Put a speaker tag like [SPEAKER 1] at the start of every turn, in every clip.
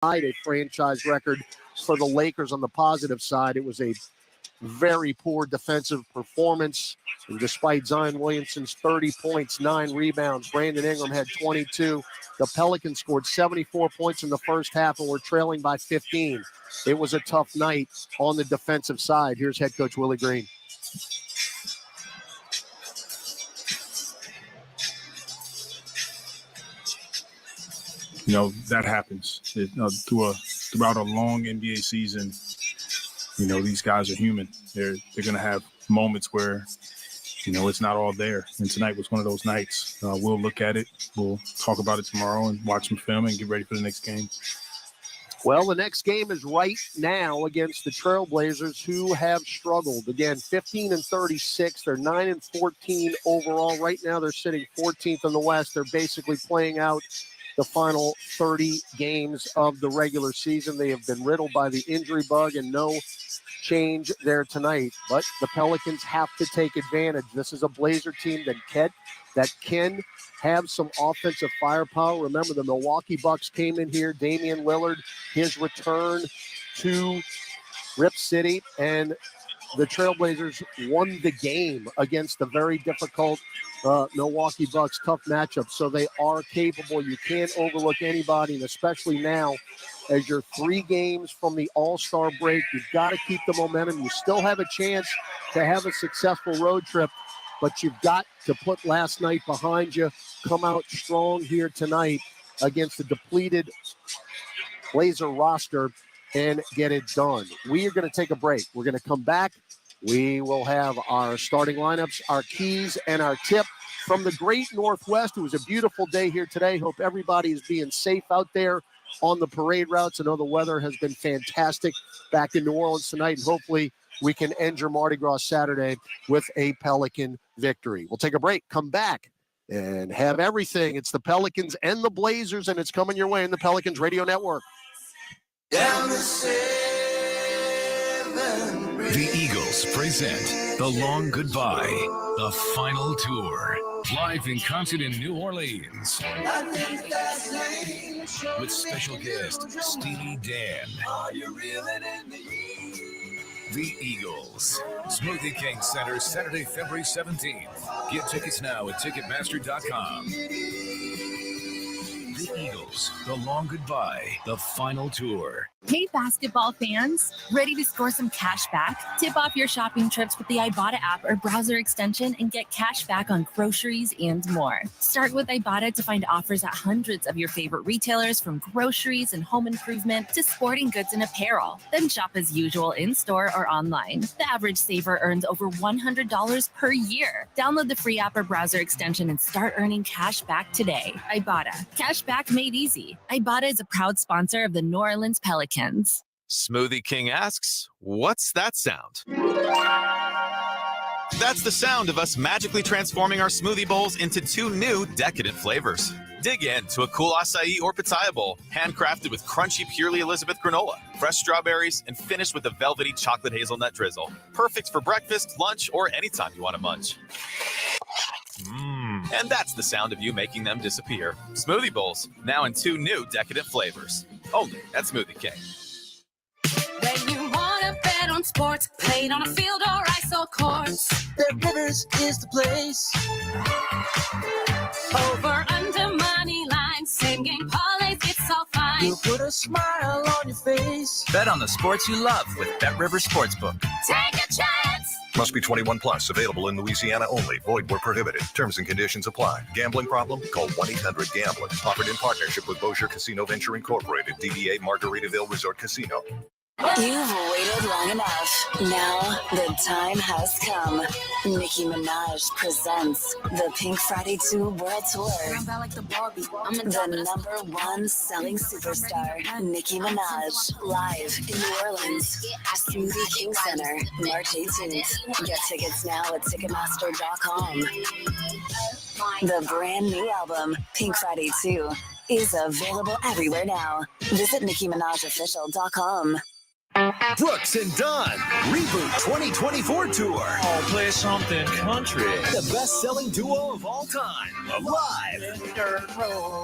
[SPEAKER 1] a franchise record for the Lakers on the positive side. It was a very poor defensive performance. And despite Zion Williamson's 30 points, 9 rebounds, Brandon Ingram had 22. The Pelicans scored 74 points in the first half and were trailing by 15. It was a tough night on the defensive side. Here's head coach Willie Green.
[SPEAKER 2] That happens. Throughout a long NBA season, these guys are human. They're going to have moments where, it's not all there. And tonight was one of those nights. We'll look at it. We'll talk about it tomorrow and watch some film and get ready for the next game.
[SPEAKER 1] Well, the next game is right now against the Trailblazers, who have struggled. Again, 15-36. They're 9-14 overall. Right now, they're sitting 14th in the West. They're basically playing out the final 30 games of the regular season. They have been riddled by the injury bug and no change there tonight. But the Pelicans have to take advantage. This is a Blazer team that can have some offensive firepower. Remember, the Milwaukee Bucks came in here. Damian Lillard, his return to Rip City, and the Trailblazers won the game against the very difficult Milwaukee Bucks. Tough matchup. So they are capable. You can't overlook anybody, and especially now as you're 3 games from the All-Star break. You've got to keep the momentum. You still have a chance to have a successful road trip, but you've got to put last night behind you, come out strong here tonight against the depleted Blazer roster and get it done. We are going to take a break. We're going to come back. We will have our starting lineups, our keys, and our tip from the great Northwest. It was a beautiful day here today. Hope everybody is being safe out there on the parade routes. I know the weather has been fantastic back in New Orleans tonight, and hopefully we can end your Mardi Gras Saturday with a Pelican victory. We'll take a break, come back, and have everything. It's the Pelicans and the Blazers, and it's coming your way in the Pelicans Radio Network.
[SPEAKER 3] Down the 7
[SPEAKER 4] The Eagles present The Long Goodbye, the final tour. Live in concert in New Orleans. With special guest Steely Dan.
[SPEAKER 3] Are you reeling in
[SPEAKER 4] The Eagles. Smoothie King Center, Saturday, February 17th. Get tickets now at Ticketmaster.com. The Eagles, The Long Goodbye, the final tour.
[SPEAKER 5] Hey, basketball fans, ready to score some cash back? Tip off your shopping trips with the Ibotta app or browser extension and get cash back on groceries and more. Start with Ibotta to find offers at hundreds of your favorite retailers, from groceries and home improvement to sporting goods and apparel. Then shop as usual in-store or online. The average saver earns over $100 per year. Download the free app or browser extension and start earning cash back today. Ibotta. Cash back made easy. Ibotta is a proud sponsor of the New Orleans Pelicans.
[SPEAKER 6] Smoothie King asks, what's that sound? That's the sound of us magically transforming our smoothie bowls into 2 new decadent flavors. Dig in to a cool acai or pitaya bowl, handcrafted with crunchy Purely Elizabeth granola, fresh strawberries, and finished with a velvety chocolate hazelnut drizzle. Perfect for breakfast, lunch, or anytime you want to munch. And that's the sound of you making them disappear. Smoothie bowls, now in 2 new decadent flavors. Only at Smoothie King.
[SPEAKER 7] When you want to bet on sports, played on a field or ice or course,
[SPEAKER 3] Bet Rivers is the place.
[SPEAKER 7] over, under, money line, same game parlays, it's all fine.
[SPEAKER 3] You'll put a smile on your face.
[SPEAKER 8] Bet on the sports you love with BetRivers Sportsbook.
[SPEAKER 7] Take a chance.
[SPEAKER 9] Must be 21 plus. Available in Louisiana only. Void where prohibited. Terms and conditions apply. Gambling problem? Call 1-800-GAMBLER. Offered in partnership with Bossier Casino Venture Incorporated. DBA Margaritaville Resort Casino.
[SPEAKER 10] You've waited long enough. Now the time has come. Nicki Minaj presents the Pink Friday 2 World Tour. The #1 selling superstar, Nicki Minaj, live in New Orleans, Smoothie King Center, March 18th. Get tickets now at Ticketmaster.com. The brand new album, Pink Friday 2, is available everywhere now. Visit NickiMinajOfficial.com.
[SPEAKER 4] Brooks and Dunn Reboot 2024 Tour.
[SPEAKER 8] I'll play something country.
[SPEAKER 4] The best-selling duo of all time. Live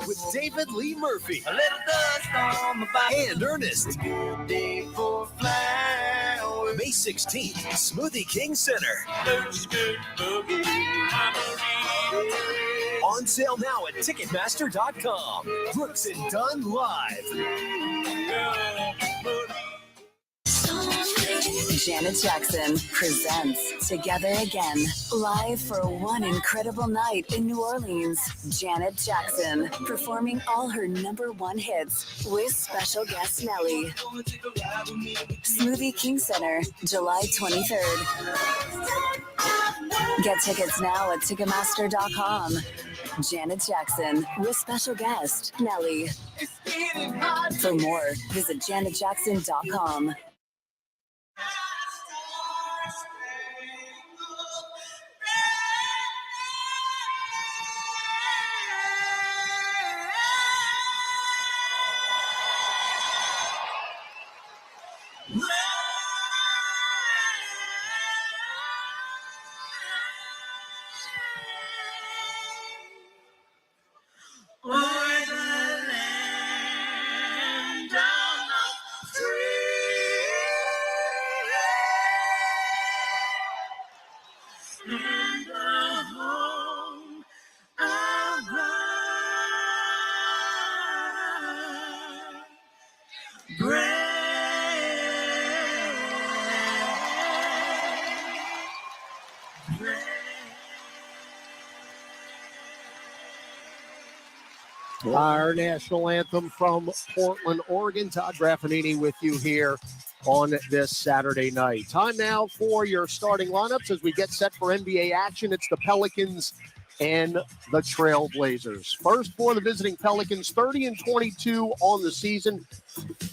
[SPEAKER 4] with David Lee Murphy and Ernest. May 16th, Smoothie King Center. On sale now at Ticketmaster.com. Brooks and Dunn Live.
[SPEAKER 10] Janet Jackson presents Together Again, live for one incredible night in New Orleans. Janet Jackson performing all her #1 hits with special guest Nelly. Smoothie King Center, July 23rd. Get tickets now at Ticketmaster.com. Janet Jackson with special guest Nelly. For more, visit janetjackson.com.
[SPEAKER 1] Our national anthem from Portland, Oregon. Todd Graffinini with you here on this Saturday night. Time now for your starting lineups as we get set for NBA action. It's the Pelicans and the Trailblazers. First for the visiting Pelicans, 30-22 on the season,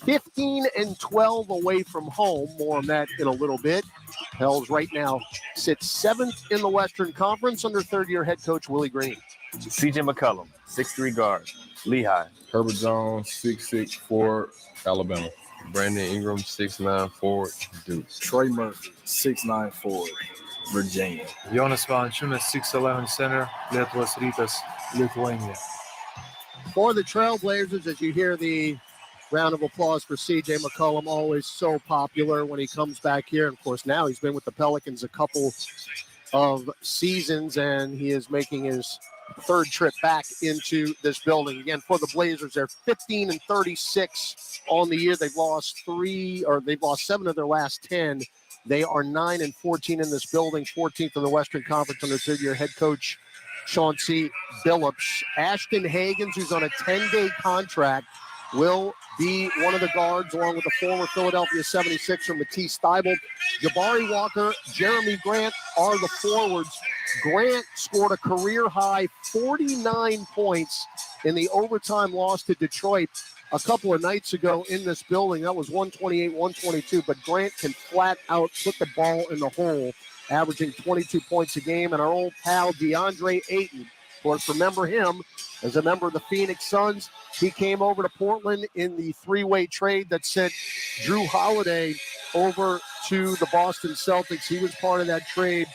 [SPEAKER 1] 15-12 away from home. More on that in a little bit. Pels right now sits 7th in the Western Conference under third-year head coach Willie Green.
[SPEAKER 11] CJ McCollum, 6'3" guard, Lehigh.
[SPEAKER 12] Herbert Jones, 6'6" forward, Alabama.
[SPEAKER 13] Brandon Ingram, 6'9" forward, Duke.
[SPEAKER 2] Trey Murphy, 6'9" forward, Virginia.
[SPEAKER 14] Jonas Valanciunas, 6'11" center, Lietuvos Rytas, Lithuania.
[SPEAKER 1] For the Trailblazers, as you hear the round of applause for C.J. McCollum, always so popular when he comes back here. And, of course, now he's been with the Pelicans a couple of seasons, and he is making his third trip back into this building. Again, for the Blazers, they're 15-36 on the year. They've lost 7 of their last 10. They are 9-14 in this building, 14th in the Western Conference under third-year head coach Chauncey Billups. Ashton Hagans, who's on a 10-day contract, will be one of the guards, along with the former Philadelphia 76er Matisse Thybulle. Jabari Walker, Jerami Grant are the forwards. Grant scored a career-high 49 points in the overtime loss to Detroit a couple of nights ago in this building. That was 128-122, but Grant can flat out put the ball in the hole, averaging 22 points a game. And our old pal Deandre Ayton, of course, remember him as a member of the Phoenix Suns. He came over to Portland in the three-way trade that sent Drew Holiday over to the Boston Celtics. He was part of that trade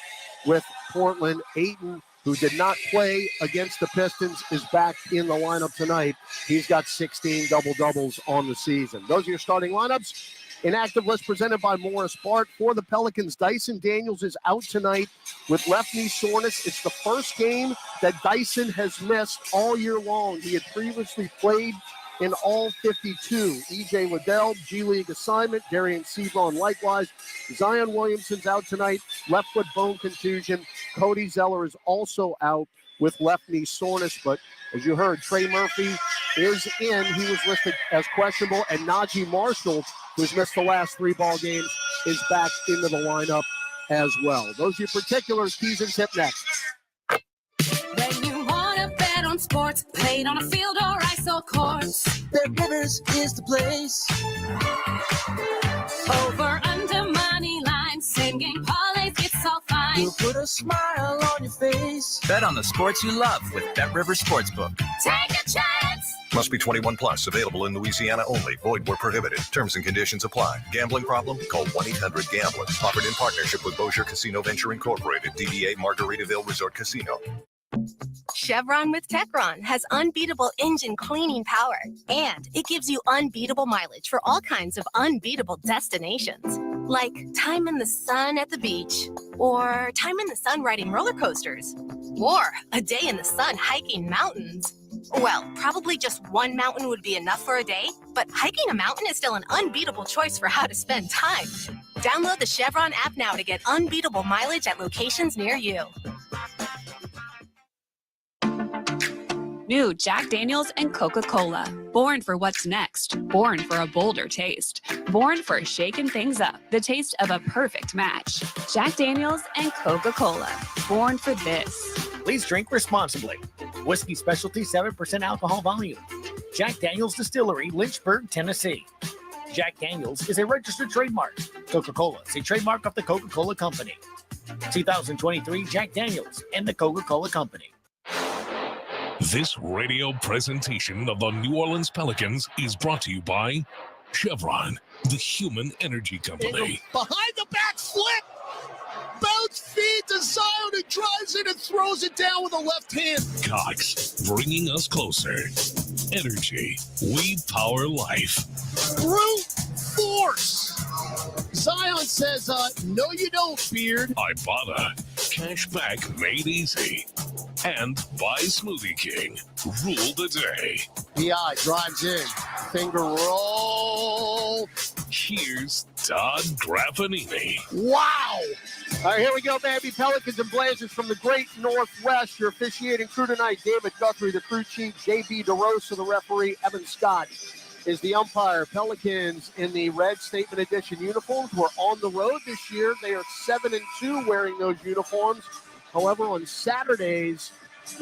[SPEAKER 1] with Portland. Ayton, who did not play against the Pistons, is back in the lineup tonight. He's got 16 double-doubles on the season. Those are your starting lineups. Inactive list presented by Morris Bart. For the Pelicans, Dyson Daniels is out tonight with left knee soreness. It's the first game that Dyson has missed all year long. He had previously played in all 52. E.J. Liddell, G-League assignment. Darian Sebron likewise. Zion Williamson's out tonight, left foot bone contusion. Cody Zeller is also out with left knee soreness. But as you heard, Trey Murphy is in. He was listed as questionable. And Najee Marshall, who's missed the last 3 ball games, is back into the lineup as well. Those are your particulars. Keys and tip next.
[SPEAKER 7] When you want to bet on sports, played on a field or ice or course,
[SPEAKER 3] Bet Rivers is the place.
[SPEAKER 7] Over, under, money line, same game parlays, it's all fine.
[SPEAKER 3] You'll put a smile on your face.
[SPEAKER 8] Bet on the sports you love with Bet Rivers Sportsbook.
[SPEAKER 7] Take a chance.
[SPEAKER 9] Must be 21 plus. Available in Louisiana only. Void where prohibited. Terms and conditions apply. Gambling problem? Call 1-800-GAMBLER. Offered in partnership with Bossier Casino Venture Incorporated. DBA Margaritaville Resort Casino.
[SPEAKER 15] Chevron with Techron has unbeatable engine cleaning power, and it gives you unbeatable mileage for all kinds of unbeatable destinations, like time in the sun at the beach, or time in the sun riding roller coasters, or a day in the sun hiking mountains. Well, probably just one mountain would be enough for a day, but hiking a mountain is still an unbeatable choice for how to spend time. Download the Chevron app now to get unbeatable mileage at locations near you.
[SPEAKER 16] New Jack Daniels and Coca-Cola. Born for what's next. Born for a bolder taste. Born for shaking things up. The taste of a perfect match. Jack Daniels and Coca-Cola. Born for this.
[SPEAKER 17] Please drink responsibly. Whiskey Specialty, 7% alcohol volume. Jack Daniels Distillery, Lynchburg, Tennessee. Jack Daniels is a registered trademark. Coca-Cola is a trademark of the Coca-Cola Company. 2023 Jack Daniels and the Coca-Cola Company.
[SPEAKER 18] This radio presentation of the New Orleans Pelicans is brought to you by Chevron, the human energy company.
[SPEAKER 19] Behind the back flip. Bounce feed to Zion, who drives it and throws it down with a left hand.
[SPEAKER 18] Cox, bringing us closer. Energy, we power life.
[SPEAKER 19] Brute force. Zion says, no you don't, Beard.
[SPEAKER 18] Ibotta, cash back made easy. And by Smoothie King, rule the day.
[SPEAKER 1] P.I. drives in, finger roll.
[SPEAKER 18] Here's Todd Graffanini.
[SPEAKER 1] Wow. All right, here we go, baby. Pelicans and Blazers from the great Northwest. Your officiating crew tonight, David Guthrie, the crew chief, J.B. DeRosa, the referee, Evan Scott is the umpire. Pelicans in the red statement edition uniforms. We're on the road this year. They are 7-2 wearing those uniforms. However, on Saturdays,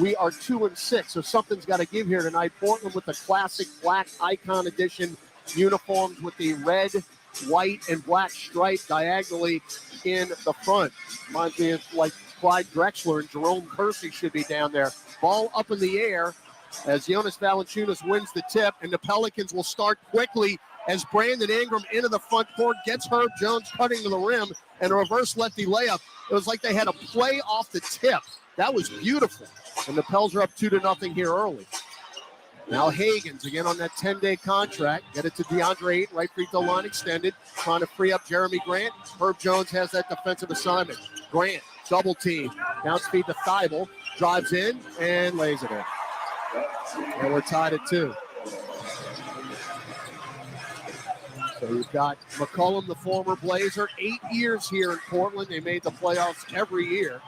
[SPEAKER 1] we are 2-6, so something's got to give here tonight. Portland with the classic black icon edition uniforms with the red, white, and black stripe diagonally in the front. Reminds me of like Clyde Drexler and Jerome Kersey should be down there. Ball up in the air as Jonas Valanciunas wins the tip, and the Pelicans will start quickly as Brandon Ingram into the front court gets Herb Jones cutting to the rim and a reverse lefty layup. It was like they had a play off the tip. That was beautiful. And the Pels are up 2-0 here early. Now Higgins again on that 10-day contract. Get it to Deandre Ayton, right free throw line extended, trying to free up Jerami Grant. Herb Jones has that defensive assignment. Grant, double team, bounce feed to Thibault, drives in and lays it in. And we're tied at 2. So you've got McCollum, the former Blazer, 8 years here in Portland. They made the playoffs every year.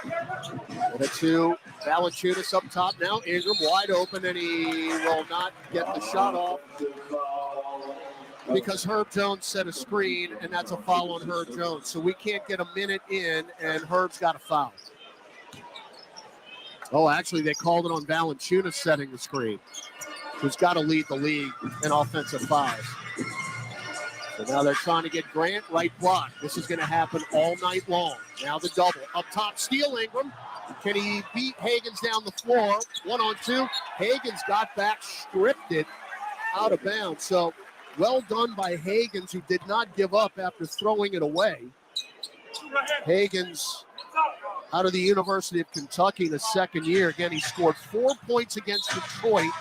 [SPEAKER 1] And a 2, Valanciunas up top now. Ingram wide open, and he will not get the shot off because Herb Jones set a screen, and that's a foul on Herb Jones. So we can't get a minute in, and Herb's got a foul. Oh, actually, they called it on Valanciunas setting the screen, who's got to lead the league in offensive fouls. So now they're trying to get Grant right block. This is going to happen all night long. Now the double. Up top, steal Ingram. Can he beat Higgins down the floor? 1-on-2. Higgins got back, stripped it out of bounds. So well done by Higgins, who did not give up after throwing it away. Higgins out of the University of Kentucky in the second year. Again, he scored 4 points against Detroit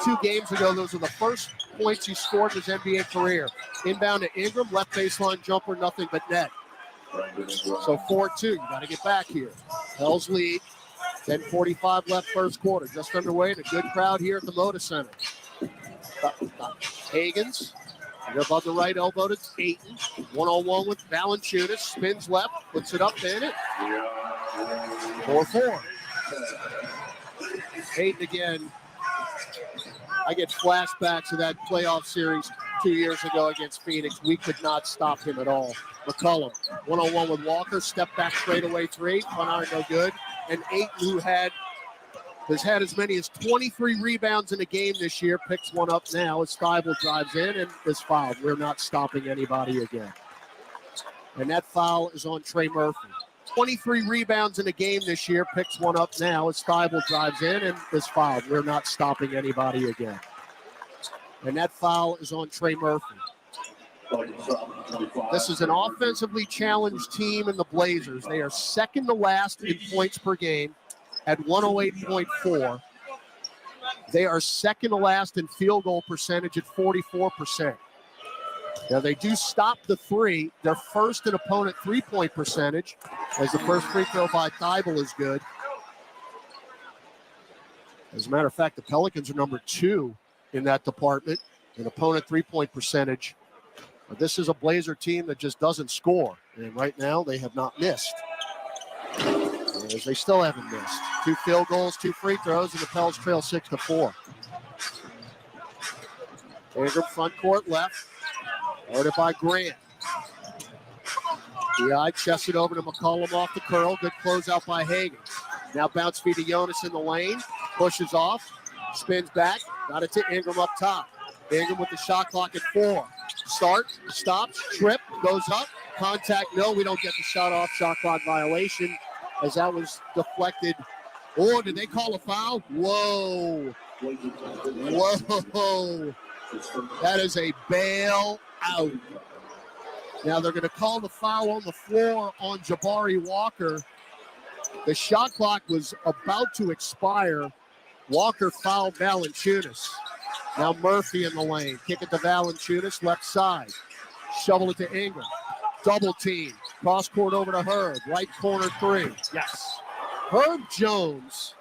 [SPEAKER 1] 2 games ago. Those are the first points he scored in his NBA career. Inbound to Ingram, left baseline jumper, nothing but net. So 4-2, you got to get back here. Pels lead, 10:45 left first quarter, just underway, and a good crowd here at the Moda Center. Higgins, you're above the right elbow to Ayton, 1-on-1 with Valanciunas, spins left, puts it up, in it. 4-4. Ayton again. I get flashbacks of that playoff series 2 years ago against Phoenix. We could not stop him at all. McCollum, 1-on-1 with Walker, step back straightaway 3, front iron no good. And Ayton, who has had as many as 23 rebounds in a game this year, picks one up now as Thibault drives in and is fouled. We're not stopping anybody again. And that foul is on Trey Murphy. 23 rebounds in a game this year. Picks one up now as Thibault drives in and is fouled. We're not stopping anybody again. And that foul is on Trey Murphy. This is an offensively challenged team in the Blazers. They are second to last in points per game at 108.4. They are second to last in field goal percentage at 44%. Now, they do stop the three. They're first in opponent three-point percentage, as the first free throw by Thibault is good. As a matter of fact, the Pelicans are number 2 in that department in opponent three-point percentage. But this is a Blazer team that just doesn't score. And right now, they have not missed. As they still haven't missed. 2 field goals, 2 free throws, and the Pels trail 6-4. Ingram front court left. Guarded by Grant. The chests it over to McCollum off the curl. Good closeout by Hagan. Now bounce feed to Jonas in the lane. Pushes off. Spins back. Got it to Ingram up top. Ingram with the shot clock at 4. Start. Stops. Trip. Goes up. Contact. No, we don't get the shot off. Shot clock violation as that was deflected. Oh, did they call a foul? Whoa. Whoa. That is a bail out. Now they're going to call the foul on the floor on Jabari Walker. The shot clock was about to expire. Walker fouled Valanciunas. Now Murphy in the lane. Kick it to Valanciunas, left side. Shovel it to Ingram. Double team. Cross court over to Herb. Right corner 3. Yes. Herb Jones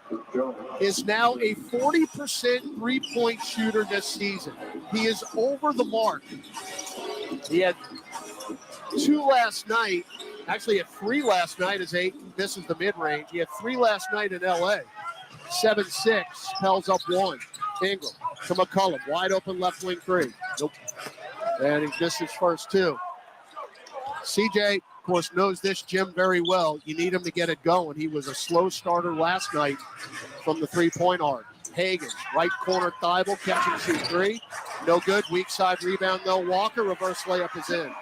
[SPEAKER 1] is now a 40% three-point shooter this season. He is over the mark. He had 2 last night. Actually, he had 3 last night as Ayton misses the mid-range. He had 3 last night in L.A. 7-6. Pels up 1. Ingram to McCollum. Wide open left wing 3. Nope. And he missed his first 2. CJ, of course, knows this gym very well. You need him to get it going. He was a slow starter last night from the three-point arc. Hagan, right corner Thibault, catch and shoot 3. No good. Weak side rebound, though. Walker, reverse layup is in.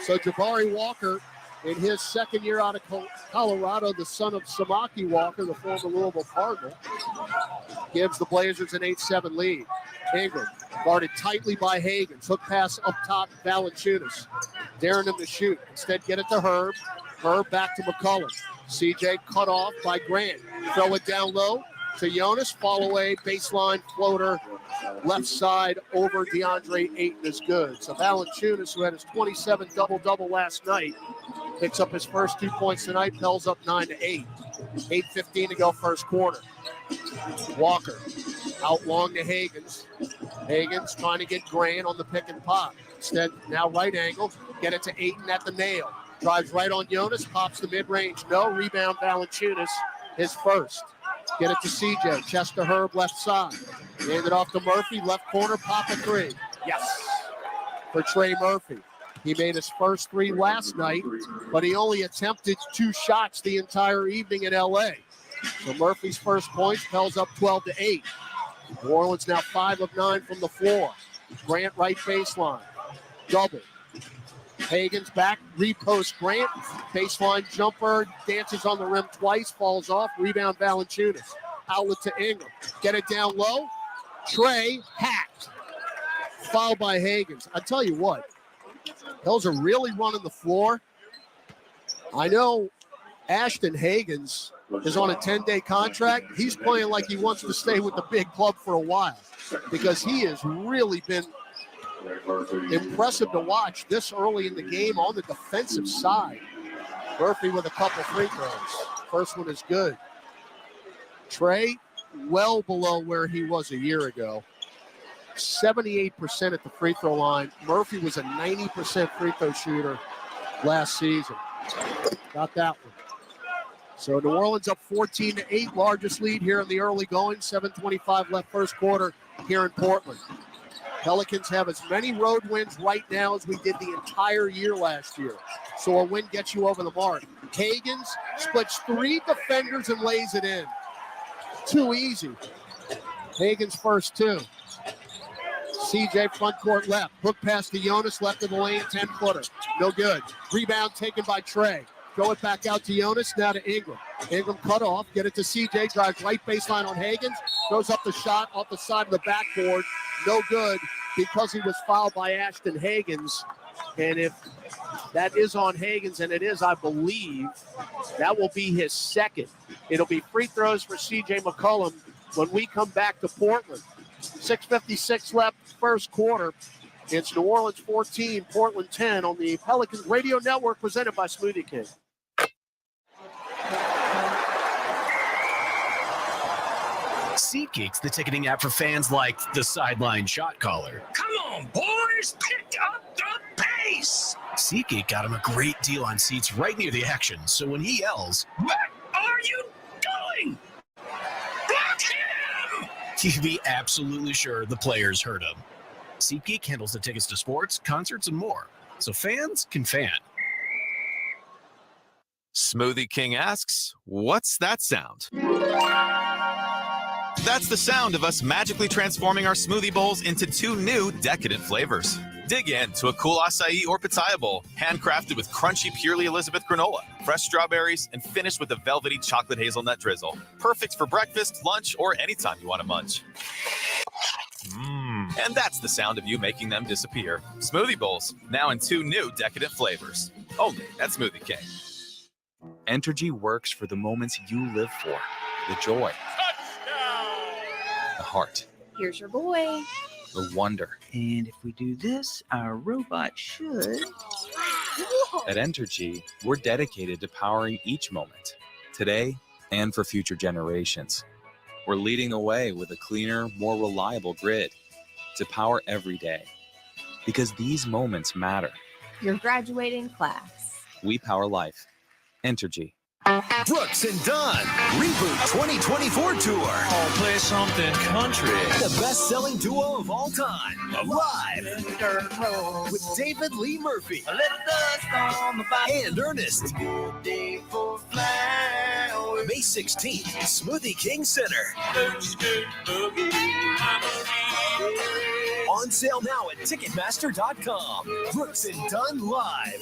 [SPEAKER 1] So Jabari Walker, in his second year out of Colorado, the son of Samaki Walker, the former Louisville Cardinal, gives the Blazers an 8-7 lead. Ingram, guarded tightly by Hagan. Hook pass up top, Valanciunas. Daring him to shoot. Instead, get it to Herb. Herb back to McCollum. CJ cut off by Grant. Throw it down low to Jonas. Fall away, baseline floater. Left side over DeAndre Ayton is good. So Valanciunas, who had his 27 double-double last night, picks up his first 2 points tonight. Pels up 9-8. 8:15 to go first quarter. Walker out long to Higgins. Higgins trying to get Grant on the pick and pop. Instead, now right angle. Get it to Ayton at the nail. Drives right on Jonas. Pops the mid-range. No. Rebound Valanciunas. His first. Get it to CJ. Chest to Herb left side. Hand it off to Murphy. Left corner. Pop a 3. Yes. For Trey Murphy. He made his first 3 last night, but he only attempted 2 shots the entire evening in L.A. So Murphy's first points. Pels up 12-8. New Orleans now 5 of 9 from the floor. Grant right baseline. Double. Hagan's back. Repost Grant. Baseline jumper. Dances on the rim twice. Falls off. Rebound Valanciunas. Outlet to Ingram. Get it down low. Trey hacked. Foul by Higgins. I tell you what. Pels are really running the floor. I know Ashton Higgins is on a 10-day contract. He's playing like he wants to stay with the big club for a while because he has really been impressive to watch this early in the game on the defensive side. Murphy with a couple free throws. First one is good. Trey, well below where he was a year ago. 78% at the free throw line. Murphy was a 90% free throw shooter last season. Got that one. So New Orleans up 14-8, largest lead here in the early going. 7:25 left first quarter here in Portland. Pelicans have as many road wins right now as we did the entire year last year. So a win gets you over the mark. Higgins splits 3 defenders and lays it in. Too easy. Higgins first 2. CJ front court left. Hook pass to Jonas, left of the lane, 10-footer. No good. Rebound taken by Trey. throw it back out to Jonas, now to Ingram. Ingram cut off, get it to CJ, drives right baseline on Higgins, throws up the shot off the side of the backboard. No good because he was fouled by Ashton Higgins. And if that is on Higgins, and it is, I believe, that will be his second. It'll be free throws for C.J. McCollum when we come back to Portland. 6:56 left, first quarter. It's New Orleans 14, Portland 10 on the Pelicans Radio Network, presented by Smoothie King.
[SPEAKER 4] SeatGeek's the ticketing app for fans like the sideline shot caller.
[SPEAKER 18] Come on, boys, pick up the pace.
[SPEAKER 4] SeatGeek got him a great deal on seats right near the action, so when he yells,
[SPEAKER 18] "What are you doing? Block him!"
[SPEAKER 4] you can be absolutely sure the players heard him. SeatGeek handles the tickets to sports, concerts, and more, so fans can fan.
[SPEAKER 6] Smoothie King asks, what's that sound? That's the sound of us magically transforming our smoothie bowls into 2 new decadent flavors. Dig in to a cool acai or pitaya bowl, handcrafted with crunchy Purely Elizabeth granola, fresh strawberries, and finished with a velvety chocolate hazelnut drizzle. Perfect for breakfast, lunch, or anytime you want to munch. And that's the sound of you making them disappear. Smoothie bowls, now in 2 new decadent flavors. Only at Smoothie King.
[SPEAKER 20] Entergy works for the moments you live for. The joy. The heart.
[SPEAKER 21] Here's your boy.
[SPEAKER 20] The wonder.
[SPEAKER 22] And if we do this, our robot should.
[SPEAKER 20] At Entergy, we're dedicated to powering each moment, today and for future generations. We're leading the way with a cleaner, more reliable grid to power every day. Because these moments matter.
[SPEAKER 21] Your graduating class.
[SPEAKER 20] We power life. Entergy.
[SPEAKER 4] Brooks and Dunn Reboot 2024 Tour.
[SPEAKER 8] I'll play something country.
[SPEAKER 4] The best-selling duo of all time. Live with David Lee Murphy and Ernest. May 16th, Smoothie King Center. On sale now at Ticketmaster.com. Brooks and Dunn Live.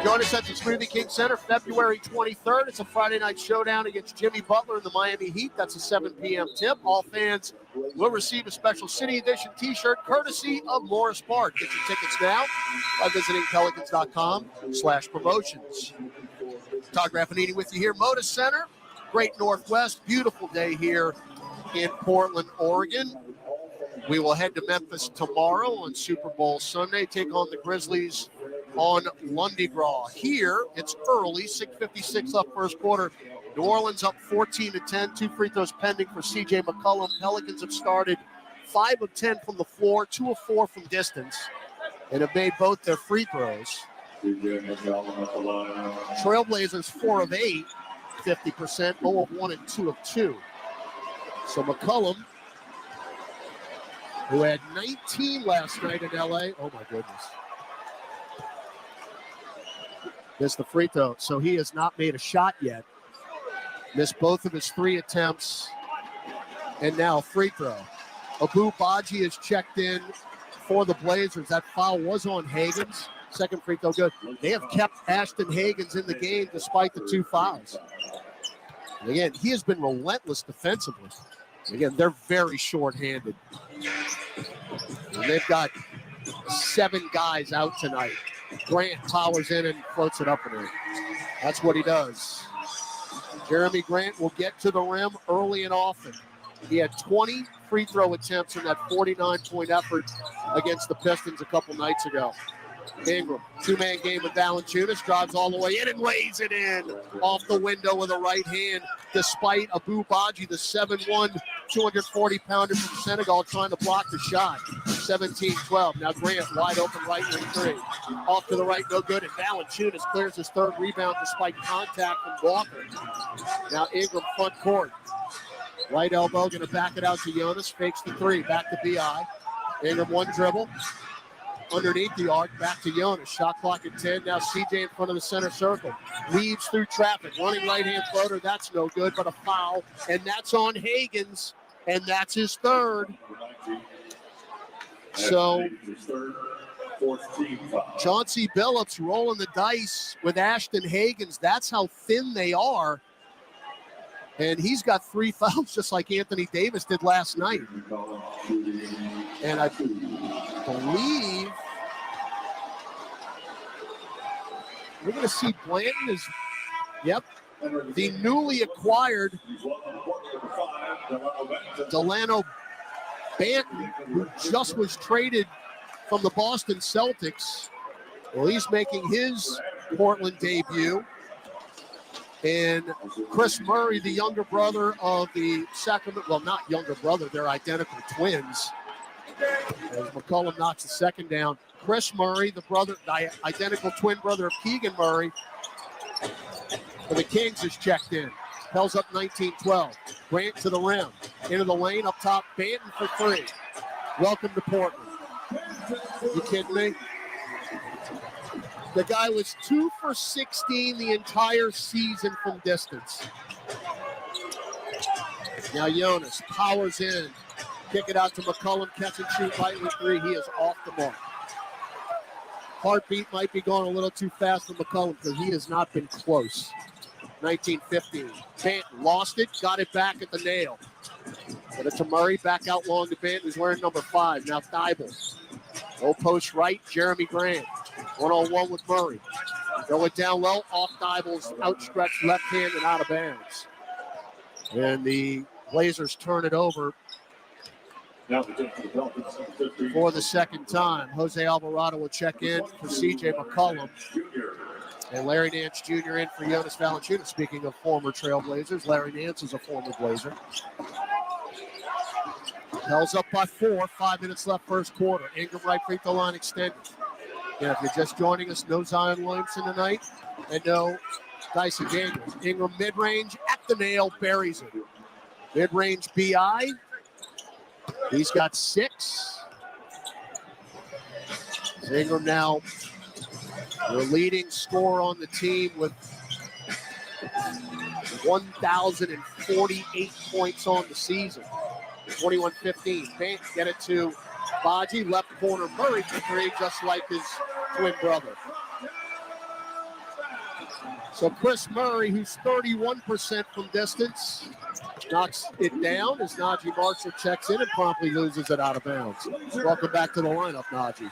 [SPEAKER 1] Join us at the Smoothie King Center, February 23rd. It's a Friday night showdown against Jimmy Butler and the Miami Heat. That's a 7 p.m. tip. All fans will receive a special City Edition t-shirt courtesy of Morris Park. Get your tickets now by visiting pelicans.com/promotions. Todd Graffinini with you here. Moda Center, Great Northwest. Beautiful day here in Portland, Oregon. We will head to Memphis tomorrow on Super Bowl Sunday, take on the Grizzlies on Lundy Gras. Here, it's early, 6:56 up first quarter. New Orleans up 14-10, 2 free throws pending for C.J. McCollum. Pelicans have started 5 of 10 from the floor, 2 of 4 from distance, and have made both their free throws. Trailblazers 4 of 8, 50%, 0 of 1 and 2 of 2. So McCollum, who had 19 last night in L.A., oh my goodness. Missed the free throw, so he has not made a shot yet. Missed both of his 3 attempts, and now a free throw. Abu Baji is checked in for the Blazers. That foul was on Higgins. Second free throw good. They have kept Ashton Higgins in the game despite the 2 fouls. And again, he has been relentless defensively. Again, they're very short-handed. And they've got 7 guys out tonight. Grant powers in and floats it up and in. That's what he does. Jerami Grant will get to the rim early and often. He had 20 free throw attempts in that 49-point effort against the Pistons a couple nights ago. Ingram, 2-man game with Valanciunas, drives all the way in and lays it in off the window with a right hand, despite Abu Baji, the 7'1", 240-pounder from Senegal, trying to block the shot. 17-12. Now Grant wide open right wing 3. Off to the right, no good. And Valanciunas clears his 3rd rebound despite contact from Walker. Now Ingram front court. Right elbow, going to back it out to Jonas. Fakes the 3. Back to B.I. Ingram 1 dribble. Underneath the arc, back to Jonas. Shot clock at 10. Now CJ in front of the center circle. Weaves through traffic. Running right-hand floater. That's no good, but a foul. And that's on Higgins. and that's his third. So Chauncey Billups rolling the dice with Ashton Hagans. That's how thin they are. And he's got 3 fouls just like Anthony Davis did last night. And I believe we're going to see Blanton is, the newly acquired Delano Banton, who just was traded from the Boston Celtics. Well, he's making his Portland debut. And Chris Murray, the younger brother of the Sacramento, well, not younger brother, they're identical twins. As McCollum knocks the second down. Chris Murray, the identical twin brother of Keegan Murray, for the Kings, is checked in. Pels up 19-12. Grant to the rim. Into the lane, up top, Banton for 3. Welcome to Portland. You kidding me? The guy was 2 for 16 the entire season from distance. Now Jonas powers in. Kick it out to McCollum. Catch and shoot right with 3. He is off the mark. Heartbeat might be going a little too fast for McCollum because he has not been close. 19-15. Banton lost it. Got it back at the nail. Get it to Murray. Back out long to Banton, who's wearing number 5. Now Thibault. Low post right. Jerami Grant. 1-on-1 with Murray. Throw it down low, off Thibault's outstretched left hand and out of bounds. And the Blazers turn it over for the second time. Jose Alvarado will check in for C.J. McCollum. And Larry Nance Jr. in for Jonas Valanciunas. Speaking of former Trailblazers, Larry Nance is a former Blazer. Pels up by 4, 5 minutes left first quarter. Ingram right free throw line extended. And if you're just joining us, no Zion Williamson tonight and no Dyson Daniels. Ingram mid-range at the nail, buries it. Mid-range BI. He's got 6. Ingram now the leading scorer on the team with 1,048 points on the season. 21-15. Get it to Baji, left corner, Murray for 3, just like his twin brother. So Chris Murray, who's 31% from distance, knocks it down as Najee Marshall checks in and promptly loses it out of bounds. Welcome back to the lineup, Najee.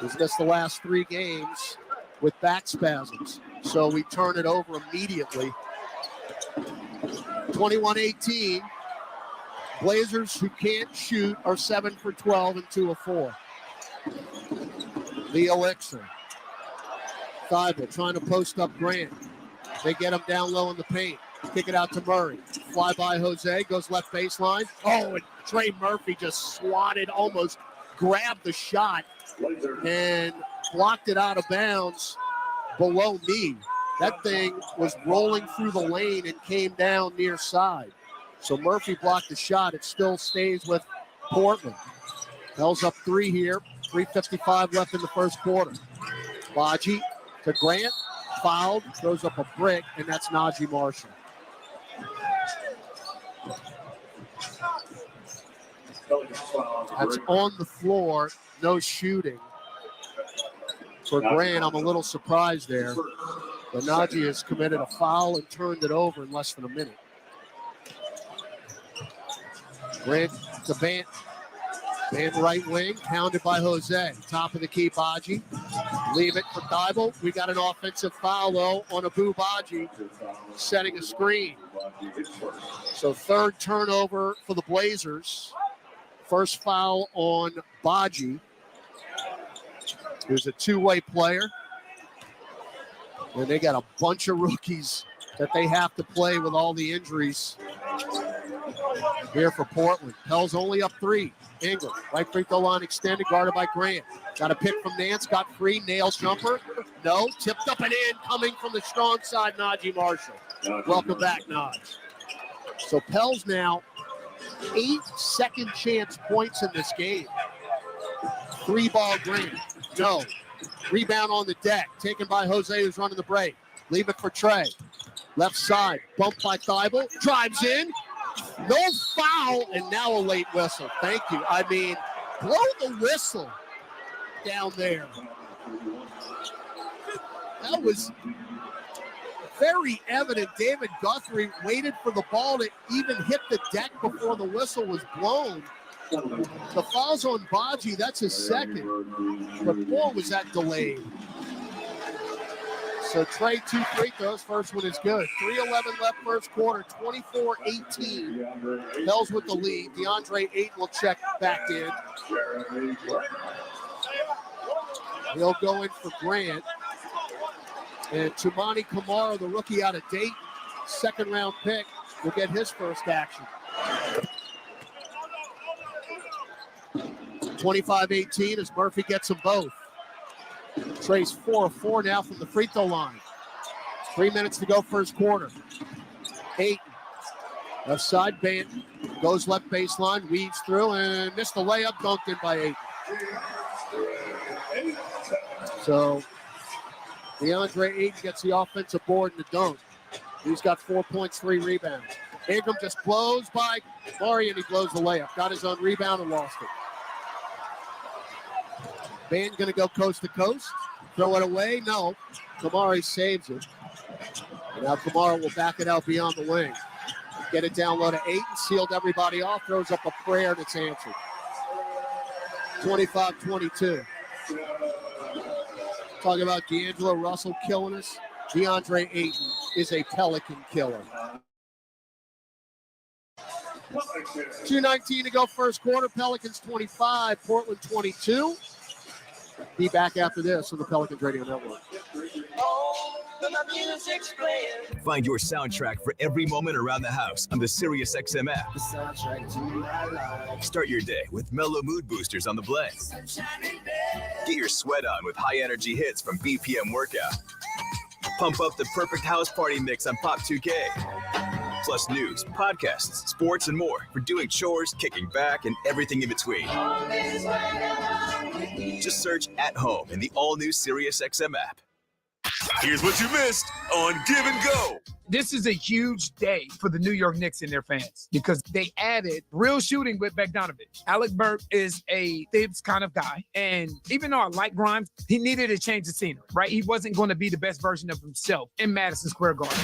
[SPEAKER 1] He's missed the last 3 games with back spasms. So we turn it over immediately. 21-18. Blazers, who can't shoot, are 7 for 12 and 2 of 4. The Elixir. Thibault trying to post up Grant. They get him down low in the paint. Kick it out to Murray. Fly by Jose, goes left baseline. Oh, and Trey Murphy just swatted, almost grabbed the shot and blocked it out of bounds below me. That thing was rolling through the lane and came down near side. So Murphy blocked the shot. It still stays with Portland. Pels up 3 here. 3:55 left in the first quarter. Baji to Grant. Fouled. Throws up a brick, and that's Najee Marshall. That's on the floor. No shooting. For Grant, I'm a little surprised there. But Najee has committed a foul and turned it over in less than a minute. Grant to Bant. Bant right wing, pounded by Jose. Top of the key, Baji. Leave it for Thibault. We got an offensive foul, though, on Abu Baji, setting a screen. So third turnover for the Blazers. First foul on Baji, who's a two-way player. And they got a bunch of rookies that they have to play with all the injuries here for Portland. Pels only up 3. Ingram, right free throw line extended, guarded by Grant. Got a pick from Nance, got free, nails jumper. No, tipped up and in, coming from the strong side, Najee Marshall. Welcome back, Naj. So Pels now 8 second chance points in this game. 3-ball Grant, no. Rebound on the deck, taken by Jose, who's running the break. Leave it for Trey. Left side, bumped by Thibault, drives in, No foul, and now a late whistle. Thank you. I mean, blow the whistle down there. That was very evident. David Guthrie waited for the ball to even hit the deck before the whistle was blown. The foul's on Baji. That's his second. But boy, was that delayed. So Trey, 2 free throws. First one is good. 3:11 left first quarter, 24-18. Pels with the lead. Deandre Ayton will check back in. He'll go in for Grant. And Tumani Kamara, the rookie out of Dayton, second-round pick, will get his first action. 25-18 as Murphy gets them both. Trey's 4 of 4 now from the free throw line. 3 minutes to go first quarter. Ayton, left side, Banton, goes left baseline, weaves through, and missed the layup, dunked in by Ayton. So DeAndre Ayton gets the offensive board in the dunk. He's got 4 points, 3 rebounds. Ingram just blows by Murray, and he blows the layup. Got his own rebound and lost it. Van going to go coast to coast. Throw it away. No. Kamari saves it. And now Kamara will back it out beyond the wing. Get it down low to Ayton. Sealed everybody off. Throws up a prayer that's answered. 25-22. Talking about D'Angelo Russell killing us. DeAndre Ayton is a Pelican killer. 2:19 to go first quarter. Pelicans 25, Portland 22. Be back after this on the Pelicans Radio Network.
[SPEAKER 4] Find your soundtrack for every moment around the house on the SiriusXM app. Start your day with mellow mood boosters on the Blend. Get your sweat on with high-energy hits from BPM Workout. Pump up the perfect house party mix on Pop 2K. Plus news, podcasts, sports, and more for doing chores, kicking back, and everything in between. Just search At Home in the all-new SiriusXM app.
[SPEAKER 5] Here's what you missed on Give and Go.
[SPEAKER 10] This is a huge day for the New York Knicks and their fans because they added real shooting with Bogdanovich. Alec Burke is a Thibs kind of guy. And even though I like Grimes, he needed a change of scenery, right? He wasn't going to be the best version of himself in Madison Square Garden.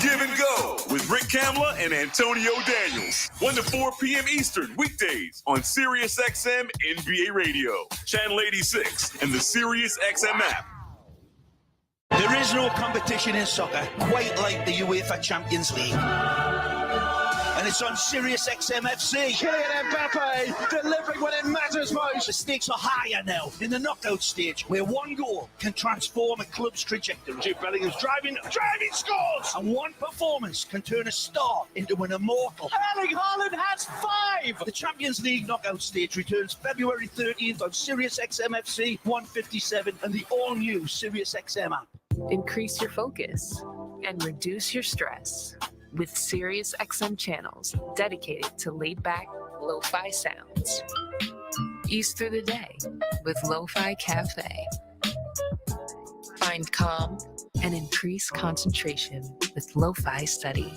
[SPEAKER 5] Give and Go with Rick Kamla and Antonio Daniels. 1 to 4 p.m. Eastern weekdays on SiriusXM NBA Radio, Channel 86, and the SiriusXM app.
[SPEAKER 23] There is no competition in soccer quite like the UEFA Champions League. And it's on SiriusXM FC. Kylian Mbappe delivering when it matters most. The stakes are higher now in the knockout stage, where one goal can transform a club's trajectory. Jude Bellingham's driving scores! And one performance can turn a star into an immortal. Erling Haaland has 5! The Champions League knockout stage returns February 13th on SiriusXM FC 157 and the all-new SiriusXM app.
[SPEAKER 24] Increase your focus and reduce your stress with SiriusXM channels dedicated to laid-back, lo-fi sounds. Ease through the day with Lo-Fi Cafe. Find calm and increase concentration with Lo-Fi Study.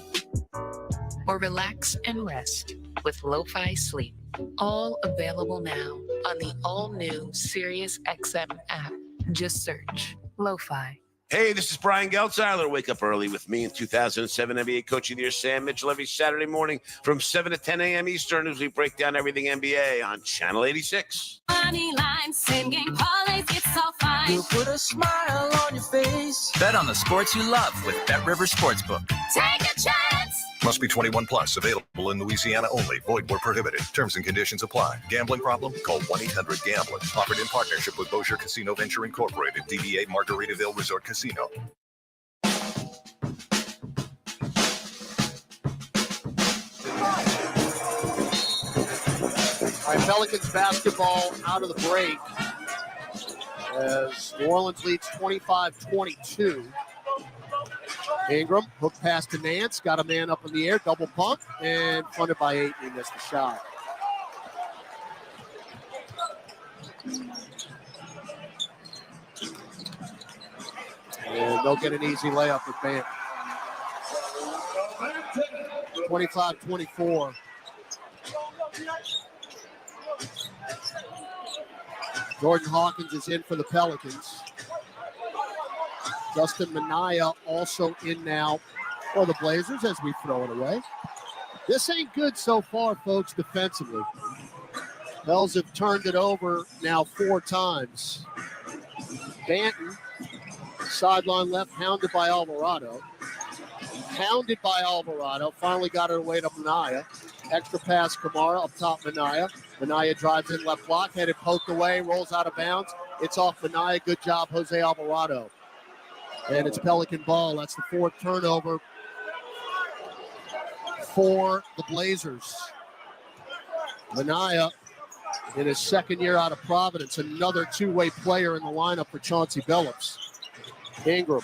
[SPEAKER 24] Or relax and rest with Lo-Fi Sleep. All available now on the all-new SiriusXM app. Just search Lo-Fi.
[SPEAKER 25] Hey, this is Brian Geltzeiler. Wake up early with me in 2007 NBA Coach of the Year, Sam Mitchell, every Saturday morning from 7 to 10 a.m. Eastern as we break down everything NBA on Channel 86.
[SPEAKER 7] Money lines, same game parlays, it's all fine.
[SPEAKER 3] You'll put a smile on your face.
[SPEAKER 26] Bet on the sports you love with BetRivers Sportsbook.
[SPEAKER 7] Take a chance.
[SPEAKER 9] Must be 21 plus. Available in Louisiana only. Void where prohibited. Terms and conditions apply. Gambling problem? Call 1-800-GAMBLER. Offered in partnership with Bossier Casino Venture Incorporated. DBA Margaritaville Resort Casino.
[SPEAKER 1] All right, Pelicans basketball out of the break as New Orleans leads 25-22. Ingram, hook pass to Nance, got a man up in the air, double pump, and fronted by Ayton, he missed the shot. And they'll get an easy layup with Bant. 25-24. Jordan Hawkins is in for the Pelicans. Justin Minaya also in now for the Blazers as we throw it away. This ain't good so far, folks, defensively. Pels have turned it over now 4 times. Banton, sideline left, hounded by Alvarado. Finally got it away to Minaya. Extra pass, Kamara, up top Minaya. Minaya drives in left block, headed poked away, rolls out of bounds. It's off Minaya. Good job, Jose Alvarado. And it's Pelican ball. That's the 4th turnover for the Blazers. Minaya, in his 2nd year out of Providence, another 2-way player in the lineup for Chauncey Billups. Ingram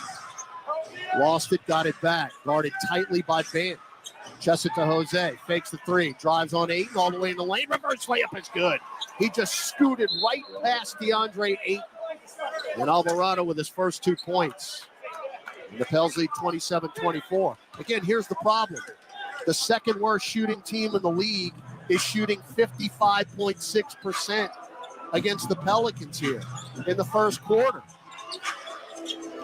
[SPEAKER 1] lost it, got it back. Guarded tightly by Bant. Chests it to Jose. Fakes the 3. Drives on Ayton all the way in the lane. Reverse layup is good. He just scooted right past Deandre Ayton. And Alvarado with his first 2 points. And the Pels lead 27-24. Again, here's the problem. The 2nd worst shooting team in the league is shooting 55.6% against the Pelicans here in the first quarter.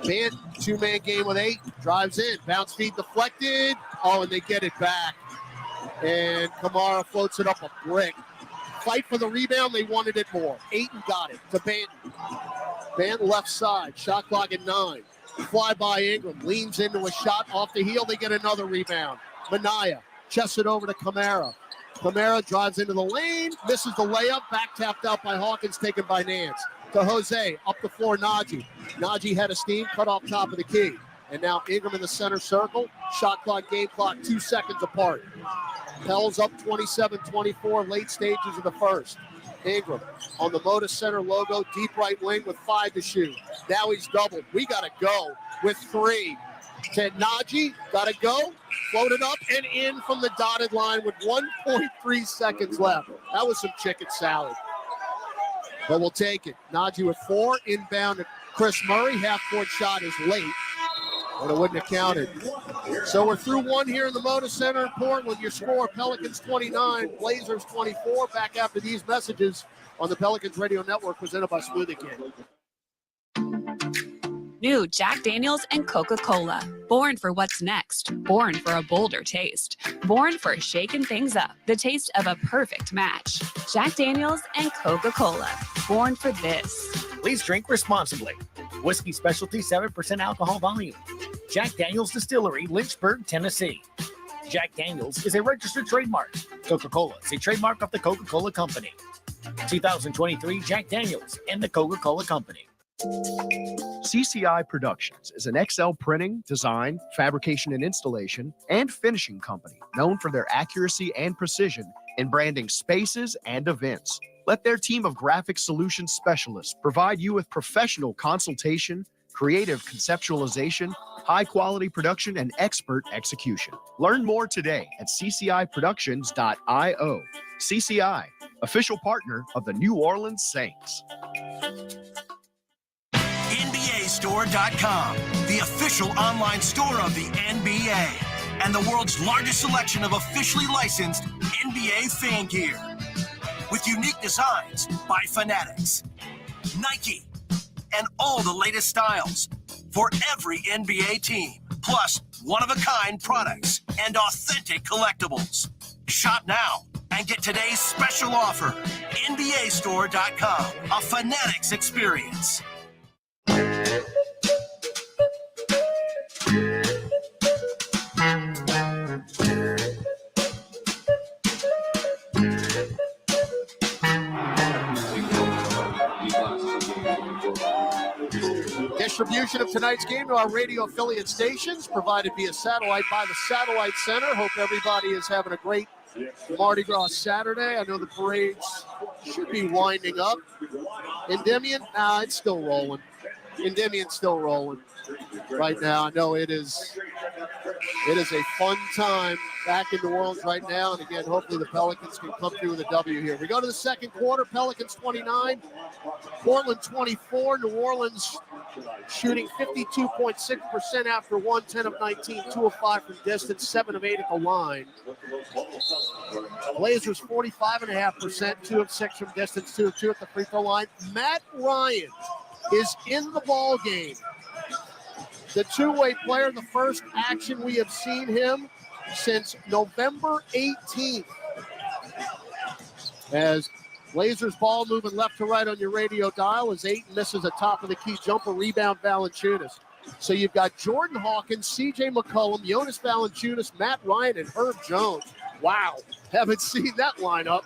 [SPEAKER 1] Bant, 2-man game with 8, drives in, bounce feed deflected. Oh, and they get it back. And Kamara floats it up a brick. Fight for the rebound, they wanted it more. Ayton got it to Banton. Banton left side, shot clock at 9. Fly by Ingram, leans into a shot off the heel, they get another rebound. Minaya chests it over to Kamara. Kamara drives into the lane, misses the layup, back tapped out by Hawkins, taken by Nance. To Jose, up the floor, Najee. Najee had a steam, cut off top of the key. And now Ingram in the center circle. Shot clock, game clock, 2 seconds apart. Pels up 27-24, late stages of the first. Ingram on the Moda Center logo, deep right wing with 5 to shoot. Now he's doubled. We got to go with 3. To Najee, got to go. Floated up and in from the dotted line with 1.3 seconds left. That was some chicken salad. But we'll take it. Najee with 4, inbound to Chris Murray. Half-court shot is late, but it wouldn't have counted. So we're through 1 here in the Moda Center in Portland. Your score, Pelicans 29, Blazers 24. Back after these messages on the Pelicans Radio Network, presented by Smoothie King.
[SPEAKER 16] New Jack Daniels and Coca-Cola. Born for what's next. Born for a bolder taste. Born for shaking things up. The taste of a perfect match. Jack Daniels and Coca-Cola. Born for this.
[SPEAKER 17] Please drink responsibly. Whiskey Specialty 7% alcohol volume. Jack Daniels Distillery, Lynchburg, Tennessee. Jack Daniels is a registered trademark. Coca-Cola is a trademark of the Coca-Cola Company. 2023 Jack Daniels and the Coca-Cola Company.
[SPEAKER 2] CCI Productions is an XL printing, design, fabrication and installation, and finishing company known for their accuracy and precision in branding spaces and events. Let their team of graphic solutions specialists provide you with professional consultation, creative conceptualization, high-quality production, and expert execution. Learn more today at cciproductions.io. CCI, official partner of the New Orleans Saints.
[SPEAKER 11] NBAstore.com, the official online store of the NBA, and the world's largest selection of officially licensed NBA fan gear. With unique designs by Fanatics, Nike, and all the latest styles for every NBA team, plus one-of-a-kind products and authentic collectibles. Shop now and get today's special offer. NBAstore.com, a Fanatics experience.
[SPEAKER 1] Distribution of tonight's game to our radio affiliate stations, provided via satellite by the Satellite Center. Hope everybody is having a great Mardi Gras Saturday. I know the parades should be winding up. Endymion, it's still rolling. Endymion's still rolling right now. I know it is a fun time back in New Orleans right now. And again, hopefully the Pelicans can come through with a W here. We go to the second quarter. Pelicans 29, Portland 24. New Orleans shooting 52.6% after 1, 10 of 19, 2 of 5 from distance, 7 of 8 at the line. Blazers 45.5%, 2 of 6 from distance, 2 of 2 at the free throw line. Matt Ryan is in the ball game. The two-way player, the first action we have seen him since November 18th. As Blazers ball moving left to right on your radio dial as Ayton misses a top-of-the-key jumper, rebound Valanciunas. So you've got Jordan Hawkins, C.J. McCollum, Jonas Valanciunas, Matt Ryan, and Herb Jones. Wow, haven't seen that lineup.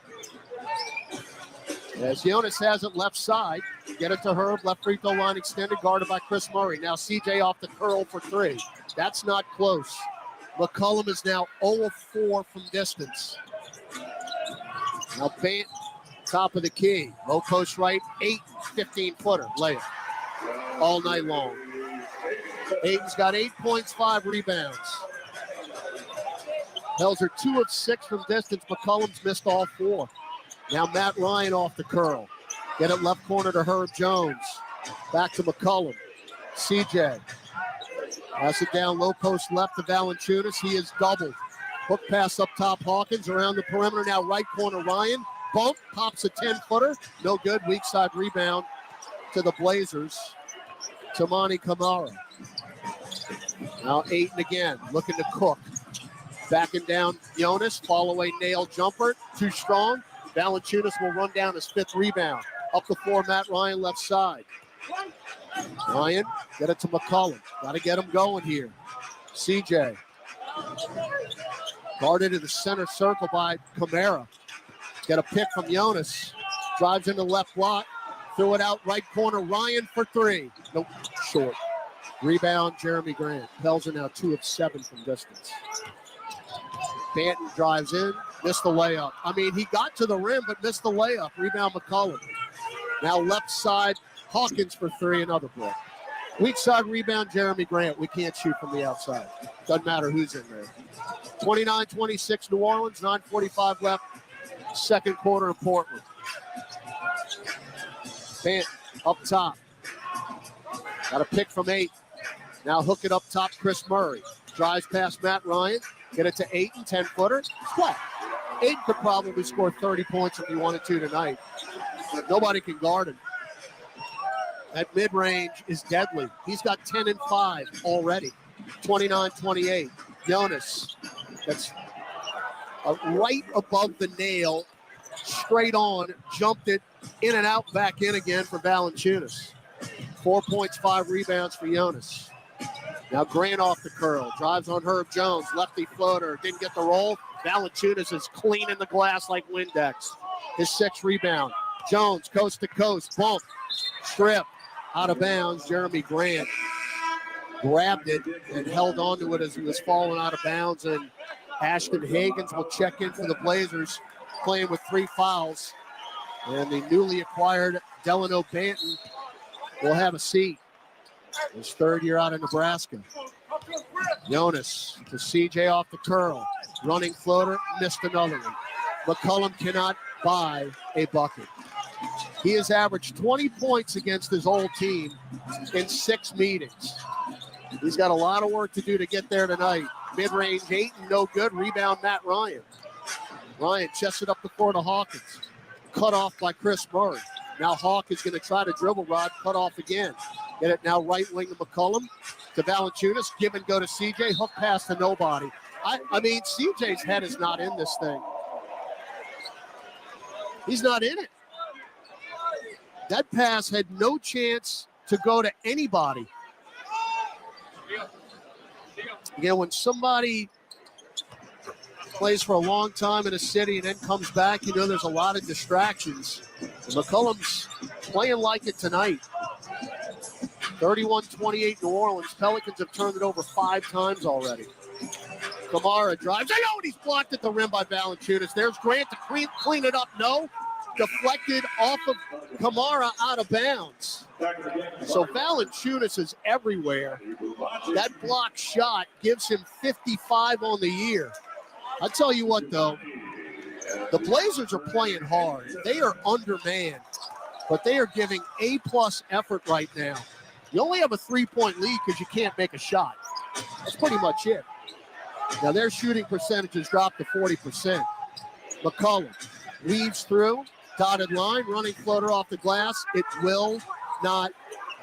[SPEAKER 1] As Jonas has it left side, get it to Herb, left free throw line extended, guarded by Chris Murray. Now C.J. off the curl for 3. That's not close. McCollum is now 0 of 4 from distance. Now Bant, top of the key. Low post right, 8, 15-footer, layup. All night long. Ayton's got 8 points, 5 rebounds. Helzer 2 of 6 from distance. McCollum's missed all 4. Now Matt Ryan off the curl. Get it left corner to Herb Jones. Back to McCollum. CJ. Pass it down low post left to Valanciunas. He is doubled. Hook pass up top Hawkins. Around the perimeter now right corner Ryan. Bump. Pops a 10-footer. No good. Weak side rebound to the Blazers. Tamani Kamara. Now Ayton again. Looking to cook. Backing down Jonas. Fall away nail jumper. Too strong. Valanciunas will run down his 5th rebound. Up the floor, Matt Ryan, left side. Ryan, get it to McCollum. Got to get him going here. CJ. Guarded in the center circle by Kamara. Get a pick from Jonas. Drives into the left block. Threw it out right corner. Ryan for 3. Nope, short. Rebound, Jerami Grant. Pels are now 2 of 7 from distance. Banton drives in. Missed the layup. I mean, he got to the rim, but missed the layup. Rebound McCollum. Now left side, Hawkins for 3, another block. Weak side rebound, Jerami Grant. We can't shoot from the outside. Doesn't matter who's in there. 29-26 New Orleans, 9:45 left. Second quarter in Portland. Banton up top. Got a pick from 8. Now hook it up top, Chris Murray. Drives past Matt Ryan. Get it to Ayton, 10-footer. Flat. Ayton could probably score 30 points if he wanted to tonight. Nobody can guard him. That mid-range is deadly. He's got 10 and 5 already. 29-28. Jonas. That's right above the nail. Straight on. Jumped it in and out, back in again for Valanciunas. 4 points, 5 rebounds for Jonas. Now Grant off the curl. Drives on Herb Jones. Lefty floater. Didn't get the roll. Valanciunas is cleaning the glass like Windex. His 6th rebound. Jones, coast to coast. Bump. Strip. Out of bounds. Jerami Grant grabbed it and held onto it as he was falling out of bounds. And Ashton Hagans will check in for the Blazers, playing with 3 fouls. And the newly acquired Delano Banton will have a seat. His 3rd year out of Nebraska. Jonas to CJ off the curl. Running floater, missed another one. McCollum cannot buy a bucket. He has averaged 20 points against his old team in 6 meetings. He's got a lot of work to do to get there tonight. Mid-range Ayton, no good. Rebound, Matt Ryan. Ryan chests it up the floor to Hawkins. Cut off by Chris Murray. Now Hawk is going to try to dribble rod, cut off again. Get it now right wing to McCollum. To Valanciunas, give and go to CJ. Hook pass to nobody. I mean, CJ's head is not in this thing. He's not in it. That pass had no chance to go to anybody. You know, when somebody plays for a long time in a city and then comes back, you know there's a lot of distractions. McCollum's playing like it tonight. 31-28 New Orleans. Pelicans have turned it over 5 times already. Kamara drives. I know, and he's blocked at the rim by Valanciunas. There's Grant to clean it up. No. Deflected off of Kamara out of bounds. So Valanciunas is everywhere. That block shot gives him 55 on the year. I tell you what, though, the Blazers are playing hard. They are undermanned, but they are giving A-plus effort right now. You only have a 3-point lead because you can't make a shot. That's pretty much it. Now their shooting percentages dropped to 40%. McCollum weaves through, dotted line, running floater off the glass. It will not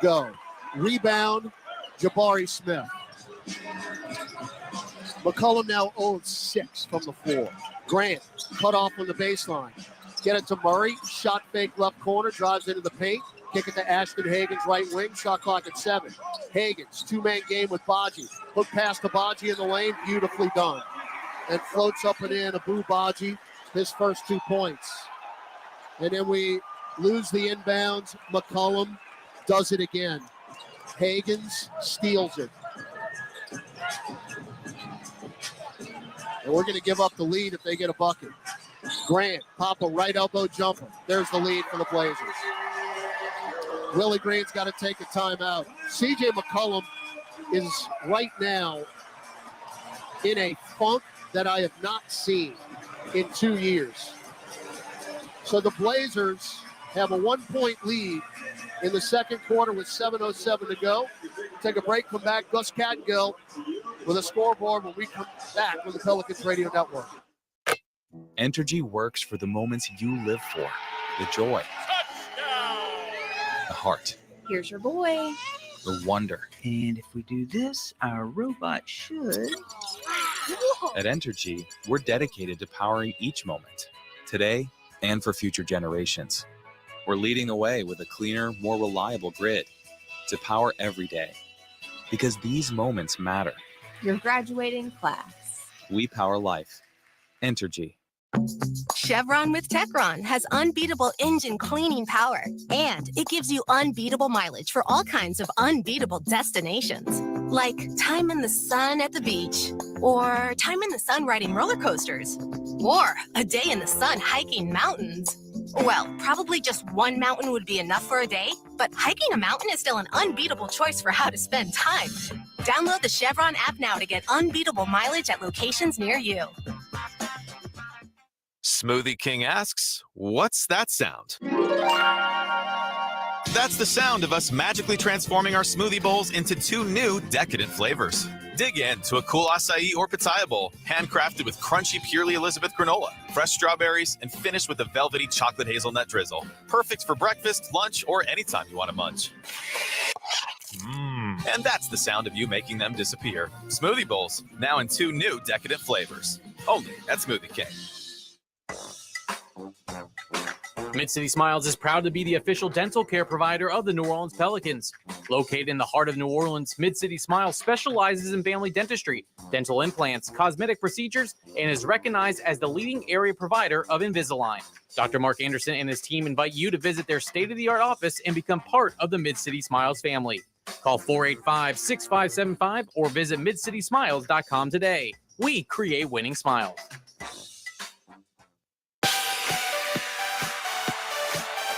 [SPEAKER 1] go. Rebound, Jabari Smith. McCollum now 0-6 from the floor. Grant cut off on the baseline. Get it to Murray. Shot fake left corner. Drives into the paint. Kick it to Ashton Hagens, right wing. Shot clock at 7. Hagens, two-man game with Baji. Hook pass to Baji in the lane. Beautifully done. And floats up and in. Abu Baji, his first 2 points. And then we lose the inbounds. McCollum does it again. Hagens steals it. And we're going to give up the lead if they get a bucket. Grant, pop a right elbow jumper. There's the lead for the Blazers. Willie Green's got to take a timeout. C.J. McCollum is right now in a funk that I have not seen in 2 years. So the Blazers have a 1-point lead in the second quarter with 7:07 to go. Take a break, come back. Gus Catgill with a scoreboard when we come back with the Pelicans Radio Network.
[SPEAKER 20] Entergy works for the moments you live for. The joy. The heart.
[SPEAKER 21] Here's your boy.
[SPEAKER 20] The wonder.
[SPEAKER 22] And if we do this, our robot should.
[SPEAKER 20] At Entergy, we're dedicated to powering each moment, today and for future generations. We're leading the way with a cleaner, more reliable grid to power every day. Because these moments matter.
[SPEAKER 21] Your graduating class.
[SPEAKER 20] We power life. Entergy.
[SPEAKER 12] Chevron with Techron has unbeatable engine cleaning power, and it gives you unbeatable mileage for all kinds of unbeatable destinations, like time in the sun at the beach, or time in the sun riding roller coasters, or a day in the sun hiking mountains. Well, probably just one mountain would be enough for a day, but hiking a mountain is still an unbeatable choice for how to spend time. Download the Chevron app now to get unbeatable mileage at locations near you.
[SPEAKER 6] Smoothie King asks, what's that sound? That's the sound of us magically transforming our smoothie bowls into 2 new decadent flavors. Dig in to a cool acai or pitaya bowl, handcrafted with crunchy Purely Elizabeth granola, fresh strawberries, and finished with a velvety chocolate hazelnut drizzle. Perfect for breakfast, lunch, or anytime you want to munch. And that's the sound of you making them disappear. Smoothie bowls, now in 2 new decadent flavors. Only at Smoothie King.
[SPEAKER 13] Mid-City Smiles is proud to be the official dental care provider of the New Orleans Pelicans. Located in the heart of New Orleans, Mid-City Smiles specializes in family dentistry, dental implants, cosmetic procedures, and is recognized as the leading area provider of Invisalign. Dr. Mark Anderson and his team invite you to visit their state-of-the-art office and become part of the Mid-City Smiles family. Call 485-6575 or visit midcitysmiles.com today. We create winning smiles.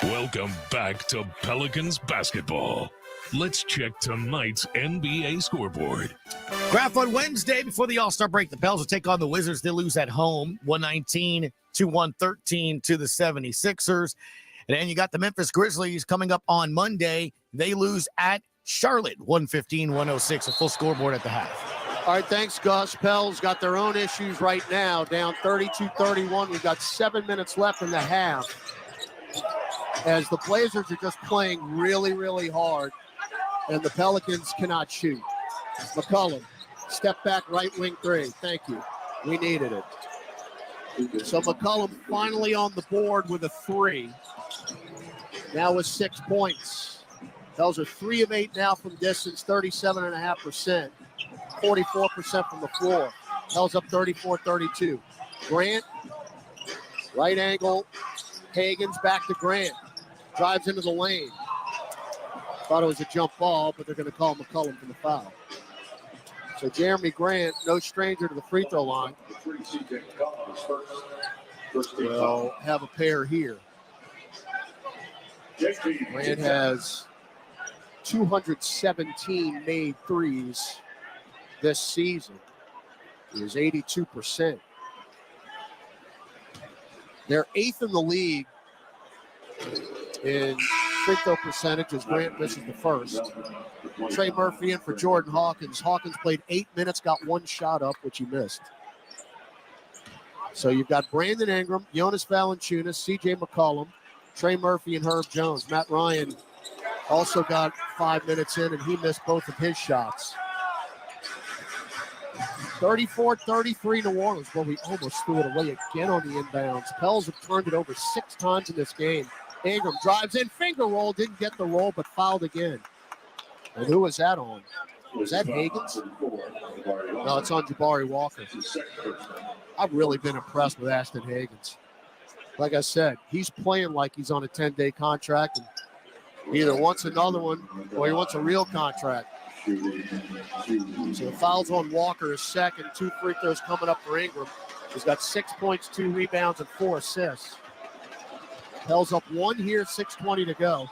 [SPEAKER 14] Welcome back to Pelicans basketball. Let's check tonight's NBA scoreboard.
[SPEAKER 17] Graph on Wednesday before the All-Star break. The Pels will take on the Wizards. They lose at home, 119-113 to the 76ers. And then you got the Memphis Grizzlies coming up on Monday. They lose at Charlotte, 115-106. A full scoreboard at the half.
[SPEAKER 1] All right, thanks, Gus. Pels got their own issues right now, down 32-31. We've got 7 minutes left in the half, as the Blazers are just playing really, really hard, and the Pelicans cannot shoot. McCollum, step back, right wing 3. Thank you. We needed it. So McCollum finally on the board with a 3. Now with 6 points. Those are 3 of 8 now from distance, 37.5%. 44% from the floor. Hell's up 34-32. Grant, right angle. Hagens back to Grant. Drives into the lane. Thought it was a jump ball, but they're going to call McCollum for the foul. So Jerami Grant, no stranger to the free throw line, will have a pair here. Grant has 217 made threes this season. He is 82%. They're 8th in the league in free throw percentage as Grant misses the first. Trey Murphy in for Jordan Hawkins. Hawkins played 8 minutes, got one shot up, which he missed. So you've got Brandon Ingram, Jonas Valanciunas, C.J. McCollum, Trey Murphy, and Herb Jones. Matt Ryan also got 5 minutes in, and he missed both of his shots. 34-33 New Orleans. Well, we almost threw it away again on the inbounds. Pels have turned it over 6 times in this game. Ingram drives in, finger roll, didn't get the roll, but fouled again. And who was that on? Was that Higgins? No, it's on Jabari Walker. I've really been impressed with Ashton Higgins. Like I said, he's playing like he's on a 10-day contract, and he either wants another one or he wants a real contract. So the foul's on Walker is second. 2 free throws coming up for Ingram. He's got 6 points, 2 rebounds, and 4 assists. Pels up 1 here, 6:20 to go.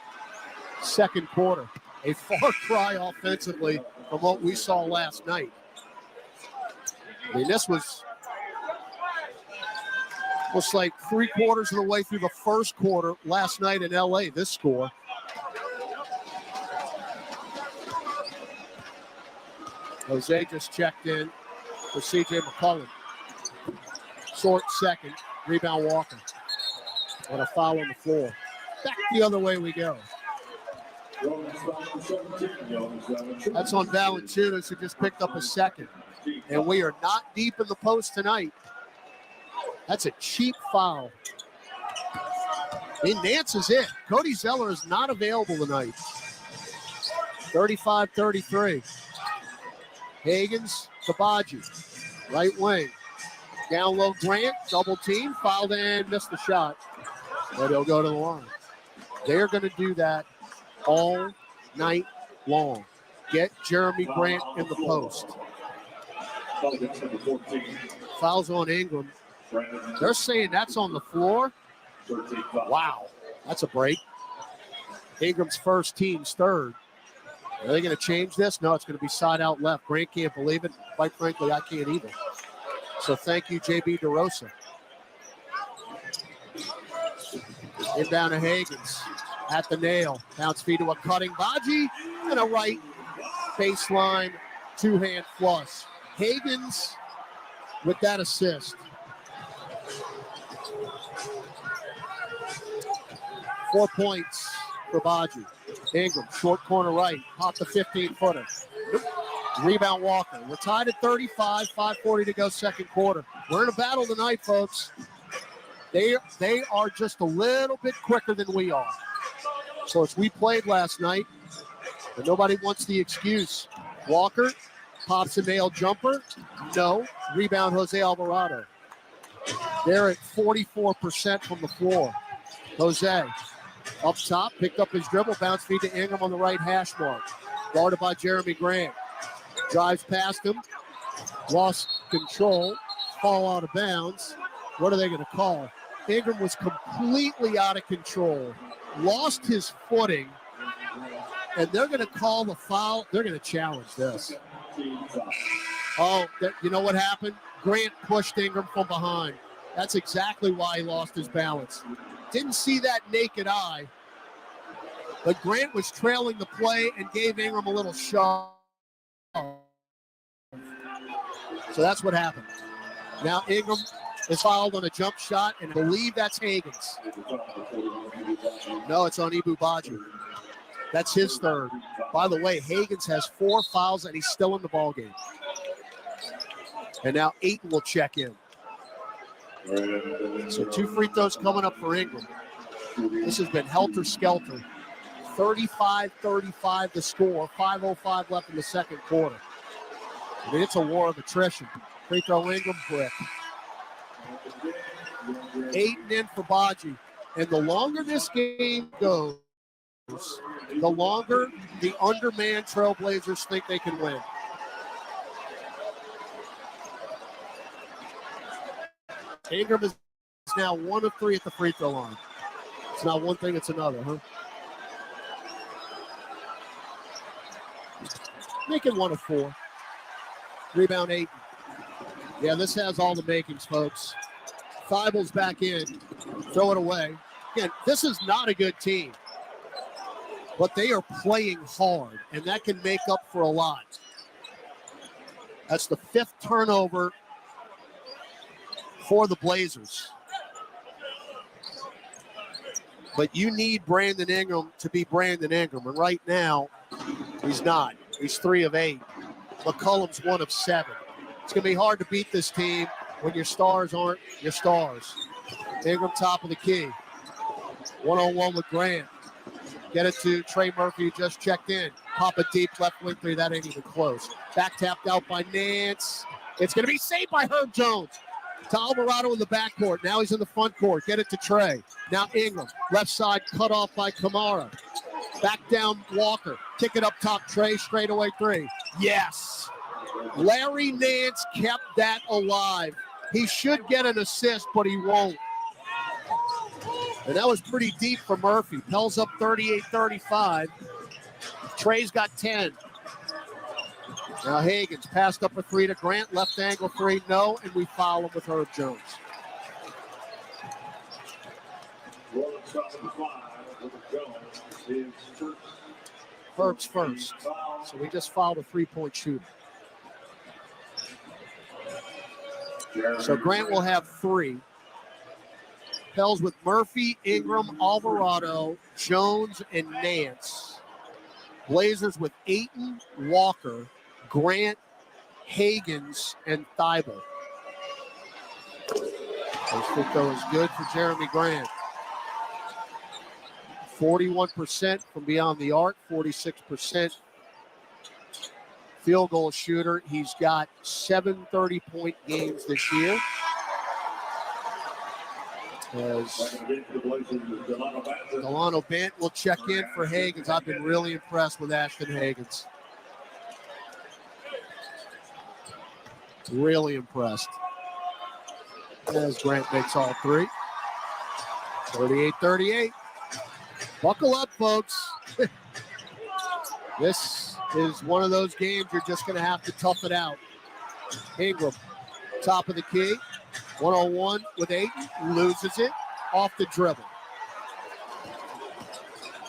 [SPEAKER 1] Second quarter. A far cry offensively from what we saw last night. I mean, this was like 3/4 of the way through the first quarter last night in L.A., this score. Jose just checked in for C.J. McCollum. Short second, rebound Walker. And a foul on the floor. Back the other way we go. That's on Valanciunas, who just picked up a second. And we are not deep in the post tonight. That's a cheap foul. And Nance is it. Cody Zeller is not available tonight. 35-33. Higgins, Sabaji, right wing. Down low, Grant, double team, fouled and missed the shot. But he'll go to the line. They're going to do that all night long. Get Jerami Grant in the post. Fouls on Ingram. They're saying that's on the floor. Wow, that's a break. Ingram's first, team's third. Are they going to change this? No, it's going to be side out left. Grant can't believe it. Quite frankly, I can't either. So thank you, J.B. DeRosa. Inbound to Higgins at the nail. Bounce feed to a cutting Baji and a right baseline two-hand flush. Higgins with that assist. 4 points for Baji. Ingram, short corner right, popped the 15-footer. Rebound Walker. We're tied at 35, 5:40 to go second quarter. We're in a battle tonight, folks. They are just a little bit quicker than we are. So as we played last night, but nobody wants the excuse. Walker pops a nail jumper. No. Rebound Jose Alvarado. They're at 44% from the floor. Jose up top, picked up his dribble, bounce feed to Ingram on the right hash mark. Guarded by Jerami Grant. Drives past him. Lost control. Fall out of bounds. What are they going to call? Ingram was completely out of control. Lost his footing. And they're going to call the foul. They're going to challenge this. Oh, you know what happened? Grant pushed Ingram from behind. That's exactly why he lost his balance. Didn't see that naked eye. But Grant was trailing the play and gave Ingram a little shove. So that's what happened. Now Ingram is fouled on a jump shot, and I believe that's Higgins. No, it's on Ibu Baji. That's his third. By the way, Higgins has 4 fouls, and he's still in the ballgame. And now Ayton will check in. So 2 free throws coming up for Ingram. This has been helter-skelter. 35-35 the score. 5:05 left in the second quarter. I mean, it's a war of attrition. Free throw Ingram, quick. Ayton in for Baji. And the longer this game goes, the longer the undermanned Trailblazers think they can win. Ingram is now 1 of 3 at the free throw line. It's not one thing, it's another, huh? Making 1 of 4. Rebound 8. Yeah, this has all the makings, folks. Thibault's back in. Throw it away. Again, this is not a good team. but they are playing hard, and that can make up for a lot. That's the 5th turnover for the Blazers. But you need Brandon Ingram to be Brandon Ingram, and right now, he's not. He's 3 of 8. McCollum's 1 of 7. It's going to be hard to beat this team when your stars aren't your stars. Ingram top of the key. 1-on-1 with Grant. Get it to Trey Murphy, who just checked in. Pop it deep, left wing 3. That ain't even close. Back tapped out by Nance. It's going to be saved by Herb Jones. To Alvarado in the backcourt. Now he's in the front court. Get it to Trey. Now Ingram. Left side cut off by Kamara. Back down Walker. Kick it up top. Trey straightaway 3. Yes. Larry Nance kept that alive. He should get an assist, but he won't. And that was pretty deep for Murphy. Pell's up 38-35. Trey's got 10. Now Higgins passed up a 3 to Grant. Left angle 3, no. And we foul him with Herb Jones. Herb's first. So we just fouled a 3-point shooter. So Grant will have 3. Pell's with Murphy, Ingram, Alvarado, Jones, and Nance. Blazers with Ayton, Walker, Grant, Higgins, and Thibault. First free throw is good for Jerami Grant. 41% from beyond the arc, 46% field goal shooter. He's got 7 30-point games this year. As Delano Bant will check in for Higgins. I've been really impressed with Ashton Higgins. Really impressed. As Grant makes all 3. 38-38. Buckle up, folks. This is one of those games you're just going to have to tough it out. Ingram, top of the key. 1-on-1 with Ayton. Loses it off the dribble.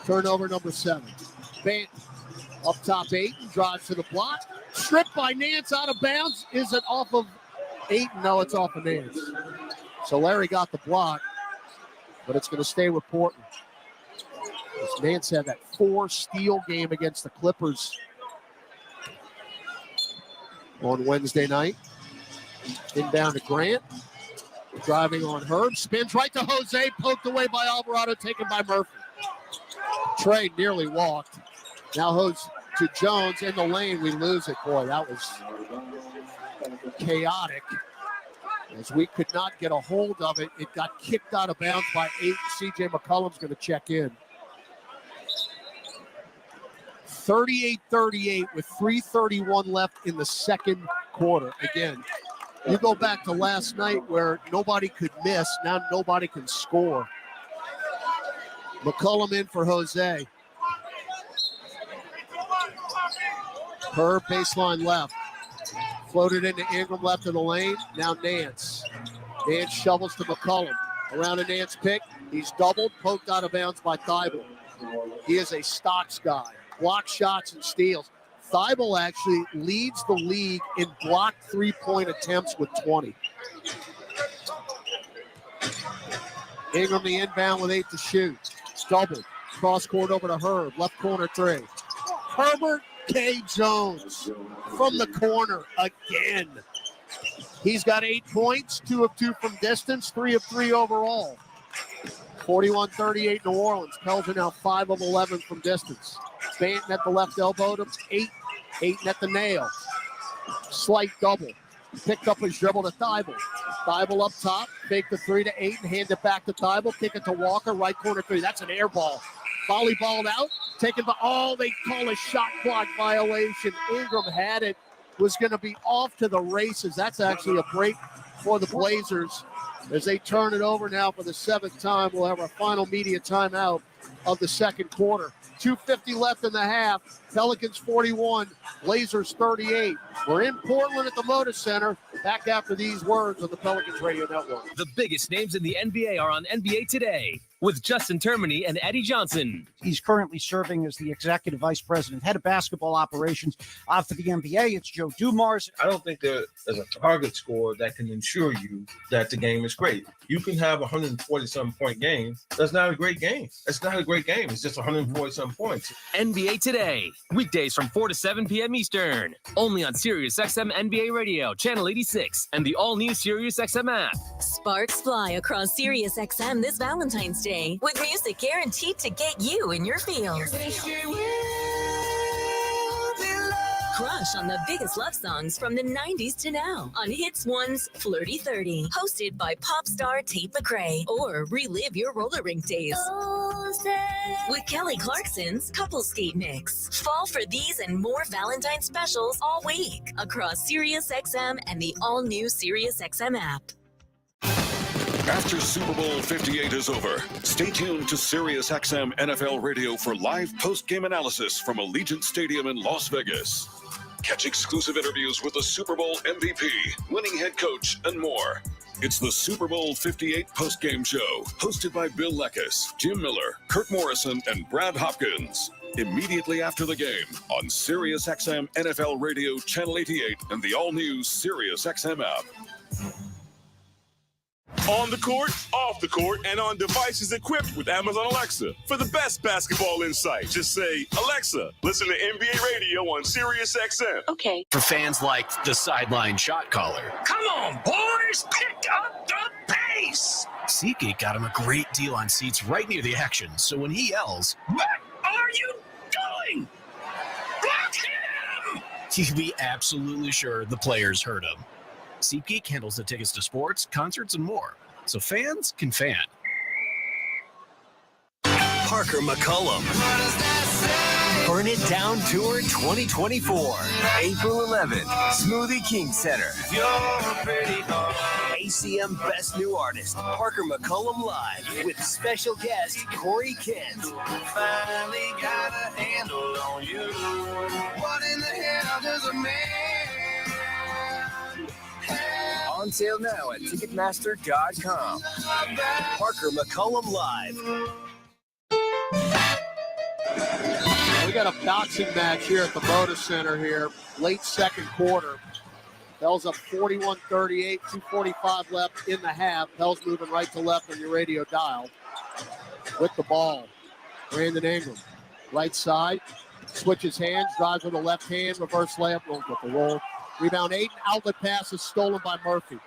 [SPEAKER 1] Turnover number 7. Bant up top. Ayton drives to the block. Stripped by Nance out of bounds. Is it off of Ayton? No, it's off of Nance. So Larry got the block, but it's going to stay with Portland. As Nance had that 4-steal game against the Clippers on Wednesday night. Inbound to Grant. Driving on Herb. Spins right to Jose. Poked away by Alvarado. Taken by Murphy. Trey nearly walked. Now Jose to Jones in the lane. We lose it. Boy, that was chaotic. As we could not get a hold of it. It got kicked out of bounds by 8. CJ McCollum's going to check in. 38-38 with 3:31 left in the second quarter. Again, you go back to last night where nobody could miss. Now nobody can score. McCollum in for Jose. Herb baseline left. Floated into Ingram left of the lane. Now Nance. Nance shovels to McCollum. Around a Nance pick. He's doubled, poked out of bounds by Thibault. He is a stocks guy. Block shots and steals. Thibault actually leads the league in blocked 3-point attempts with 20. Ingram the inbound with 8 to shoot. Doubled. Cross court over to Herb. Left corner 3. Herbert K. Jones from the corner again. He's got 8 points, 2 of 2 from distance, 3 of 3 overall. 41-38 New Orleans. Pels are now 5 of 11 from distance. Banton at the left elbow to 8. Ayton at the nail. Slight double. Picked up his dribble to Thibault. Thibault up top. Fake the 3 to Ayton. Hand it back to Thibault. Kick it to Walker. Right corner 3. That's an air ball. Volleyballed out. Taken by, they call a shot clock violation. Ingram had it. Was going to be off to the races. That's actually a break for the Blazers. As they turn it over now for the 7th time, we'll have our final media timeout of the second quarter. 2:50 left in the half. Pelicans 41, Blazers 38. We're in Portland at the Moda Center. Back after these words on the Pelicans Radio Network.
[SPEAKER 4] The biggest names in the NBA are on NBA Today. with Justin Termini and Eddie Johnson.
[SPEAKER 8] He's currently serving as the executive vice president, head of basketball operations for the NBA. It's Joe Dumars.
[SPEAKER 10] I don't think there is a target score that can ensure you that the game is great. You can have a 140-some point game. That's not a great game. It's not a great game. It's just 140-some points.
[SPEAKER 4] NBA Today, weekdays from 4 to 7 p.m. Eastern, only on SiriusXM NBA Radio, Channel 86, and the all-new SiriusXM app.
[SPEAKER 15] Sparks fly across SiriusXM this Valentine's Day with music guaranteed to get you in your feels. Crush on the biggest love songs from the 90s to now on Hits 1's Flirty 30, hosted by pop star Tate McRae, or relive your roller rink days with Kelly Clarkson's Couple Skate Mix. Fall for these and more Valentine specials all week across SiriusXM and the all-new SiriusXM app.
[SPEAKER 18] After Super Bowl 58 is over, stay tuned to SiriusXM NFL Radio for live post-game analysis from Allegiant Stadium in Las Vegas. Catch exclusive interviews with the Super Bowl MVP, winning head coach, and more. It's the Super Bowl 58 post-game show, hosted by Bill Lekkus, Jim Miller, Kurt Morrison, and Brad Hopkins. Immediately after the game on SiriusXM NFL Radio, Channel 88, and the all-new SiriusXM app.
[SPEAKER 5] On the court, off the court, and on devices equipped with Amazon Alexa. For the best basketball insight, just say, Alexa, listen to NBA Radio on SiriusXM.
[SPEAKER 15] Okay.
[SPEAKER 2] For fans like the sideline shot caller,
[SPEAKER 11] Come on, boys, pick up the pace.
[SPEAKER 2] SeatGeek got him a great deal on seats right near the action, so when he yells,
[SPEAKER 11] What are you doing? Block him!
[SPEAKER 2] you can be absolutely sure the players heard him. SeatGeek handles the tickets to sports, concerts, and more, so fans can fan.
[SPEAKER 4] Parker McCullum. Burn It Down Tour 2024. April 11th, Smoothie King Center. ACM Best New Artist, Parker McCullum Live, with special guest Corey Kent.
[SPEAKER 3] Finally got a handle on you. What in the hell does a man?
[SPEAKER 4] On sale now at Ticketmaster.com. Parker McCullum Live.
[SPEAKER 1] We got a boxing match here at the Moda Center here, late second quarter. Bell's up 41-38, 2:45 left in the half. Bell's moving right to left on your radio dial. With the ball, Brandon Ingram, right side, switches hands, drives with the left hand, reverse layup, won't get the roll. Rebound Ayton, outlet pass is stolen by Murphy.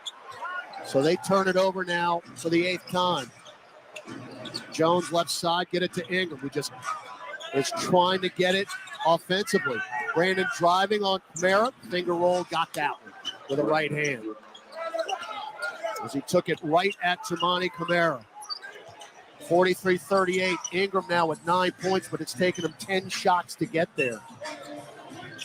[SPEAKER 1] So they turn it over now for the 8th time. Jones left side, get it to Ingram, who just is trying to get it offensively. Brandon driving on Kamara, finger roll, got that one with a right hand. As he took it right at Tamani Kamara. 43-38, Ingram now with 9 points, but it's taken him 10 shots to get there.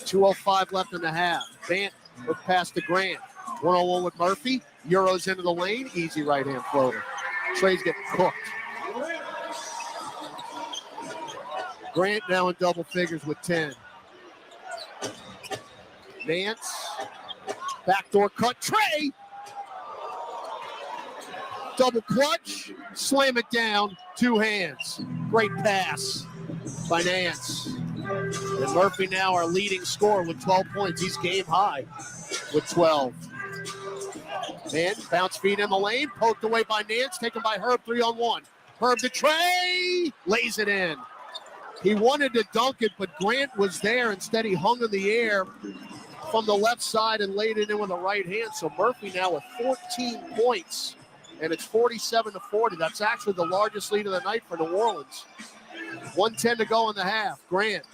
[SPEAKER 1] 2:05 left in the half. Bant look past to Grant. 1-on-1 with Murphy. Euros into the lane. Easy right-hand floater. Trey's getting cooked. Grant now in double figures with 10. Nance. Backdoor cut. Trey! Double clutch. Slam it down. Two hands. Great pass by Nance. And Murphy now our leading scorer with 12 points. He's game high with 12. And bounce feed in the lane. Poked away by Nance. Taken by Herb, 3-on-1. Herb to Trey. Lays it in. He wanted to dunk it, but Grant was there. Instead, he hung in the air from the left side and laid it in with the right hand. So Murphy now with 14 points. And it's 47-40. That's actually the largest lead of the night for New Orleans. 1:10 to go in the half. Grant,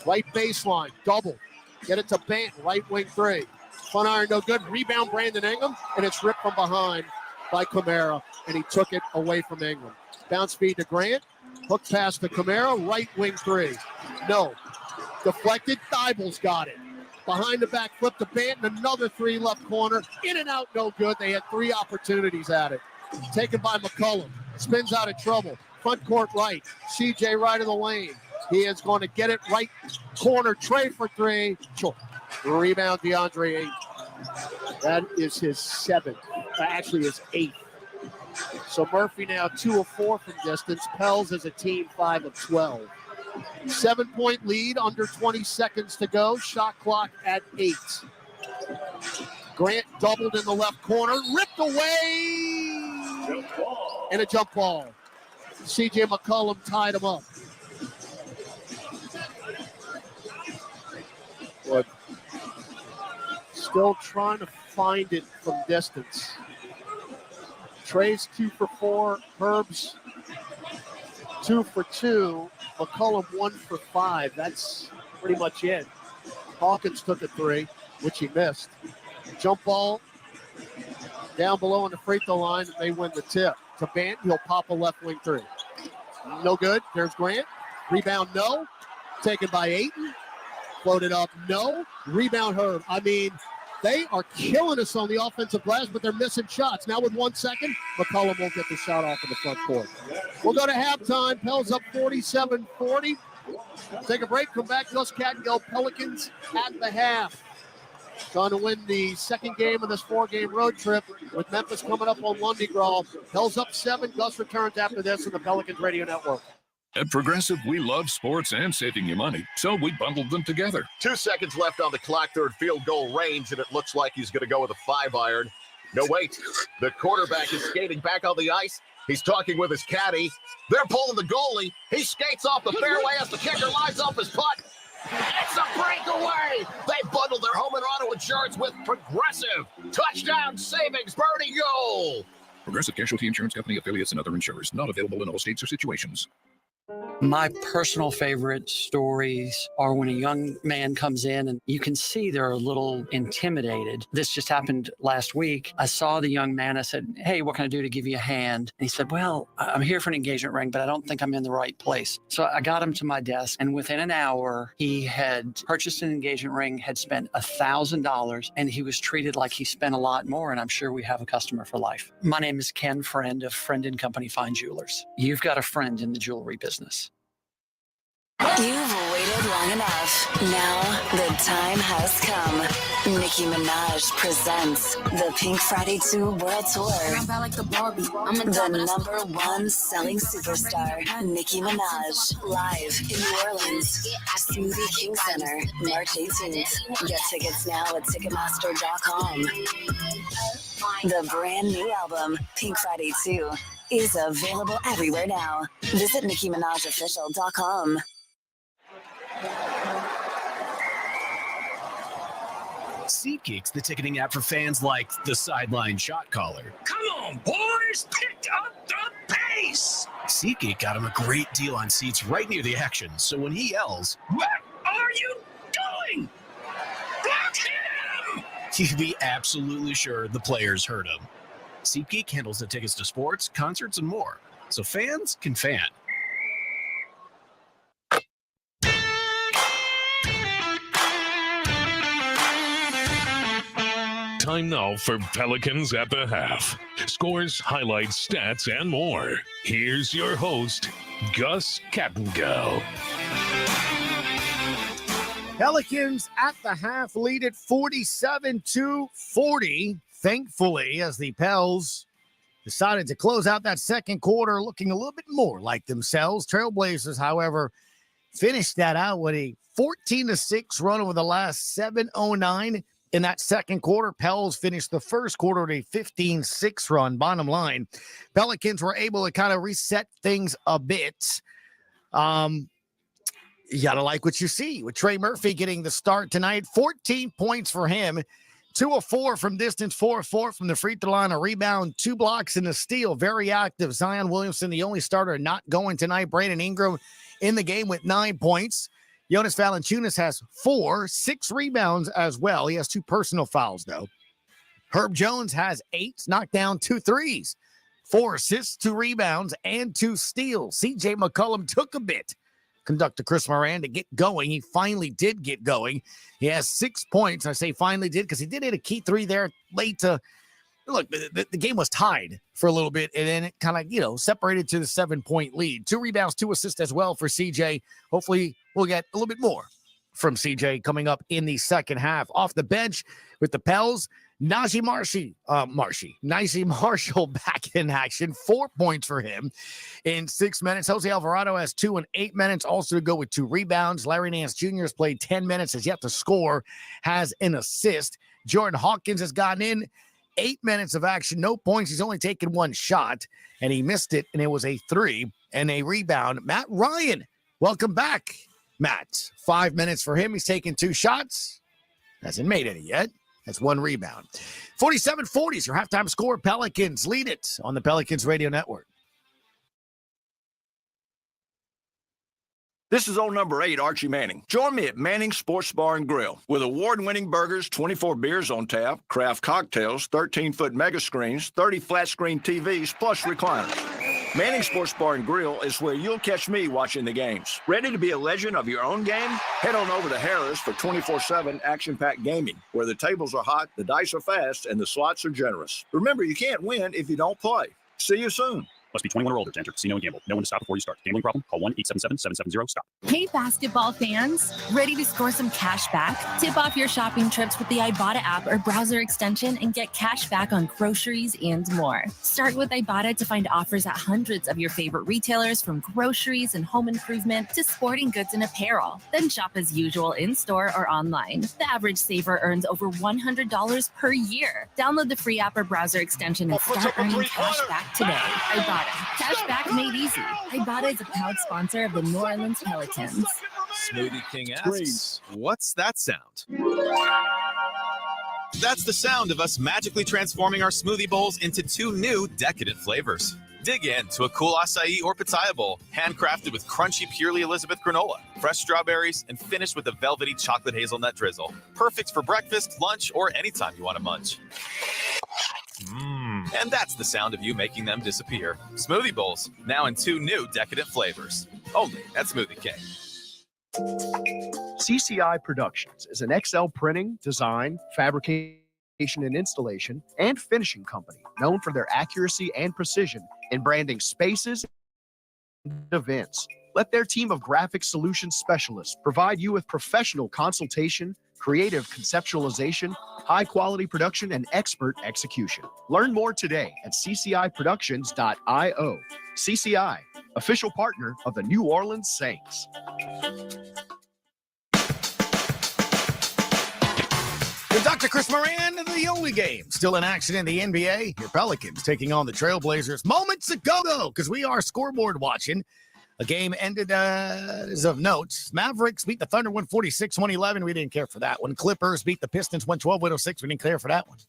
[SPEAKER 1] right baseline, double. Get it to Bant, right wing three. Front iron, no good. Rebound, Brandon Ingram, and it's ripped from behind by Kamara, and he took it away from Ingram. Bounce feed to Grant. Hook pass to Kamara, right wing three. No. Deflected, Thibault's got it. Behind the back, flip to Bant, and another three left corner. In and out, no good. They had 3 opportunities at it. Taken by McCullum. Spins out of trouble. Front court right. CJ right of the lane. He is going to get it right corner. Trey for 3. Rebound, Deandre Ayton. That is his 7th. Actually, his 8th. So Murphy now 2 of 4 from distance. Pels as a team 5 of 12. 7-point lead, under 20 seconds to go. Shot clock at 8. Grant doubled in the left corner, ripped away, and a jump ball. C.J. McCollum tied him up. But still trying to find it from distance. Trey's 2 for 4. Herb's 2 for 2. McCollum 1 for 5. That's pretty much it. Hawkins took a 3, which he missed. Jump ball down below on the free throw line, and they win the tip. To Bant, he'll pop a left wing 3. No good. There's Grant. Rebound, no. Taken by Ayton. Floated up, no. Rebound, Herb. I mean, they are killing us on the offensive glass, but they're missing shots. Now with 1 second, McCollum won't get the shot off in the front court. We'll go to halftime. Pels up 47-40. Take a break. Come back. Gus Cat and Go Pelicans at the half. Trying to win the second game of this 4-game road trip with Memphis coming up on Lundy Gras. Pels up 7. Gus returns after this on the Pelicans Radio Network.
[SPEAKER 14] At Progressive, we love sports and saving you money, so we bundled them together.
[SPEAKER 7] 2 seconds left on the clock, third field goal range, and it looks like he's going to go with a 5-iron. No, wait. The quarterback is skating back on the ice. He's talking with his caddy. They're pulling the goalie. He skates off the fairway as the kicker lines up his putt. It's a breakaway. They bundled their home and auto insurance with Progressive. Touchdown savings, birdie goal.
[SPEAKER 14] Progressive Casualty Insurance Company, affiliates, and other insurers. Not available in all states or situations.
[SPEAKER 19] My personal favorite stories are when a young man comes in and you can see they're a little intimidated. This just happened last week. I saw the young man. I said, "Hey, what can I do to give you a hand?" And he said, "Well, I'm here for an engagement ring, but I don't think I'm in the right place." So I got him to my desk, and within an hour, he had purchased an engagement ring, had spent $1,000, and he was treated like he spent a lot more, and I'm sure we have a customer for life. My name is Ken Friend of Friend & Company Fine Jewelers. You've got a friend in the jewelry business.
[SPEAKER 15] You've waited long enough. Now the time has come. Nicki Minaj presents the Pink Friday 2 World Tour. The #1 selling superstar, Nicki Minaj, live in New Orleans, Smoothie King Center, March 18th. Get tickets now at Ticketmaster.com. The brand new album, Pink Friday 2, is available everywhere now. Visit NickiMinajOfficial.com.
[SPEAKER 2] SeatGeek's the ticketing app for fans like the sideline shot caller.
[SPEAKER 11] Come on, boys, pick up the pace.
[SPEAKER 2] SeatGeek got him a great deal on seats right near the action, so when he yells,
[SPEAKER 11] "What are you doing? Block him!"
[SPEAKER 2] you can be absolutely sure the players heard him. SeatGeek handles the tickets to sports, concerts, and more, so fans can fan.
[SPEAKER 14] Time now for Pelicans at the half. Scores, highlights, stats, and more. Here's your host, Gus Kattengell.
[SPEAKER 17] Pelicans at the half lead at 47-40. Thankfully, as the Pels decided to close out that second quarter looking a little bit more like themselves. Trailblazers, however, finished that out with a 14-6 run over the last 7:09. In that second quarter, Pels finished the first quarter with a 15-6 run. Bottom line, Pelicans were able to kind of reset things a bit. You got to like what you see with Trey Murphy getting the start tonight. 14 points for him. 2 of 4 from distance, 4 of 4 from the free throw line, a rebound, 2 blocks, and a steal. Very active. Zion Williamson, the only starter not going tonight. Brandon Ingram in the game with 9 points. Jonas Valanciunas has 6 rebounds as well. He has 2 personal fouls, though. Herb Jones has 8, knocked down 2 threes, 4 assists, 2 rebounds, and 2 steals. C.J. McCollum took a bit. Conductor Chris Moran to get going. He finally did get going. He has 6 points. I say finally did because he did hit a key 3 there late to look. The game was tied for a little bit, and then it kind of separated to the 7-point lead. 2 rebounds, 2 assists as well for CJ. Hopefully we'll get a little bit more from CJ coming up in the second half. Off the bench with the Pels, Najee Marshall back in action. 4 points for him in 6 minutes. Jose Alvarado has 2 in 8 minutes, also to go with 2 rebounds. Larry Nance Jr. has played 10 minutes, has yet to score, has an assist. Jordan Hawkins has gotten in 8 minutes of action, no points. He's only taken 1 shot, and he missed it, and it was a 3 and a rebound. Matt Ryan, welcome back, Matt. 5 minutes for him. He's taken 2 shots. Hasn't made any yet. That's 1 rebound. 47-40 is your halftime score. Pelicans lead it on the Pelicans Radio Network.
[SPEAKER 9] This is old number 8, Archie Manning. Join me at Manning's Sports Bar and Grill. With award-winning burgers, 24 beers on tap, craft cocktails, 13-foot mega screens, 30 flat-screen TVs, plus recliners. Manning's Sports Bar and Grill is where you'll catch me watching the games. Ready to be a legend of your own game? Head on over to Harris for 24/7 action-packed gaming, where the tables are hot, the dice are fast, and the slots are generous. Remember, you can't win if you don't play. See you soon.
[SPEAKER 16] Must be 21 or older to enter casino and gamble. Know when to stop before you start. Gambling problem? Call 1-877-770-STOP.
[SPEAKER 23] Hey, basketball fans. Ready to score some cash back? Tip off your shopping trips with the Ibotta app or browser extension and get cash back on groceries and more. Start with Ibotta to find offers at hundreds of your favorite retailers, from groceries and home improvement to sporting goods and apparel. Then shop as usual in-store or online. The average saver earns over $100 per year. Download the free app or browser extension and start earning cash back today. Ibotta. Cash back made easy. Ibotta is a proud sponsor of the New Orleans Pelicans.
[SPEAKER 6] Smoothie King asks, what's that sound? That's the sound of us magically transforming our smoothie bowls into 2 new decadent flavors. Dig in to a cool acai or pitaya bowl, handcrafted with crunchy Purely Elizabeth granola, fresh strawberries, and finished with a velvety chocolate hazelnut drizzle. Perfect for breakfast, lunch, or anytime you want to munch. And that's the sound of you making them disappear. Smoothie bowls, now in 2 new decadent flavors. Only at Smoothie King.
[SPEAKER 2] CCI Productions is an XL printing, design, fabrication, and installation and finishing company known for their accuracy and precision in branding spaces and events. Let their team of graphic solutions specialists provide you with professional consultation, creative conceptualization, high-quality production, and expert execution. Learn more today at cciproductions.io. CCI, official partner of the New Orleans Saints.
[SPEAKER 17] With Dr. Chris Moran, the only game still in action in the NBA. Your Pelicans taking on the Trailblazers moments ago, because we are scoreboard watching. A game ended as of note. Mavericks beat the Thunder 146-111. We didn't care for that one. Clippers beat the Pistons 112-106. We didn't care for that one.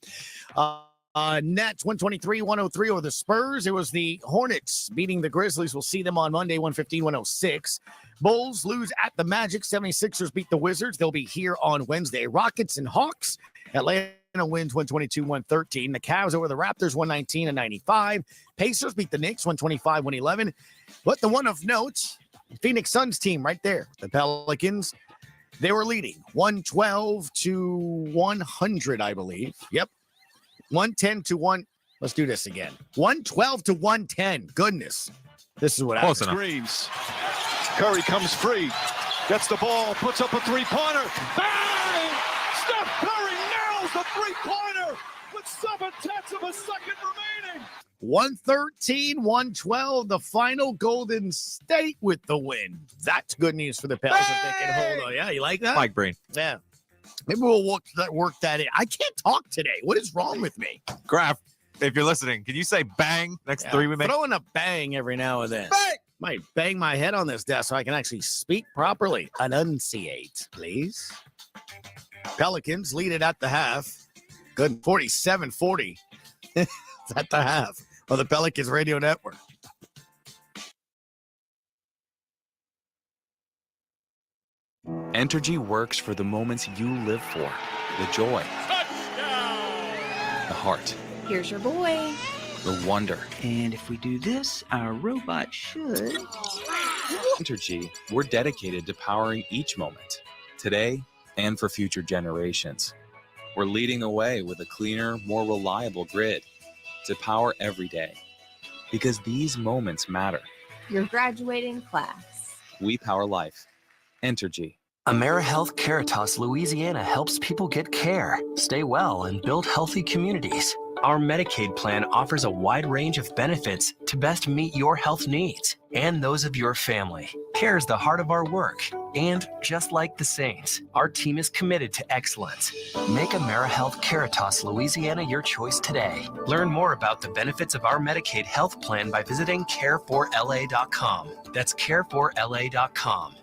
[SPEAKER 17] Nets 123-103 over the Spurs. It was the Hornets beating the Grizzlies. We'll see them on Monday 115-106. Bulls lose at the Magic. 76ers beat the Wizards. They'll be here on Wednesday. Rockets and Hawks. Atlanta wins 122-113. The Cavs over the Raptors 119-95. Pacers beat the Knicks 125-111. But the one of note, Phoenix Suns team right there. The Pelicans, they were leading 112-100, I believe. Yep. 110-1. Let's do this again. 112-110. Goodness. This is what happens.
[SPEAKER 24] Screens. Curry comes free. Gets the ball. Puts up a three-pointer. Bang! Steph Curry nails the three-pointer with 7/10 of a second remaining.
[SPEAKER 17] 113-112. The final. Golden State with the win. That's good news for the Pelicans. They can hold on. Yeah, you like that?
[SPEAKER 6] Mike Breen.
[SPEAKER 17] Yeah. Maybe we'll work that in. I can't talk today. What is wrong with me?
[SPEAKER 6] Graf, if you're listening, can you say bang next 3 we make?
[SPEAKER 17] Throw in a bang every now and then.
[SPEAKER 6] Bang!
[SPEAKER 17] Might bang my head on this desk so I can actually speak properly. Enunciate, please. Pelicans lead it at the half. Good. 47-40 at the half on the Pelicans Radio Network.
[SPEAKER 20] Entergy works for the moments you live for. The joy. The heart.
[SPEAKER 21] Here's your boy.
[SPEAKER 20] The wonder.
[SPEAKER 22] And if we do this, our robot should.
[SPEAKER 20] Entergy, we're dedicated to powering each moment, today and for future generations. We're leading the way with a cleaner, more reliable grid to power every day. Because these moments matter.
[SPEAKER 21] Your graduating class.
[SPEAKER 20] We power life. Entergy.
[SPEAKER 8] AmeriHealth Caritas Louisiana helps people get care, stay well, and build healthy communities. Our Medicaid plan offers a wide range of benefits to best meet your health needs and those of your family. Care is the heart of our work. And just like the Saints, our team is committed to excellence. Make AmeriHealth Caritas Louisiana your choice today. Learn more about the benefits of our Medicaid health plan by visiting care4la.com. That's care4la.com.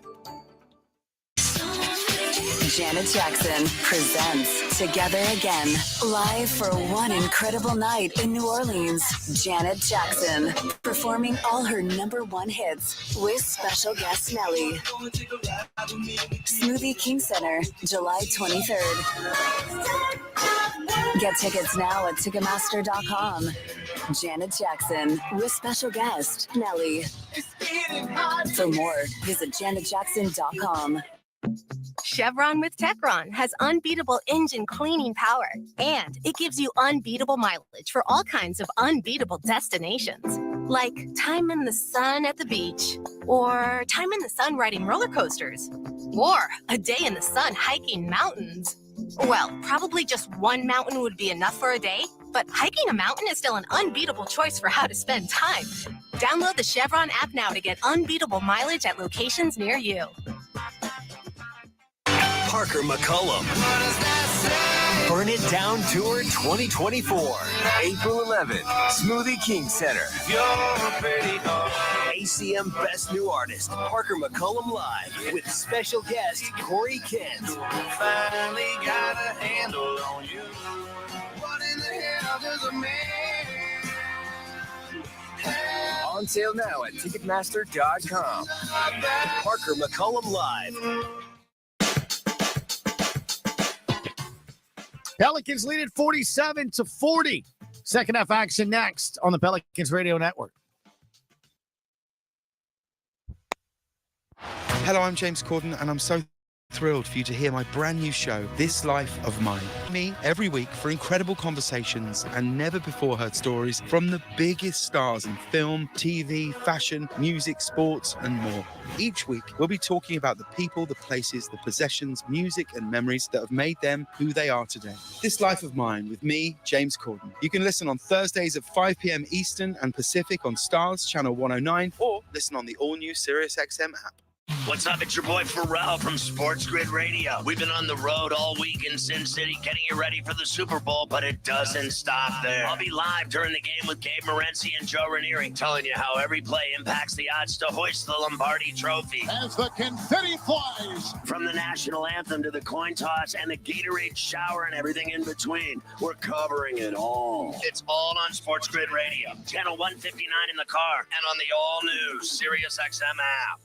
[SPEAKER 10] Janet Jackson presents Together Again, live for one incredible night in New Orleans. Janet Jackson, performing all her #1 hits with special guest Nelly. Smoothie King Center, July 23rd. Get tickets now at Ticketmaster.com. Janet Jackson with special guest Nelly. For more, visit JanetJackson.com.
[SPEAKER 12] Chevron with Techron has unbeatable engine cleaning power, and it gives you unbeatable mileage for all kinds of unbeatable destinations, like time in the sun at the beach, or time in the sun riding roller coasters, or a day in the sun hiking mountains. Well, probably just one mountain would be enough for a day, but hiking a mountain is still an unbeatable choice for how to spend time. Download the Chevron app now to get unbeatable mileage at locations near you.
[SPEAKER 13] Parker McCullum. Burn It Down Tour 2024. April 11th, Smoothie King Center. ACM Best New Artist, Parker McCullum Live, with special guest Corey Kent.
[SPEAKER 3] Finally got a handle on you. What in the hell does a man have?
[SPEAKER 13] On sale now at Ticketmaster.com. Parker McCullum Live.
[SPEAKER 17] Pelicans lead at 47-40. Second half action next on the Pelicans Radio Network.
[SPEAKER 25] Hello, I'm James Corden, and I'm so thrilled for you to hear my brand new show, This Life of Mine. Me, every week, for incredible conversations and never-before-heard stories from the biggest stars in film, TV, fashion, music, sports, and more. Each week, we'll be talking about the people, the places, the possessions, music, and memories that have made them who they are today. This Life of Mine with me, James Corden. You can listen on Thursdays at 5 p.m. Eastern and Pacific on Stars, Channel 109, or listen on the all-new SiriusXM app.
[SPEAKER 26] What's up? It's your boy Pharrell from Sports Grid Radio. We've been on the road all week in Sin City getting you ready for the Super Bowl, but it doesn't stop there. I'll be live during the game with Gabe Morency and Joe Ranieri, telling you how every play impacts the odds to hoist the Lombardi Trophy.
[SPEAKER 27] As the confetti flies.
[SPEAKER 26] From the national anthem to the coin toss and the Gatorade shower and everything in between, we're covering it all. It's all on Sports Grid Radio, channel 159 in the car, and on the all-new SiriusXM app.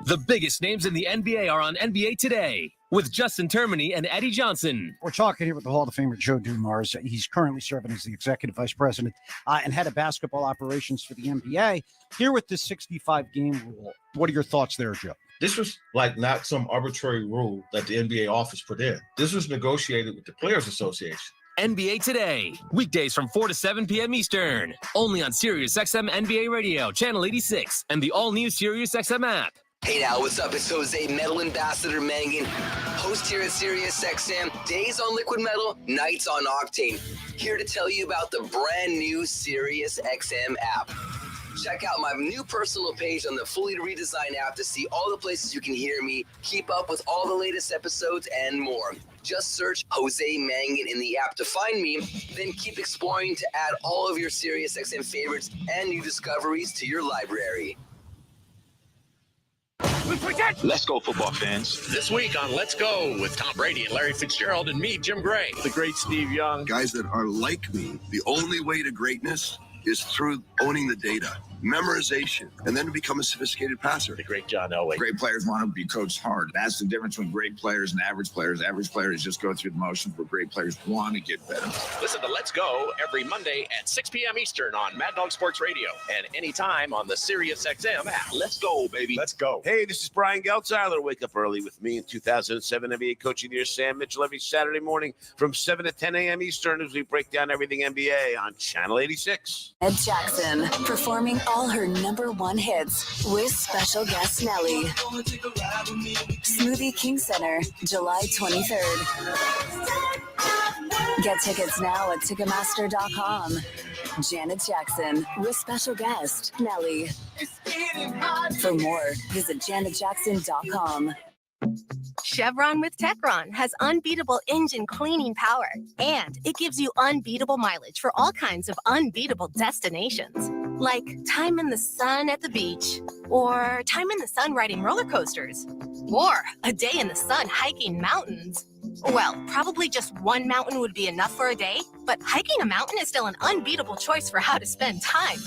[SPEAKER 4] The biggest names in the NBA are on NBA Today with Justin Termini and Eddie Johnson.
[SPEAKER 28] We're talking here with the Hall of Famer Joe Dumars. He's currently serving as the executive vice president and head of basketball operations for the NBA. Here with this 65-game rule, what are your thoughts there, Joe?
[SPEAKER 29] This was like not some arbitrary rule that the NBA office put in. This was negotiated with the Players Association.
[SPEAKER 4] NBA Today, weekdays from 4 to 7 p.m. Eastern, only on SiriusXM NBA Radio, Channel 86, and the all-new SiriusXM app.
[SPEAKER 30] Hey now, what's up? It's Jose Metal Ambassador Mangan, host here at SiriusXM. Days on Liquid Metal, nights on Octane. Here to tell you about the brand new SiriusXM app. Check out my new personal page on the fully redesigned app to see all the places you can hear me, keep up with all the latest episodes, and more. Just search Jose Mangan in the app to find me, then keep exploring to add all of your SiriusXM favorites and new discoveries to your library.
[SPEAKER 31] Let's go, football fans.
[SPEAKER 32] This week on Let's Go with Tom Brady and Larry Fitzgerald and me, Jim Gray.
[SPEAKER 33] The great Steve Young. Guys that are like me, the only way to greatness is through owning the data, memorization, and then to become a sophisticated passer.
[SPEAKER 32] The great John Elway.
[SPEAKER 31] Great players want to be coached hard. That's the difference between great players and average players. Average players just go through the motions, but great players want to get better.
[SPEAKER 32] Listen to Let's Go every Monday at 6 p.m. Eastern on Mad Dog Sports Radio and anytime on the SiriusXM app.
[SPEAKER 31] Let's go, baby.
[SPEAKER 32] Let's go.
[SPEAKER 34] Hey, this is Brian Geltzeiler. Wake up early with me in 2007 NBA Coach of the Year Sam Mitchell every Saturday morning from 7 to 10 a.m. Eastern as we break down everything NBA on Channel 86.
[SPEAKER 10] Ed Jackson, performing all her number one hits with special guest Nelly. Smoothie King Center, July 23rd. Get tickets now at Ticketmaster.com. Janet Jackson with special guest Nelly. For more, visit JanetJackson.com.
[SPEAKER 12] Chevron with Techron has unbeatable engine cleaning power, and it gives you unbeatable mileage for all kinds of unbeatable destinations, like time in the sun at the beach, or time in the sun riding roller coasters, or a day in the sun hiking mountains. Well, probably just one mountain would be enough for a day, but hiking a mountain is still an unbeatable choice for how to spend time.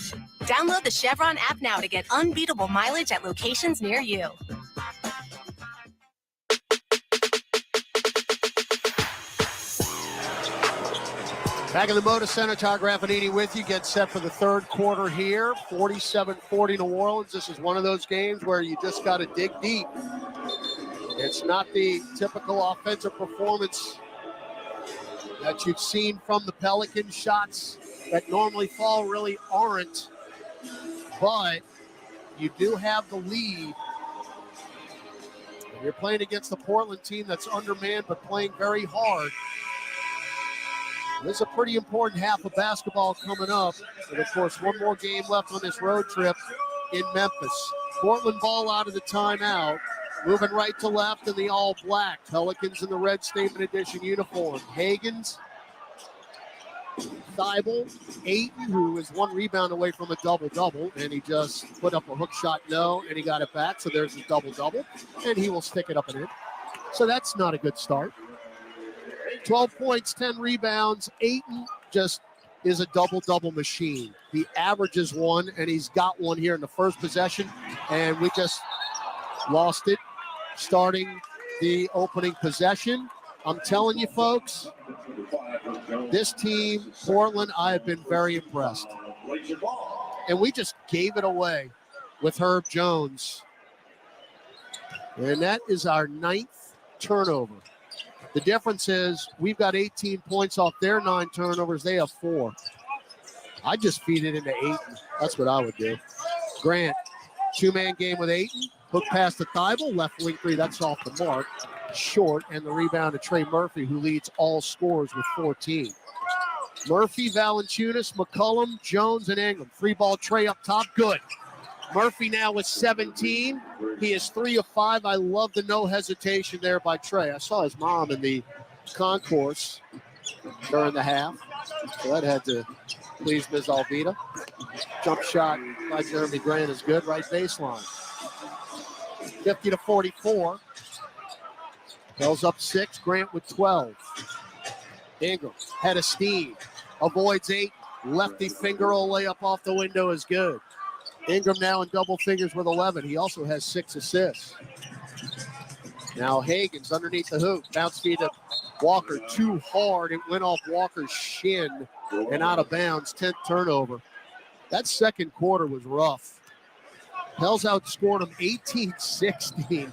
[SPEAKER 12] Download the Chevron app now to get unbeatable mileage at locations near you.
[SPEAKER 1] Back in the Moda Center, Todd Graffinini with you. Get set for the third quarter here. 47-40 New Orleans. This is one of those games where you just got to dig deep. It's not the typical offensive performance that you've seen from the Pelicans. Shots that normally fall really aren't. But you do have the lead. You're playing against the Portland team that's undermanned but playing very hard. This is a pretty important half of basketball coming up. And, of course, one more game left on this road trip in Memphis. Portland ball out of the timeout. Moving right to left in the all-black. Pelicans in the red statement edition uniform. Higgins, Thibault, Ayton, who is one rebound away from a double-double, and he just put up a hook shot, no, and he got it back, so there's his double-double, and he will stick it up and in. So that's not a good start. 12 points, 10 rebounds. Ayton just is a double-double machine. He averages one, and he's got one here in the first possession, and we just lost it starting the opening possession. I'm telling you, folks, this team, Portland, I have been very impressed. And we just gave it away with Herb Jones. And that is our 9th turnover. The difference is we've got 18 points off their 9 turnovers. They have 4. I just feed it into Ayton. That's what I would do. Grant, 2-man game with Ayton. Hook pass to Thibault, left wing three. That's off the mark. Short, and the rebound to Trey Murphy, who leads all scorers with 14. Murphy, Valanciunas, McCollum, Jones, and Ingram. 3-ball Trey up top. Good. Murphy now with 17. He is 3 of 5. I love the no hesitation there by Trey. I saw his mom in the concourse during the half, so that had to please Ms. Alvita. Jump shot by Jerami Grant is good, right baseline. 50-44. Pels up 6, Grant with 12. Ingram, head of steam, avoids 8. Lefty finger roll layup off the window is good. Ingram now in double figures with 11. He also has 6 assists. Now Higgins underneath the hoop. Bounce feed to Walker too hard. It went off Walker's shin and out of bounds. 10th turnover. That second quarter was rough. Pels outscored them 18-16.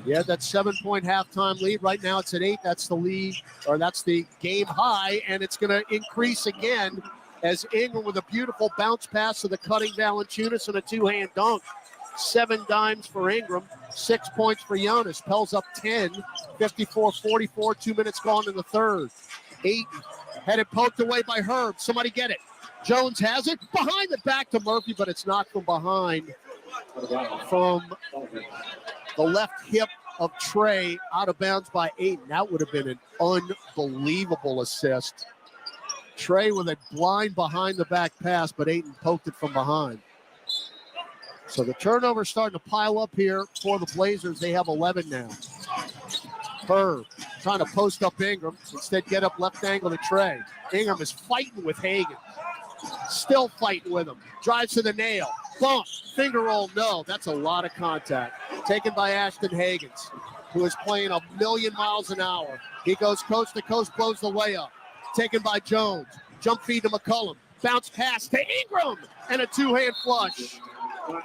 [SPEAKER 1] Yeah, that 7-point halftime lead. Right now it's at 8. That's the lead, or that's the game high, and it's going to increase again as Ingram with a beautiful bounce pass to the cutting Valanciunas and a 2-hand dunk. 7 dimes for Ingram, 6 points for Jonas. Pels up 10, 54-44, 2 minutes gone in the third. Ayton headed poked away by Herb. Somebody get it. Jones has it. Behind the back to Murphy, but it's not from behind. From the left hip of Trey, out of bounds by Ayton. That would have been an unbelievable assist. Trey with a blind behind the back pass, but Ayton poked it from behind. So the turnover's starting to pile up here for the Blazers. They have 11 now. Herb trying to post up Ingram. Instead, get up left angle to Trey. Ingram is fighting with Hagan. Still fighting with him. Drives to the nail. Bump. Finger roll. No, that's a lot of contact. Taken by Ashton Higgins, who is playing a million miles an hour. He goes coast to coast, blows the layup. Taken by Jones. Jump feed to McCollum. Bounce pass to Ingram. And a 2-hand flush.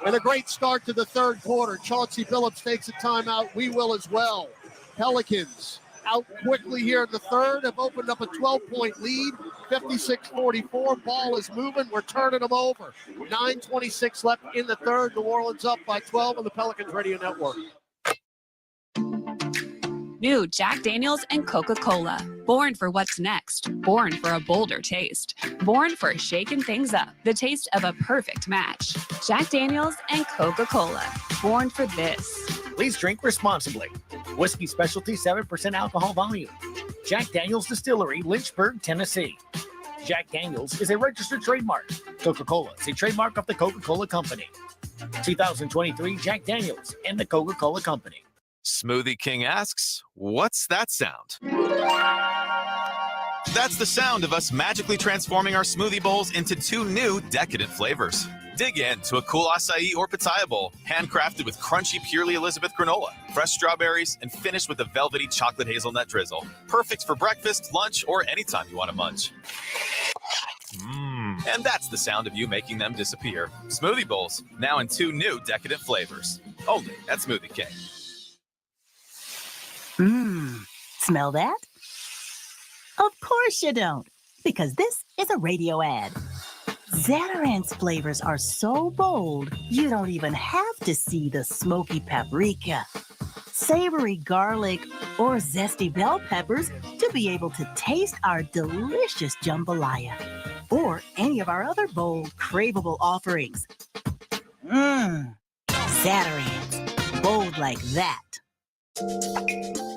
[SPEAKER 1] And a great start to the third quarter. Chauncey Billups takes a timeout. We will as well. Pelicans out quickly here in the third, have opened up a 12-point lead, 56-44. Ball is moving. We're turning them over. 9:26 left in the third. New Orleans up by 12 on the Pelicans Radio Network.
[SPEAKER 2] New Jack Daniels and Coca-Cola. Born for what's next. Born for a bolder taste. Born for shaking things up. The taste of a perfect match. Jack Daniels and Coca-Cola. Born for this.
[SPEAKER 17] Please drink responsibly. Whiskey Specialty, 7% alcohol volume. Jack Daniels Distillery, Lynchburg, Tennessee. Jack Daniels is a registered trademark. Coca-Cola is a trademark of the Coca-Cola Company. 2023 Jack Daniels and the Coca-Cola Company.
[SPEAKER 5] Smoothie King asks, what's that sound? That's the sound of us magically transforming our smoothie bowls into 2 new decadent flavors. Dig in to a cool acai or pitaya bowl, handcrafted with crunchy Purely Elizabeth granola, fresh strawberries, and finished with a velvety chocolate hazelnut drizzle. Perfect for breakfast, lunch, or anytime you want to munch. And that's the sound of you making them disappear. Smoothie bowls, now in 2 new decadent flavors. Only at Smoothie King.
[SPEAKER 6] Smell that? Of course you don't, because this is a radio ad. Zatarain's flavors are so bold, you don't even have to see the smoky paprika, savory garlic, or zesty bell peppers to be able to taste our delicious jambalaya or any of our other bold, craveable offerings. Zatarain's, bold like that.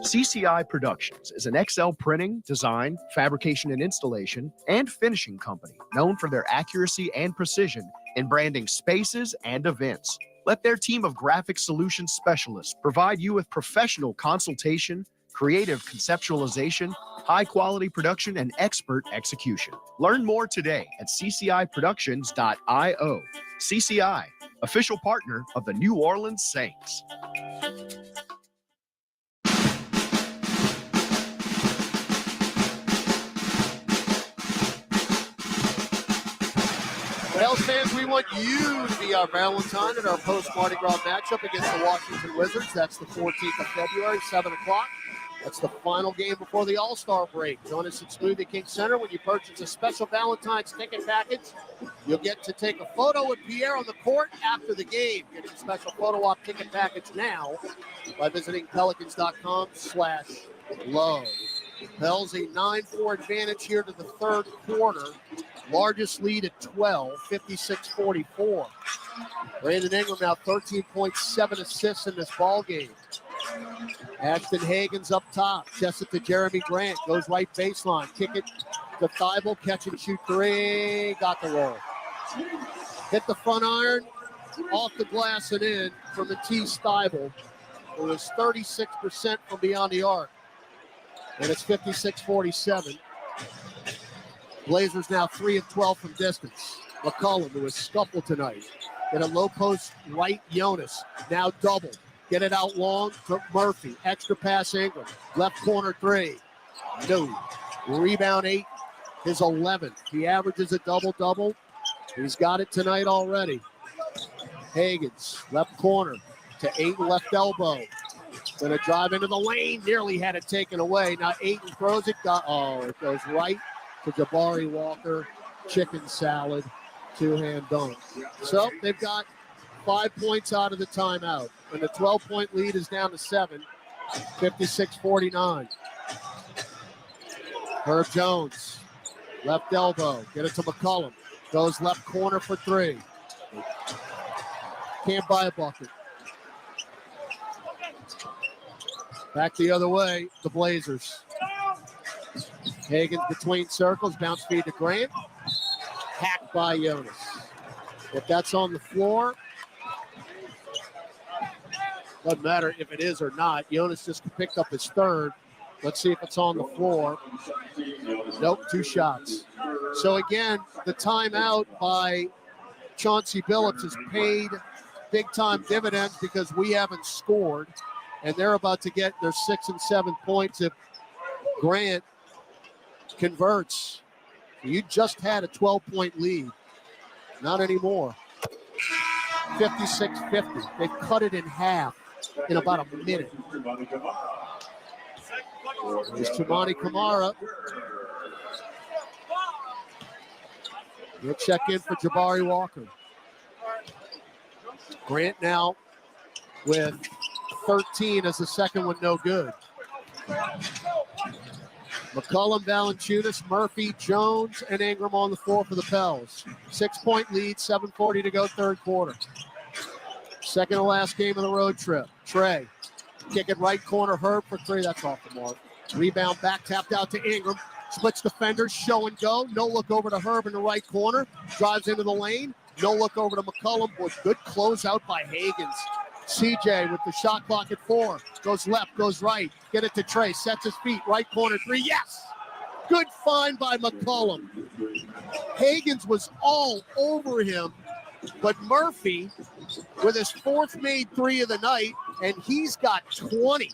[SPEAKER 7] CCI Productions is an XL printing, design, fabrication and installation, and finishing company known for their accuracy and precision in branding spaces and events. Let their team of graphic solutions specialists provide you with professional consultation, creative conceptualization, high-quality production, and expert execution. Learn more today at cciproductions.io. CCI, official partner of the New Orleans Saints.
[SPEAKER 1] Well, fans, we want you to be our Valentine in our post-Mardi Gras matchup against the Washington Wizards. That's the 14th of February, 7 o'clock. That's the final game before the All-Star break. Join us at Smoothie King Center. When you purchase a special Valentine's ticket package, you'll get to take a photo with Pierre on the court after the game. Get your special photo op ticket package now by visiting pelicans.com/love. Pels a 9-4 advantage here to the third quarter. Largest lead at 12, 56-44. Brandon Ingram now 13.7 assists in this ball game. Ashton Hagen's up top. Chest it to Jerami Grant. Goes right baseline. Kick it to Thibault. Catch and shoot 3. Got the roll. Hit the front iron. Off the glass and in from Matisse Thibault. It was 36% from beyond the arc. And it's 56-47. Blazers now 3 of 12 from distance. McCollum, who was scuffled tonight. In a low post right, Jonas. Now doubled. Get it out long to Murphy. Extra pass Ingram. Left corner 3. No. Rebound 8. His 11th. He averages a double-double. He's got it tonight already. Hagens, left corner to Ayton, left elbow. Gonna drive into the lane. Nearly had it taken away. Now Ayton throws it. It goes right to Jabari Walker. Chicken salad. 2-hand dunk. So they've got 5 points out of the timeout. And the 12-point lead is down to 7. 56-49. Herb Jones. Left elbow. Get it to McCollum. Goes left corner for 3. Can't buy a bucket. Back the other way, the Blazers. Hagen between circles, bounce feed to Grant. Hacked by Jonas. If that's on the floor, doesn't matter if it is or not. Jonas just picked up his third. Let's see if it's on the floor. Nope, 2 shots. So again, the timeout by Chauncey Billups has paid big-time dividends because we haven't scored. And they're about to get their 6 and 7 points if Grant converts. You just had a 12-point lead. Not anymore. 56-50. They've cut it in half in about a minute. There's Tumani Kamara. He'll check in for Jabari Walker. Grant now with 13 as the second one no good. McCollum, Valanciunas, Murphy, Jones, and Ingram on the floor for the Pels. 6-point lead, 7:40 to go, third quarter. Second to last game of the road trip. Trey, kick it right corner, Herb for three. That's off the mark. Rebound back, tapped out to Ingram. Splits defenders, show and go. No look over to Herb in the right corner. Drives into the lane. No look over to McCollum. With good closeout by Higgins. CJ with the shot clock at 4. Goes left, goes right. Get it to Trey. Sets his feet. Right corner 3. Yes! Good find by McCollum. Higgins was all over him. But Murphy with his 4th made 3 of the night. And he's got 20.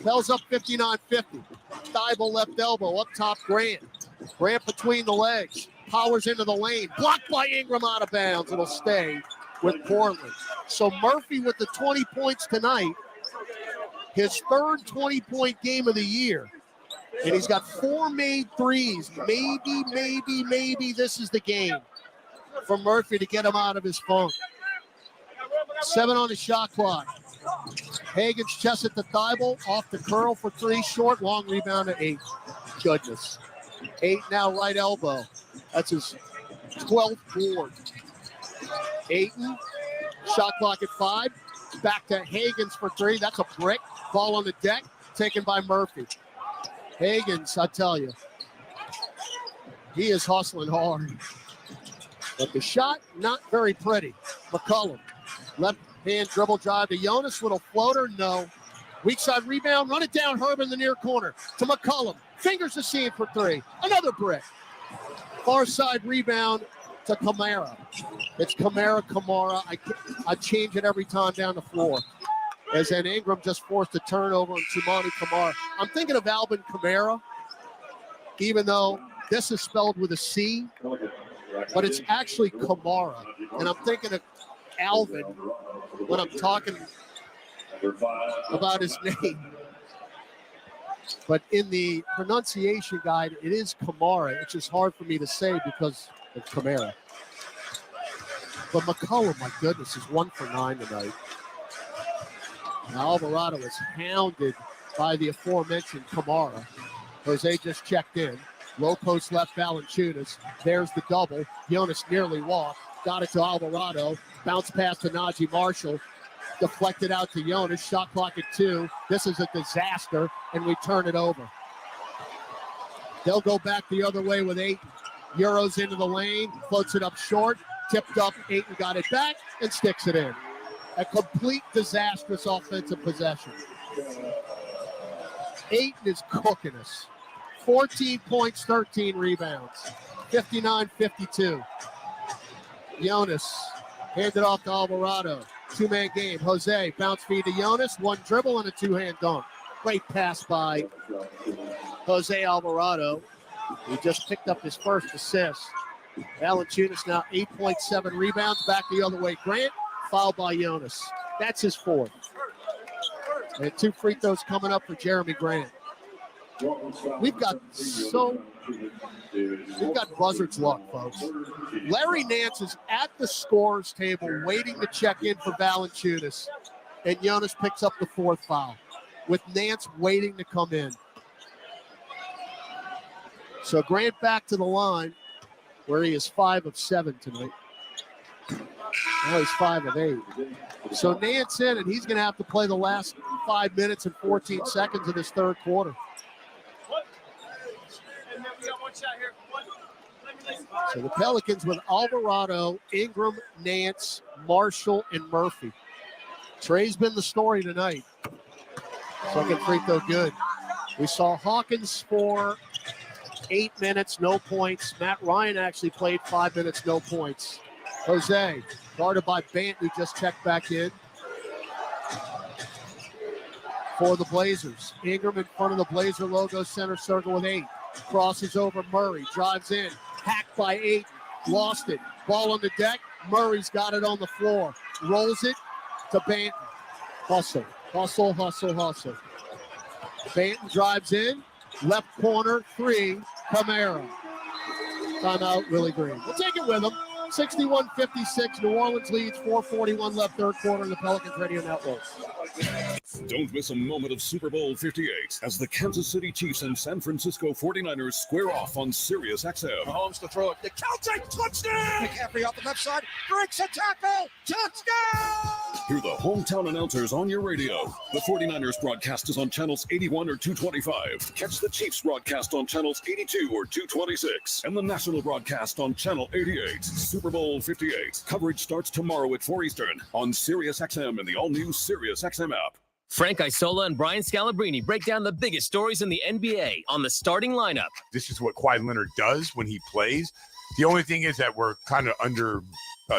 [SPEAKER 1] Pels up 59-50. Thibault left elbow. Up top, Grant. Grant between the legs. Powers into the lane. Blocked by Ingram out of bounds. It'll stay with Portland. So Murphy with the 20 points tonight. His 3rd 20-point game of the year. And he's got 4 made threes. Maybe this is the game for Murphy to get him out of his funk. 7 on the shot clock. Higgins chest it to Thibault. Off the curl for 3. Short, long rebound to 8. Goodness. 8 now, right elbow. That's his 12th board. Ayton, shot clock at 5. Back to Higgins for 3. That's a brick. Ball on the deck, taken by Murphy. Higgins, I tell you, he is hustling hard. But the shot, not very pretty. McCollum, left hand dribble drive to Jonas. Little floater, no. Weak side rebound, run it down. Herb in the near corner to McCollum. Fingers the seam for 3. Another brick. Far side rebound to Kamara. It's Kamara. I change it every time down the floor. As then Ingram just forced a turnover on Tumani Kamara. I'm thinking of Alvin Kamara, even though this is spelled with a C, but it's actually Kamara. And I'm thinking of Alvin when I'm talking about his name. But in the pronunciation guide, it is Kamara. It's just hard for me to say because of Kamara. But McCollum, my goodness, is 1 for 9 tonight. Now Alvarado is hounded by the aforementioned Kamara. Jose just checked in. Low post left, Valanciunas. There's the double. Jonas nearly walked. Got it to Alvarado. Bounce pass to Najee Marshall. Deflected out to Jonas. Shot clock at 2. This is a disaster, and we turn it over. They'll go back the other way with Ayton. Euros into the lane. Floats it up short. Tipped up. Ayton got it back and sticks it in. A complete disastrous offensive possession. Ayton is cooking us. 14 points, 13 rebounds. 59-52. Jonas handed off to Alvarado. 2-man game. Jose, bounce feed to Jonas. 1 dribble and a 2-hand dunk. Great pass by Jose Alvarado. He just picked up his first assist. Valanciunas now 8.7 rebounds. Back the other way. Grant, fouled by Jonas. That's his 4th. And 2 free throws coming up for Jerami Grant. We've got buzzard's luck, folks. Larry Nance is at the scorer's table waiting to check in for Valanciunas. And Jonas picks up the 4th foul with Nance waiting to come in. So Grant back to the line where he is 5 of 7 tonight. Now he's 5 of 8. So Nance in, and he's going to have to play the last 5 minutes and 14 seconds of this 3rd quarter. So the Pelicans with Alvarado, Ingram, Nance, Marshall, and Murphy. Trey's been the story tonight. Second free throw good. We saw Hawkins for 8 minutes, no points. Matt Ryan actually played 5 minutes, no points. Jose, guarded by Bant, who just checked back in for the Blazers. Ingram in front of the Blazer logo, center circle with 8. Crosses over Murray, drives in, hacked by 8, lost it. Ball on the deck, Murray's got it on the floor. Rolls it to Banton. Hustle, hustle, hustle, hustle. Banton drives in. Left corner, 3, Camara. Timeout, Willie Green. We'll take it with him. 61-56, New Orleans leads, 4:41 left, third quarter in the Pelicans Radio Network.
[SPEAKER 3] Don't miss a moment of Super Bowl 58 as the Kansas City Chiefs and San Francisco 49ers square off on Sirius XM.
[SPEAKER 8] Mahomes to throw it. The Celtics touchdown! McCaffrey off the left side. Breaks a tackle. Touchdown!
[SPEAKER 3] Hear the hometown announcers on your radio. The 49ers broadcast is on channels 81 or 225. Catch the Chiefs broadcast on channels 82 or 226. And the national broadcast on channel 88. Super Bowl 58. Coverage starts tomorrow at 4 Eastern on Sirius XM and the all-new Sirius XM app.
[SPEAKER 4] Frank Isola and Brian Scalabrine break down the biggest stories in the NBA on the starting lineup.
[SPEAKER 9] This is what Kawhi Leonard does when he plays. The only thing is that we're kind of under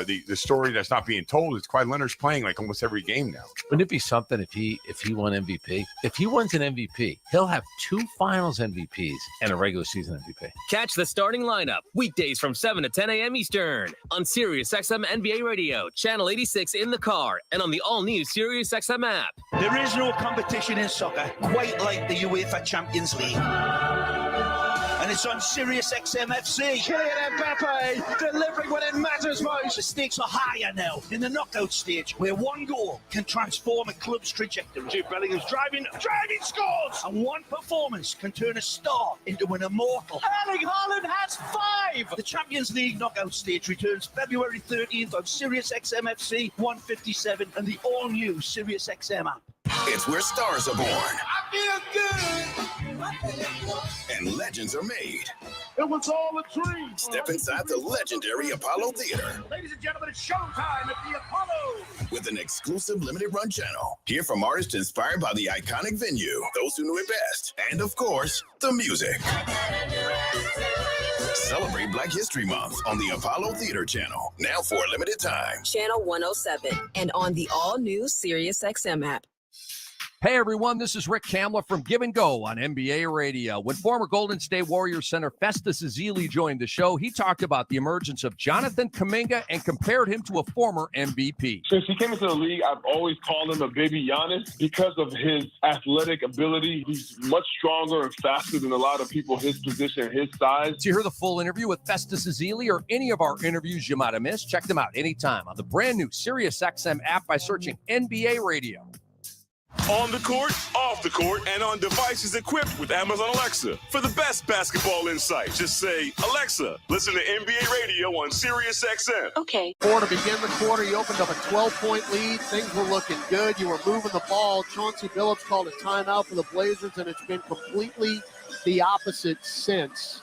[SPEAKER 9] the story that's not being told is Kawhi Leonard's playing like almost every game now.
[SPEAKER 11] Wouldn't it be something if he won MVP? If he wins an MVP, he'll have 2 Finals MVPs and a regular season MVP.
[SPEAKER 4] Catch the starting lineup weekdays from 7 to 10 a.m. Eastern on Sirius XM NBA Radio, channel 86 in the car, and on the all-new Sirius XM app.
[SPEAKER 14] There is no competition in soccer quite like the UEFA Champions League. And it's on Sirius XM FC. Kylian Mbappe delivering when it matters most. The stakes are higher now in the knockout stage, where one goal can transform a club's trajectory. Jude Bellingham's driving scores! And one performance can turn a star into an immortal. Erling Haaland has 5! The Champions League knockout stage returns February 13th on Sirius XM FC 157 and the all-new Sirius XM app.
[SPEAKER 15] It's where stars are born.
[SPEAKER 27] I feel good.
[SPEAKER 15] And legends are made.
[SPEAKER 27] It was all a dream.
[SPEAKER 15] Step inside the legendary Apollo Theater.
[SPEAKER 27] Ladies and gentlemen, it's showtime at the Apollo.
[SPEAKER 15] With an exclusive limited run channel. Hear from artists inspired by the iconic venue, those who knew it best, and of course, the music. Celebrate Black History Month on the Apollo Theater channel. Now for a limited time.
[SPEAKER 16] Channel 107 and on the all-new Sirius XM app.
[SPEAKER 18] Hey everyone, this is Rick Kamla from Give and Go on NBA Radio. When former Golden State Warriors center Festus Ezeli joined the show, he talked about the emergence of Jonathan Kuminga and compared him to a former MVP.
[SPEAKER 19] Since he came into the league, I've always called him a baby Giannis because of his athletic ability. He's much stronger and faster than a lot of people his position, his size.
[SPEAKER 18] To hear the full interview with Festus Ezeli or any of our interviews you might have missed, check them out anytime on the brand new SiriusXM app by searching NBA Radio.
[SPEAKER 20] On the court, off the court, and on devices equipped with Amazon Alexa. For the best basketball insight, just say, Alexa, listen to NBA Radio on Sirius XM.
[SPEAKER 16] Okay.
[SPEAKER 1] 4 to begin the quarter. You opened up a 12-point lead. Things were looking good. You were moving the ball. Chauncey Billups called a timeout for the Blazers, and it's been completely the opposite since.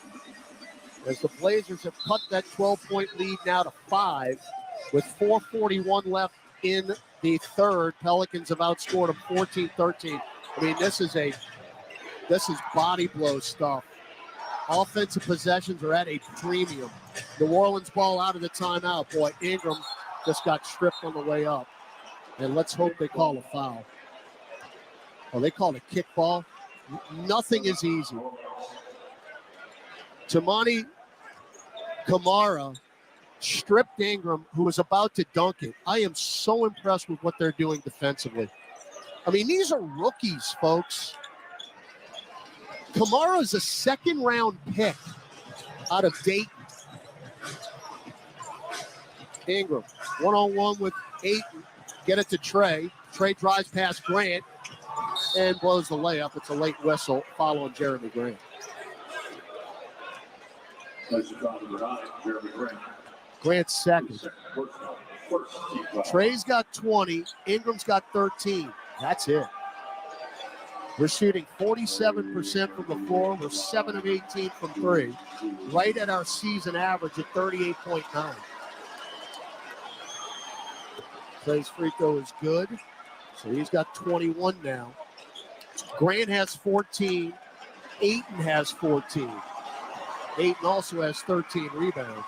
[SPEAKER 1] As the Blazers have cut that 12-point lead now to 5 with 4:41 left in the third. Pelicans have outscored them 14-13. I mean, this is body blow stuff. Offensive possessions are at a premium. New Orleans ball out of the timeout. Boy, Ingram just got stripped on the way up. And let's hope they call a foul. Oh, they called a kickball. Nothing is easy. Toumani Camara stripped Ingram, who was about to dunk it. I am so impressed with what they're doing defensively. I mean, these are rookies, folks. Kamara's a second-round pick out of Dayton. Ingram, one-on-one with Ayton. Get it to Trey. Trey drives past Grant and blows the layup. It's a late whistle following Jerami Grant. Grant's second. Trey's got 20. Ingram's got 13. That's it. We're shooting 47% from the floor. We're 7 of 18 from 3. Right at our season average at 38.9. Trey's free throw is good. So he's got 21 now. Grant has 14. Ayton has 14. Ayton also has 13 rebounds.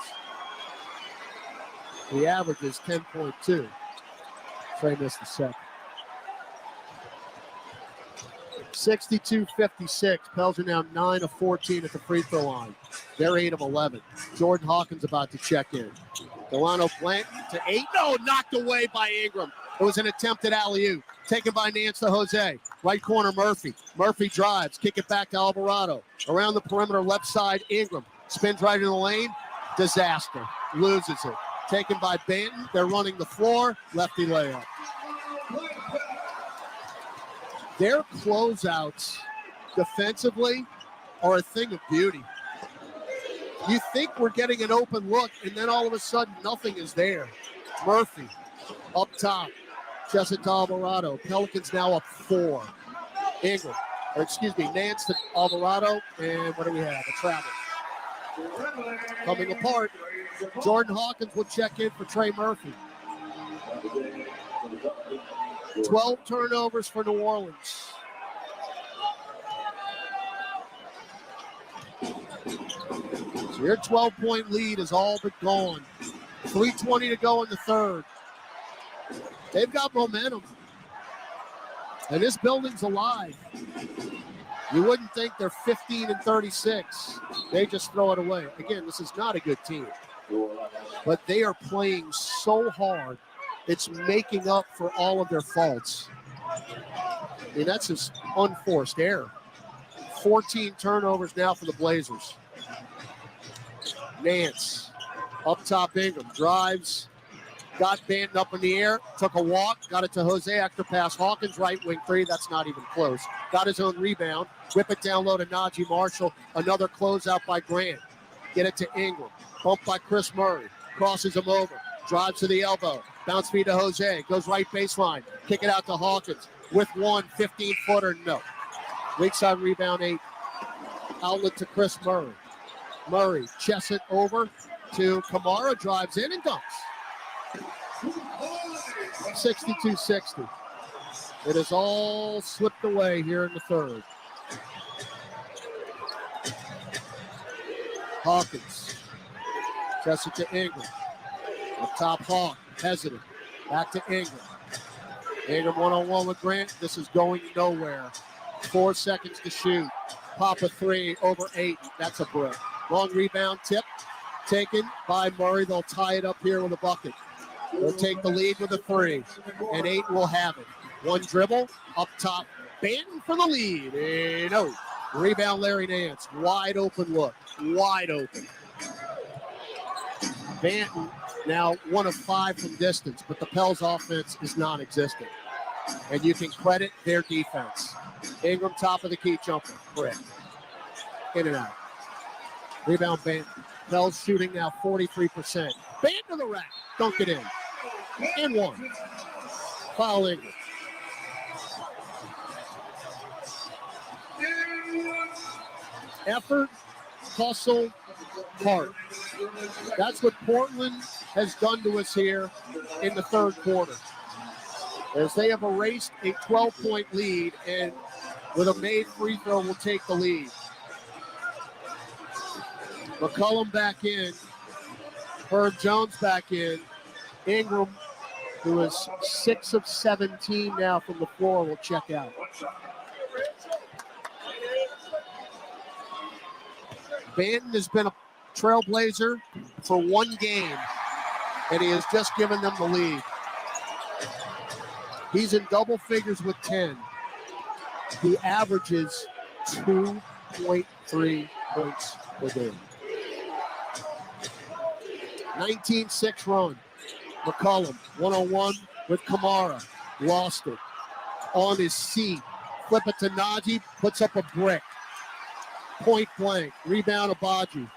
[SPEAKER 1] The average is 10.2. Trey missed the second. 62-56. Pels are now 9 of 14 at the free throw line. They're 8 of 11. Jordan Hawkins about to check in. Delano Blanton to 8. No, knocked away by Ingram. It was an attempt at alley-oop. Taken by Nance to Jose. Right corner, Murphy. Murphy drives. Kick it back to Alvarado. Around the perimeter, left side, Ingram. Spins right in the lane. Disaster. Loses it. Taken by Banton. They're running the floor. Lefty layup. Their closeouts defensively are a thing of beauty. You think we're getting an open look, and then all of a sudden, nothing is there. Murphy up top. Chest it to Alvarado. Pelicans now up 4. Ingram, Nance to Alvarado, and what do we have? A travel. Coming apart. Jordan Hawkins will check in for Trey Murphy. 12 turnovers for New Orleans. So your 12-point lead is all but gone. 3:20 to go in the third. They've got momentum. And this building's alive. You wouldn't think they're 15-36. They just throw it away. Again, this is not a good team. But they are playing so hard, it's making up for all of their faults. I mean, that's just unforced error. 14 turnovers now for the Blazers. Nance, up top Ingram, drives, got Banton up in the air, took a walk, got it to Jose after pass. Hawkins, right wing three, that's not even close. Got his own rebound, whip it down low to Najee Marshall, another closeout by Grant. Get it to Ingram, bumped by Chris Murray, crosses him over, drives to the elbow, bounce feed to Jose, goes right baseline, kick it out to Hawkins, with one 15-footer, no. Weak side rebound, 8. Outlet to Chris Murray. Murray chests it over to Kamara, drives in and dunks. 62-60. It is all slipped away here in the third. Hawkins chests it to Ingram. Up top, Hawk, hesitant. Back to Ingram. Ingram one-on-one with Grant. This is going nowhere. 4 seconds to shoot. Pop a 3 over 8. That's a brick. Long rebound tip taken by Murray. They'll tie it up here with a bucket. They'll take the lead with a 3, and 8 will have it. One dribble, up top, Banton for the lead. No. Rebound, Larry Nance. Wide open look. Wide open. Banton now 1 of 5 from distance, but the Pels offense is non-existent. And you can credit their defense. Ingram, top of the key jumper. Brick. In and out. Rebound, Banton. Pels shooting now 43%. Banton to the rack. Dunk it in. And 1. Foul Ingram. Effort, hustle, heart. That's what Portland has done to us here in the third quarter. As they have erased a 12-point lead, and with a made free throw will take the lead. McCollum back in. Herb Jones back in. Ingram, who is 6 of 17 now from the floor, will check out. Banton has been a trailblazer for 1 game, and he has just given them the lead. He's in double figures with 10. He averages 2.3 points per game. 19-6 run. McCollum, one-on-one with Kamara. Lost it. On his seat. Flip it to Najee. Puts up a brick. Point blank. Rebound, Abaji.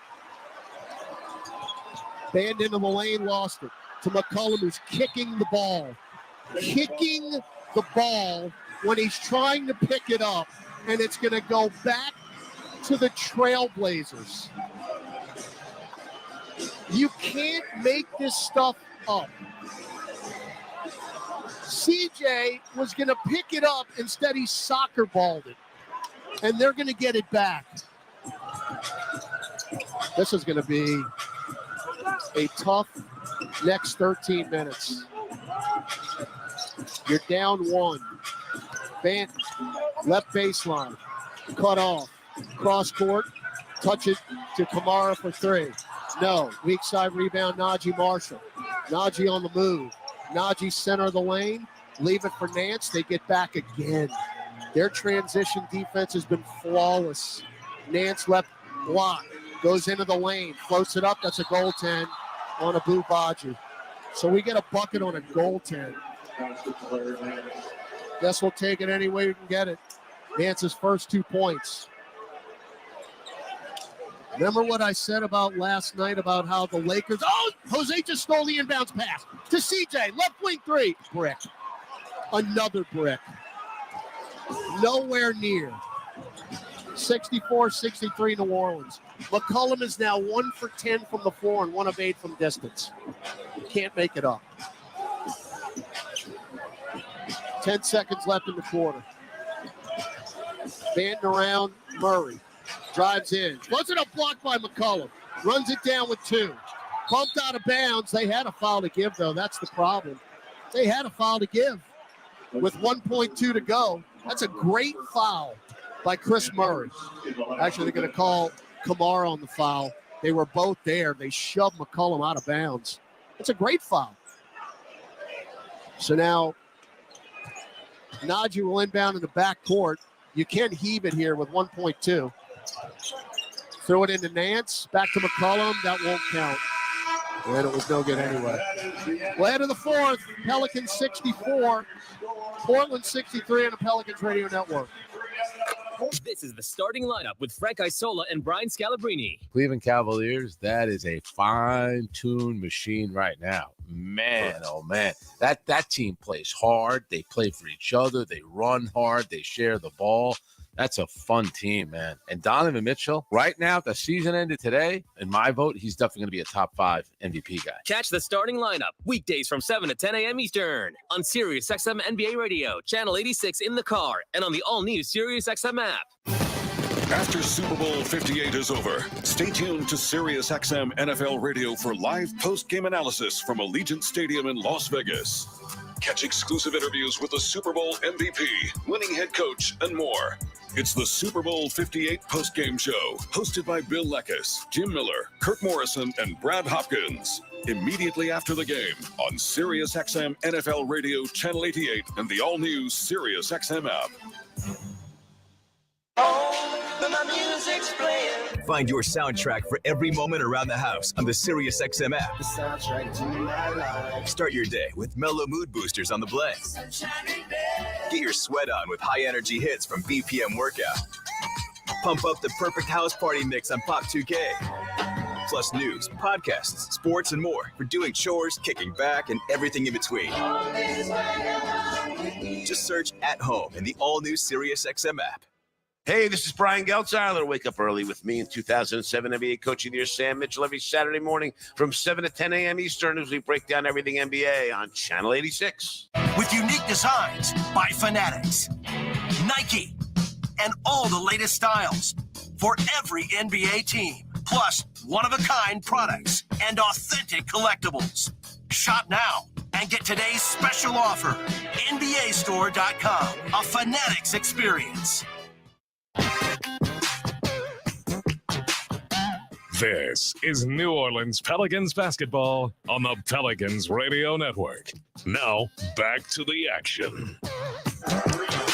[SPEAKER 1] Banned into the lane. Lost it. To McCollum, who's kicking the ball. Kicking the ball when he's trying to pick it up. And it's going to go back to the Trailblazers. You can't make this stuff up. CJ was going to pick it up. Instead, he soccer balled it. And they're going to get it back. This is going to be a tough next 13 minutes. You're down 1. Banton, left baseline, cut off, cross court, touch it to Kamara for 3. No, weak side rebound, Najee Marshall. Najee on the move. Najee center of the lane, Leave it for Nance. They get back again. Their transition defense has been flawless. Nance left block. Goes into the lane. Floats it up. That's a goaltend on Abu Baji. So we get a bucket on a goaltend. Guess we'll take it any way we can get it. Nance's first 2 points. Remember what I said about last night about how the Lakers... Oh, Jose just stole the inbounds pass to CJ. Left wing 3. Brick. Another brick. Nowhere near. 64-63 New Orleans. McCollum is now 1 for 10 from the floor and 1 of 8 from distance. Can't make it up. 10 seconds left in the quarter. Banding around Murray. Drives in. Wasn't a block by McCollum. Runs it down with 2. Bumped out of bounds. They had a foul to give, though. That's the problem. They had a foul to give with 1.2 to go. That's a great foul by Chris Murray. Actually, they're going to call Kamara on the foul. They were both there. They shoved McCollum out of bounds. It's a great foul. So now, Najee will inbound in the backcourt. You can heave it here with 1.2. Throw it into Nance. Back to McCollum. That won't count. And it was no good anyway. Well, head of the fourth. Pelicans 64. Portland 63 on the Pelicans Radio Network.
[SPEAKER 4] This is the starting lineup with Frank Isola and Brian Scalabrine.
[SPEAKER 11] Cleveland Cavaliers, that is a fine-tuned machine right now. Man, oh man. That team plays hard. They play for each other. They run hard. They share the ball. That's a fun team, man. And Donovan Mitchell, right now, if the season ended today, in my vote, he's definitely going to be a top 5 MVP guy.
[SPEAKER 4] Catch the starting lineup weekdays from 7 to 10 a.m. Eastern on Sirius XM NBA Radio, Channel 86 in the car, and on the all-new Sirius XM app.
[SPEAKER 3] After Super Bowl 58 is over, stay tuned to Sirius XM NFL Radio for live post-game analysis from Allegiant Stadium in Las Vegas. Catch exclusive interviews with the Super Bowl MVP, winning head coach, and more. It's the Super Bowl 58 post-game show, hosted by Bill Lekkus, Jim Miller, Kirk Morrison, and Brad Hopkins. Immediately after the game on Sirius XM NFL Radio, Channel 88, and the all-new Sirius XM app.
[SPEAKER 13] Find your soundtrack for every moment around the house on the Sirius XM app.
[SPEAKER 8] The soundtrack to my life.
[SPEAKER 13] Start your day with mellow mood boosters on the play. Get your sweat on with high-energy hits from BPM Workout. Pump up the perfect house party mix on Pop 2K. Plus news, podcasts, sports, and more for doing chores, kicking back, and everything in between. Just search At Home in the all-new Sirius XM app.
[SPEAKER 21] Hey, this is Brian Geltzeiler. Wake up early with me in 2007 NBA Coach of the Year, Sam Mitchell, every Saturday morning from 7 to 10 a.m. Eastern as we break down everything NBA on Channel 86.
[SPEAKER 22] With unique designs by Fanatics, Nike, and all the latest styles for every NBA team, plus one-of-a-kind products and authentic collectibles. Shop now and get today's special offer. NBAstore.com, a Fanatics experience.
[SPEAKER 23] This is New Orleans Pelicans basketball on the Pelicans Radio Network. Now, back to the action.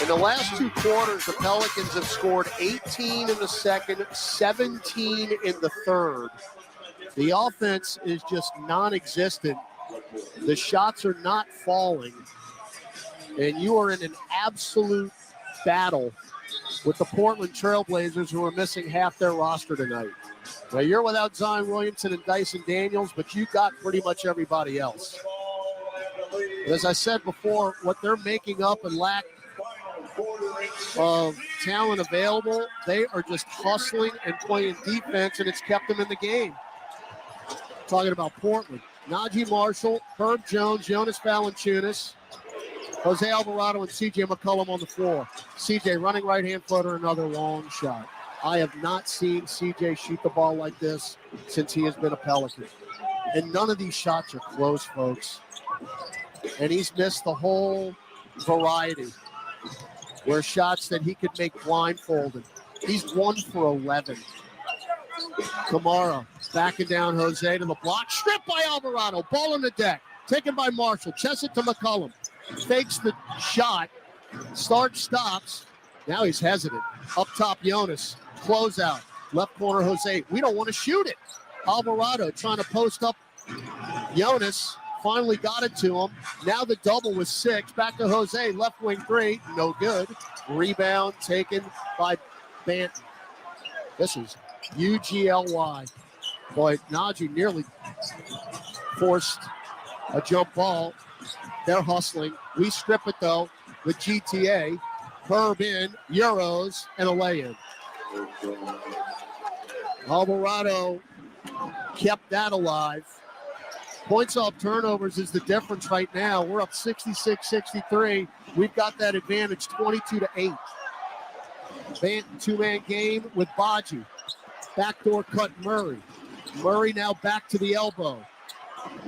[SPEAKER 1] In the last 2 quarters, the Pelicans have scored 18 in the second, 17 in the third. The offense is just non-existent. The shots are not falling. And you are in an absolute battle with the Portland Trailblazers, who are missing half their roster tonight. Now, you're without Zion Williamson and Dyson Daniels, but you got pretty much everybody else. As I said before, what they're making up and lack of talent available, they are just hustling and playing defense, and it's kept them in the game. Talking about Portland. Najee Marshall, Herb Jones, Jonas Valanciunas, Jose Alvarado, and C.J. McCollum on the floor. C.J. running right-hand footer, another long shot. I have not seen C.J. shoot the ball like this since he has been a Pelican. And none of these shots are close, folks. And he's missed the whole variety where shots that he could make blindfolded. He's 1 for 11. Kamara backing down Jose to the block. Stripped by Alvarado. Ball on the deck. Taken by Marshall. Chest it to McCollum. fakes the shot, starts, stops. Now he's hesitant. Up top, Jonas. Closeout. Left corner, Jose. We don't want to shoot it. Alvarado trying to post up Jonas. Finally got it to him. Now the double with 6. Back to Jose. Left wing 3. No good. Rebound taken by Banton. This is UGLY. Boy, Najee nearly forced a jump ball. They're hustling. We strip it, though, with GTA. Herb in, Euros, and a lay-in. Alvarado kept that alive. Points off turnovers is the difference right now. We're up 66-63. We've got that advantage 22-8. Banton two-man game with Baji. Backdoor cut Murray. Murray now back to the elbow.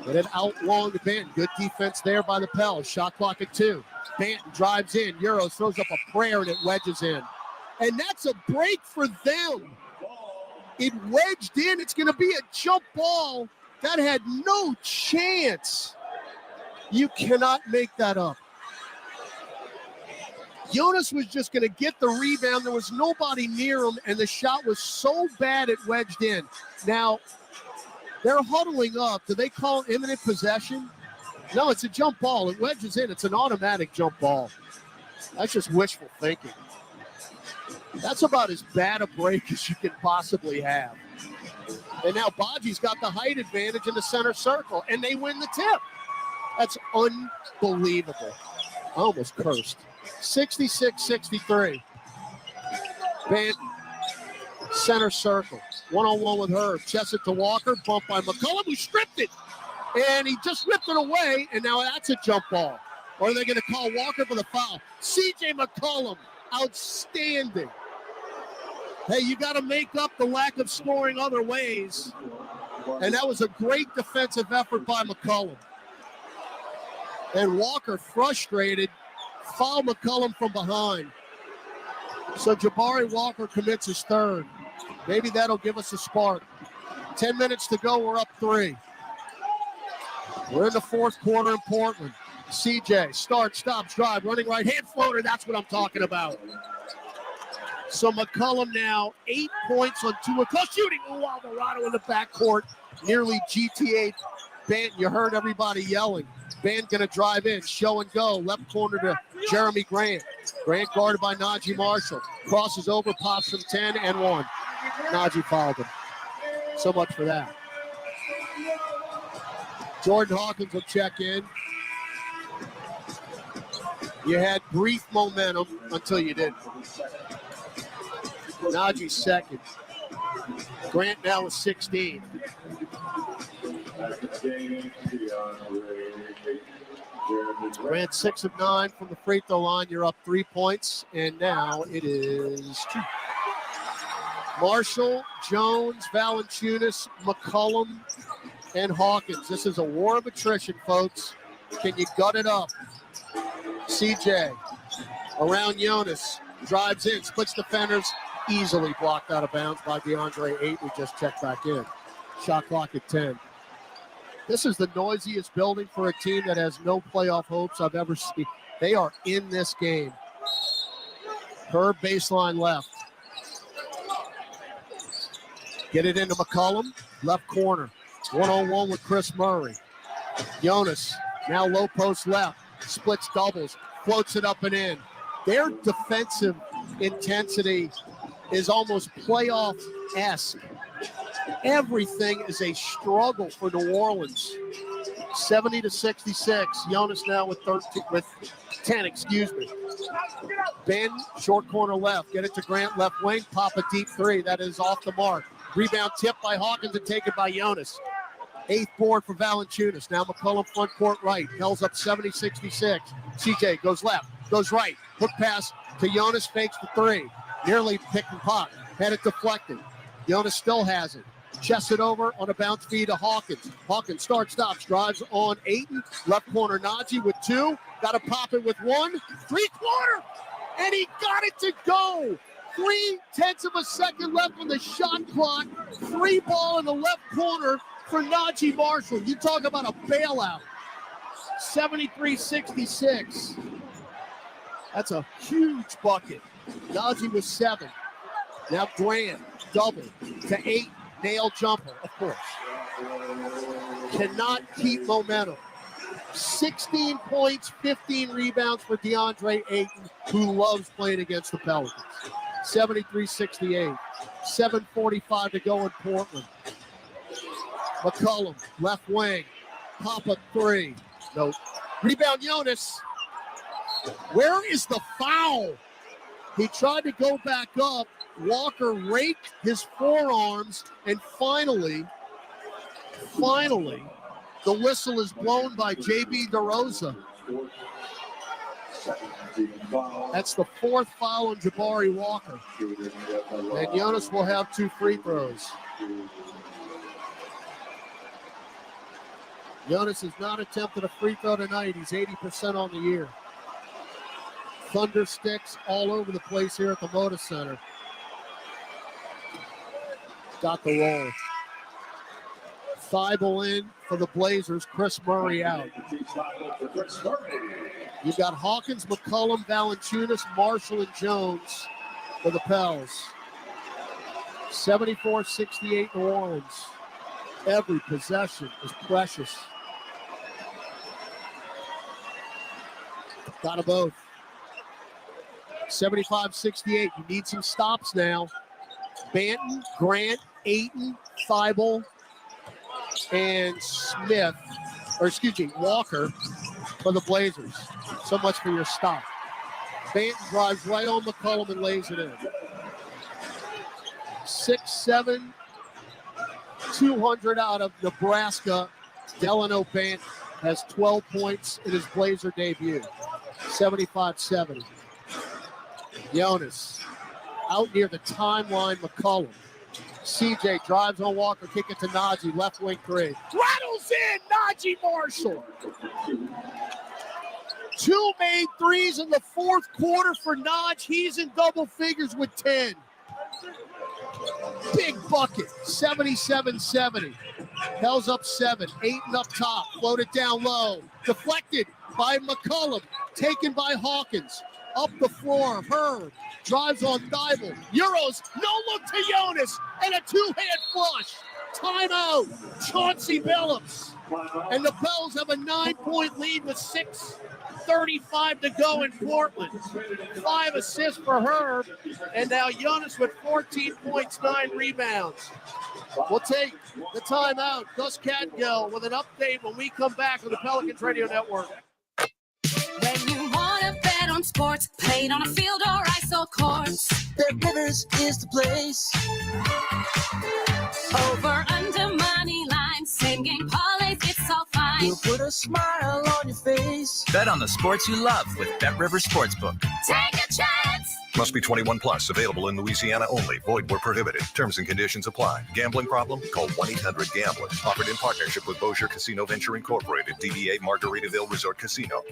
[SPEAKER 1] Get it out long to Banton. Good defense there by the Pels. Shot clock at 2. Banton drives in. Euros throws up a prayer and it wedges in. And that's a break for them. It wedged in. It's going to be a jump ball. That had no chance. You cannot make that up. Jonas was just going to get the rebound. There was nobody near him, and the shot was so bad it wedged in. Now, they're huddling up. Do they call imminent possession? No, it's a jump ball. It wedges in. It's an automatic jump ball. That's just wishful thinking. That's about as bad a break as you can possibly have. And now Baji's got the height advantage in the center circle, and they win the tip. That's unbelievable. I almost cursed. 66-63. Banton, center circle. One-on-one with Herb. Chest it to Walker. Bump by McCollum, who stripped it. And he just ripped it away, and now that's a jump ball. Or are they going to call Walker for the foul? C.J. McCollum, outstanding. Hey, you got to make up the lack of scoring other ways. And that was a great defensive effort by McCollum. And Walker, frustrated, fouled McCollum from behind. So Jabari Walker commits his third. Maybe that'll give us a spark. 10 minutes to go, we're up 3. We're in the fourth quarter in Portland. CJ, starts, stops, drive, running right, hand floater, that's what I'm talking about. So McCollum now 8 points on 2 o'clock shooting. Oh, Alvarado in the backcourt. Nearly GTA Banton. You heard everybody yelling. Banton going to drive in, show and go. Left corner to Jerami Grant. Grant guarded by Najee Marshall. Crosses over, pops from 10 and 1. Najee fouled him. So much for that. Jordan Hawkins will check in. You had brief momentum until you didn't. Najee second. Grant now with 16. Grant 6 of 9 from the free throw line. You're up 3 points, and now it is 2. Marshall, Jones, Valanciunas, McCollum, and Hawkins. This is a war of attrition, folks. Can you gut it up? CJ around Jonas, drives in, splits defenders, easily blocked out of bounds by Deandre Ayton. We just checked back in. Shot clock at 10. This is the noisiest building for a team that has no playoff hopes I've ever seen. They are in this game. Herb baseline left. Get it into McCollum, left corner. One-on-one with Chris Murray. Jonas, now low post left. Splits doubles, floats it up and in. Their defensive intensity is almost playoff-esque. Everything is a struggle for New Orleans. 70-66. Jonas now with 10, excuse me. Ben, short corner left. Get it to Grant, left wing. Pop a deep 3. That is off the mark. Rebound tip by Hawkins and taken by Jonas. 8th board for Valanciunas. Now McCollum front court right. Pels up 70-66. CJ goes left, goes right. Hook pass to Jonas, fakes the 3. Nearly pick and pop. Had it deflected. Jonas still has it. Chests it over on a bounce feed to Hawkins. Hawkins starts, stops, drives on Ayton. Left corner Najee with 2. Got to pop it with 1. 3-quarter. And he got it to go. 0.3 of a second left on the shot clock. 3 ball in the left corner for Najee Marshall. You talk about a bailout. 73-66. That's a huge bucket. Najee was 7. Now Grant, double to 8. Nail jumper, of course. Cannot keep momentum. 16 points, 15 rebounds for Deandre Ayton, who loves playing against the Pelicans. 73-68. 7:45 to go in Portland. McCollum, left wing. Pop a 3. Nope. Rebound Jonas. Where is the foul? He tried to go back up. Walker raked his forearms, and finally, the whistle is blown by J.B. DeRosa. That's the 4th foul on Jabari Walker. And Jonas will have 2 free throws. Jonas has not attempted a free throw tonight. He's 80% on the year. Thunder sticks all over the place here at the Moda Center. Got the roll. Thibault in for the Blazers. Chris Murray out. You've got Hawkins, McCollum, Valanciunas, Marshall, and Jones for the Pels. 74-68 New Orleans. Every possession is precious. Got them both. 75-68. You need some stops now. Banton, Grant, Ayton, Thibault, and Walker for the Blazers. So much for your stop. Banton drives right on McCollum and lays it in. 6'7", 200 out of Nebraska. Delano Banton has 12 points in his Blazer debut. 75-70. Jonas out near the timeline, McCollum. CJ drives on Walker, kick it to Najee, left wing 3. Rattles in, Najee Marshall. 2 made threes in the 4th quarter for Naj. He's in double figures with 10. Big bucket, 77-70. Pels up 7, Ayton up top, floated down low. Deflected by McCollum, taken by Hawkins. Up the floor, Herb drives on Thibault. Euros, no look to Jonas, and a 2-hand flush. Timeout, Chauncey Billups. And the Pels have a 9-point lead with 6:35 to go in Portland. 5 assists for Herb, and now Jonas with 14 points, 9 rebounds. We'll take the timeout. Gus Catgill with an update when we come back on the Pelicans Radio Network.
[SPEAKER 2] When you want to bet on sports, played on a field or ice or courts, Bet Rivers is the place. Over, under, money line, same game parlays, it's all fine. You'll put a smile on your face.
[SPEAKER 10] Bet on the sports you love with Bet Rivers Sportsbook.
[SPEAKER 2] Take a chance.
[SPEAKER 12] Must be 21 plus. Available in Louisiana only. Void where prohibited. Terms and conditions apply. Gambling problem? Call 1-800-GAMBLER. Offered in partnership with Bossier Casino Venture Incorporated. DBA Margaritaville Resort Casino.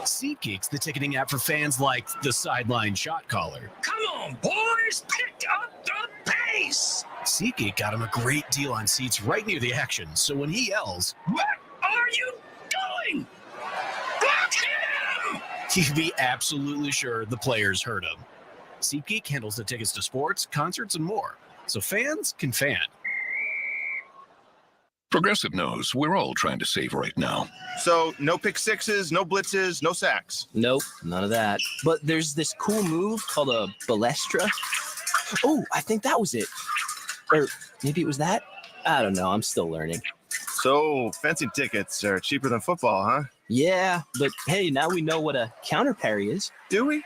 [SPEAKER 17] SeatGeek's the ticketing app for fans like the sideline shot caller.
[SPEAKER 27] Come on, boys, pick up the pace.
[SPEAKER 17] SeatGeek got him a great deal on seats right near the action, so when he yells,
[SPEAKER 27] "What are you doing? Block him!"
[SPEAKER 17] you can be absolutely sure the players heard him. SeatGeek handles the tickets to sports, concerts, and more, so fans can fan.
[SPEAKER 24] Progressive knows we're all trying to save right now.
[SPEAKER 25] So no pick sixes, no blitzes, no sacks.
[SPEAKER 26] Nope, none of that. But there's this cool move called a balestra. Oh, I think that was it. Or maybe it was that? I don't know. I'm still learning.
[SPEAKER 25] So fencing tickets are cheaper than football, huh?
[SPEAKER 26] Yeah, but hey, now we know what a counter parry is.
[SPEAKER 25] Do we?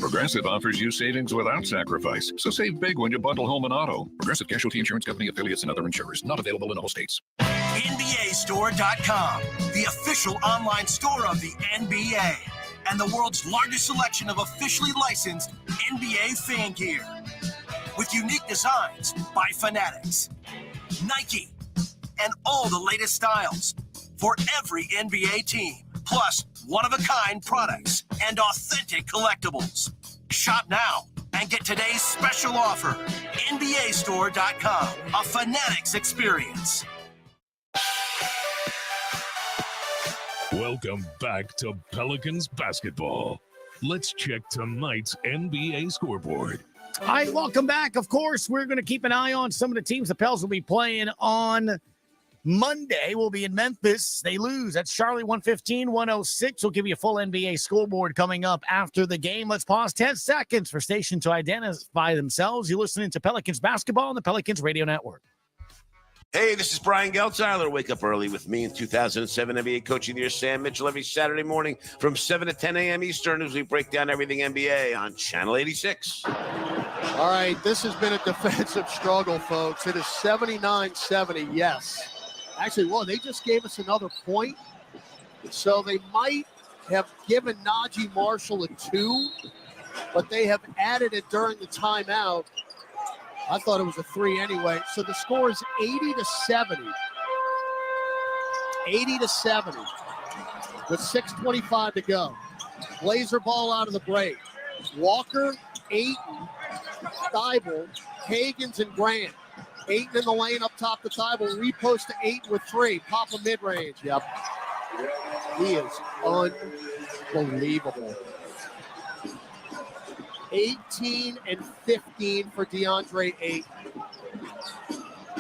[SPEAKER 24] Progressive offers you savings without sacrifice. So save big when you bundle home and auto. Progressive Casualty Insurance Company, affiliates, and other insurers. Not available in all states.
[SPEAKER 22] NBAstore.com, the official online store of the NBA. And the world's largest selection of officially licensed NBA fan gear. With unique designs by Fanatics, Nike, and all the latest styles for every NBA team. Plus, one-of-a-kind products and authentic collectibles. Shop now and get today's special offer. NBAstore.com, a Fanatics experience.
[SPEAKER 23] Welcome back to Pelicans basketball. Let's check tonight's NBA scoreboard.
[SPEAKER 5] All right, welcome back. Of course, we're going to keep an eye on some of the teams the Pels will be playing on Monday. We'll be in Memphis. They lose. That's Charlotte 115-106. We'll give you a full NBA scoreboard coming up after the game. Let's pause 10 seconds for station to identify themselves. You're listening to Pelicans basketball on the Pelicans Radio Network.
[SPEAKER 21] Hey, this is Brian Geltzeiler. Wake up early with me in 2007 NBA Coach of the Year, Sam Mitchell, every Saturday morning from 7 to 10 a.m. Eastern as we break down everything NBA on Channel 86.
[SPEAKER 1] All right, this has been a defensive struggle, folks. It is 79-70, yes. Actually, well, they just gave us another point, so they might have given Najee Marshall a 2, but they have added it during the timeout. I thought it was a 3 anyway. So the score is 80-70. 80-70 with 6:25 to go. Blazer ball out of the break. Walker, Ayton, Thibault, Higgins, and Grant. Ayton in the lane up top to Thibault. Repost to Ayton with 3. Pop a mid-range. Yep. He is unbelievable. 18 and 15 for Deandre Ayton.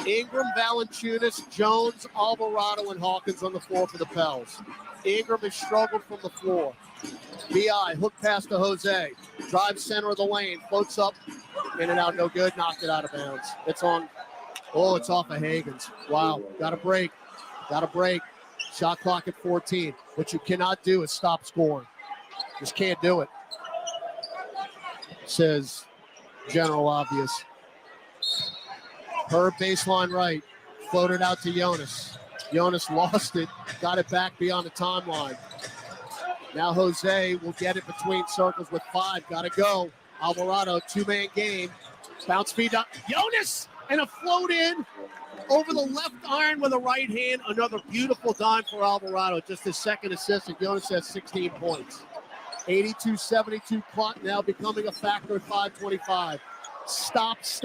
[SPEAKER 1] Ingram, Valanciunas, Jones, Alvarado, and Hawkins on the floor for the Pels. Ingram has struggled from the floor. B.I. hook pass to Jose. Drives center of the lane. Floats up. In and out. No good. Knocked it out of bounds. It's on. Oh, it's off of Higgins. Wow. Got a break. Got a break. Shot clock at 14. What you cannot do is stop scoring. Just can't do it. Says General Obvious. Herb baseline right. Floated out to Jonas. Jonas lost it. Got it back beyond the timeline. Now Jose will get it between circles with 5. Got to go. Alvarado, 2-man game. Bounce feed up. Jonas! And a float in over the left iron with a right hand. Another beautiful dime for Alvarado. Just his second assist. And Jonas has 16 points. 82-72 clock now becoming a factor at 5:25. Stops.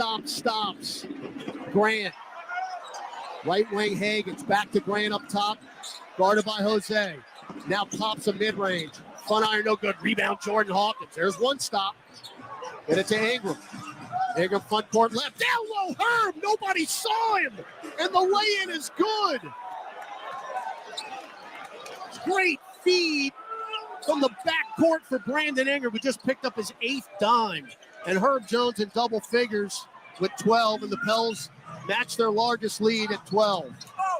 [SPEAKER 1] Grant. Right wing Higgins. Back to Grant up top. Guarded by Jose. Now pops a mid-range. Front iron no good. Rebound Jordan Hawkins. There's one stop. Get it to Ingram. Ingram front court left. Down low. Herb. Nobody saw him. And the lay-in is good. Great feed from the backcourt for Brandon Ingram, who just picked up his 8th dime. And Herb Jones in double figures with 12, and the Pels match their largest lead at 12.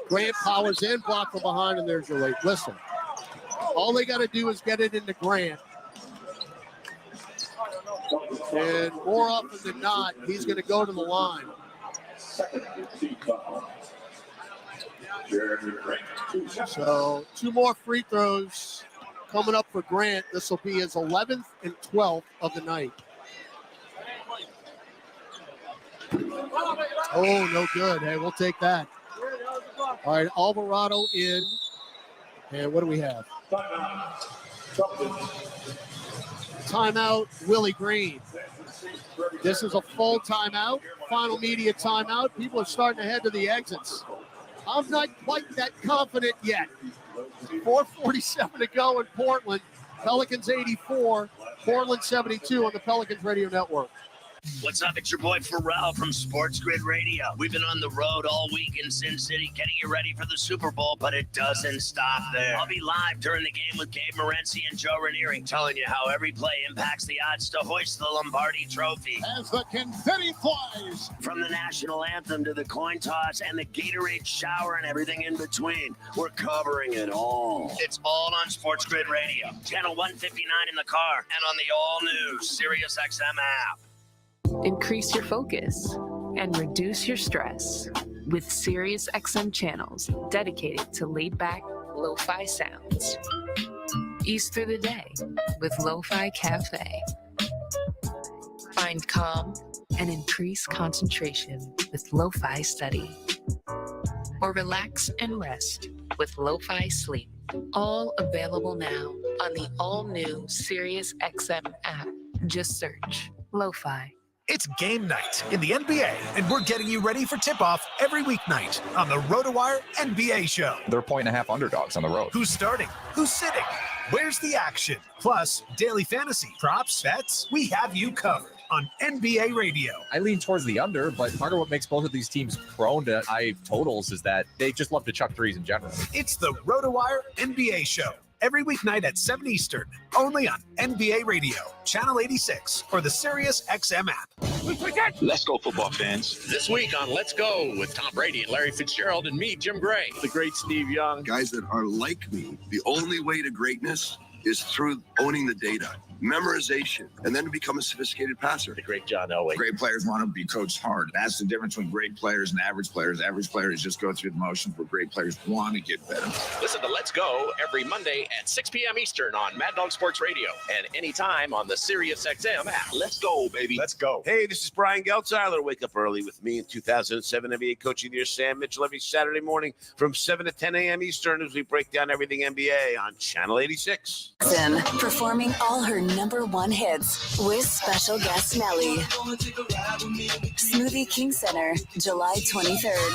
[SPEAKER 1] Grant powers in, block from behind, and there's your late whistle. All they got to do is get it into Grant. And more often than not, he's going to go to the line. So 2 more free throws coming up for Grant. This will be his 11th and 12th of the night. Oh, no good. Hey, we'll take that. All right, Alvarado in. And what do we have? Timeout, Willie Green. This is a full timeout, final media timeout. People are starting to head to the exits. I'm not quite that confident yet. 4:47 to go in Portland. Pelicans 84, Portland 72 on the Pelicans Radio Network.
[SPEAKER 27] What's up? It's your boy Pharrell from Sports Grid Radio. We've been on the road all week in Sin City getting you ready for the Super Bowl, but it doesn't stop there. I'll be live during the game with Gabe Morency and Joe Ranieri, telling you how every play impacts the odds to hoist the Lombardi Trophy.
[SPEAKER 1] As the confetti flies.
[SPEAKER 27] From the national anthem to the coin toss and the Gatorade shower and everything in between, we're covering it all. It's all on Sports Grid Radio, channel 159 in the car, and on the all-new SiriusXM app.
[SPEAKER 6] Increase your focus and reduce your stress with SiriusXM channels dedicated to laid-back, lo-fi sounds. Ease through the day with Lo-Fi Cafe. Find calm and increase concentration with Lo-Fi Study. Or relax and rest with Lo-Fi Sleep. All available now on the all-new SiriusXM app. Just search Lo-fi.
[SPEAKER 7] It's game night in the NBA, and we're getting you ready for tip-off every weeknight on the RotoWire NBA show.
[SPEAKER 9] They're 1.5-point underdogs on the road.
[SPEAKER 7] Who's starting? Who's sitting? Where's the action? Plus, daily fantasy, props, bets, we have you covered on NBA Radio.
[SPEAKER 9] I lean towards the under, but part of what makes both of these teams prone to high totals is that they just love to chuck threes in general.
[SPEAKER 7] It's the RotoWire NBA show. Every weeknight at 7 Eastern, only on NBA Radio, Channel 86, or the Sirius XM app.
[SPEAKER 14] Let's go, football fans. This week on Let's Go with Tom Brady and Larry Fitzgerald and me, Jim Gray. The great Steve Young.
[SPEAKER 15] Guys that are like me, the only way to greatness is through owning the data, memorization, and then to become a sophisticated passer.
[SPEAKER 14] The great John Elway.
[SPEAKER 18] Great players want to be coached hard. That's the difference between great players and average players. Average players just go through the motions, but great players want to get better.
[SPEAKER 14] Listen to Let's Go every Monday at 6 p.m. Eastern on Mad Dog Sports Radio and anytime on the Sirius XM app. Let's go, baby.
[SPEAKER 15] Let's go.
[SPEAKER 21] Hey, this is Brian Geltzeiler. Wake up early with me in 2007 NBA Coach of the Year, Sam Mitchell, every Saturday morning from 7 to 10 a.m. Eastern as we break down everything NBA on Channel 86.
[SPEAKER 16] Performing all her #1 hits with special guest Nelly. Smoothie King Center, July 23rd.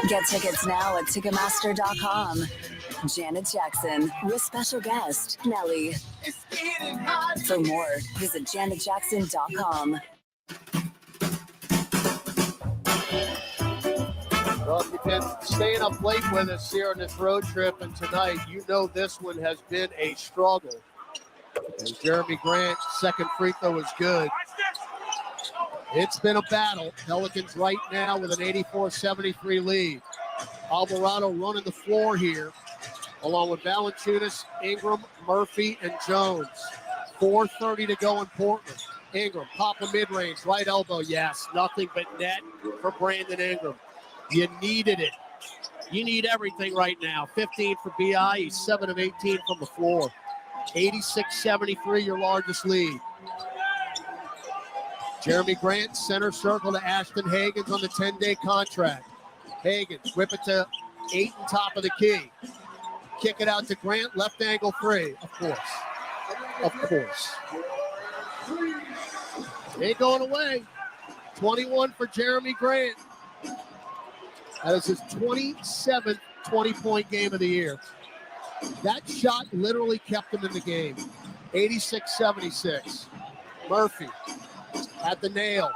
[SPEAKER 16] Get tickets now at Ticketmaster.com. Janet Jackson with special guest Nelly. For more, visit janetjackson.com.
[SPEAKER 1] Well, if you've been staying up late with us here on this road trip, and tonight, you know this one has been a struggle. And Jerami Grant, second free throw is good. It's been a battle. Pelicans right now with an 84-73 lead. Alvarado running the floor here, along with Valanciunas, Ingram, Murphy, and Jones. 4:30 to go in Portland. Ingram, pop a mid-range, right elbow, yes. Nothing but net for Brandon Ingram. You needed it. You need everything right now. 15 for BI. He's 7 of 18 from the floor. 86-73, your largest lead. Jerami Grant, center circle to Ashton Hagans on the 10-day contract. Hagans, whip it to Ayton, top of the key. Kick it out to Grant, left angle three. Of course. Of course. Ain't going away. 21 for Jerami Grant. That is his 27th 20-point game of the year. That shot literally kept him in the game. 86-76. Murphy at the nail.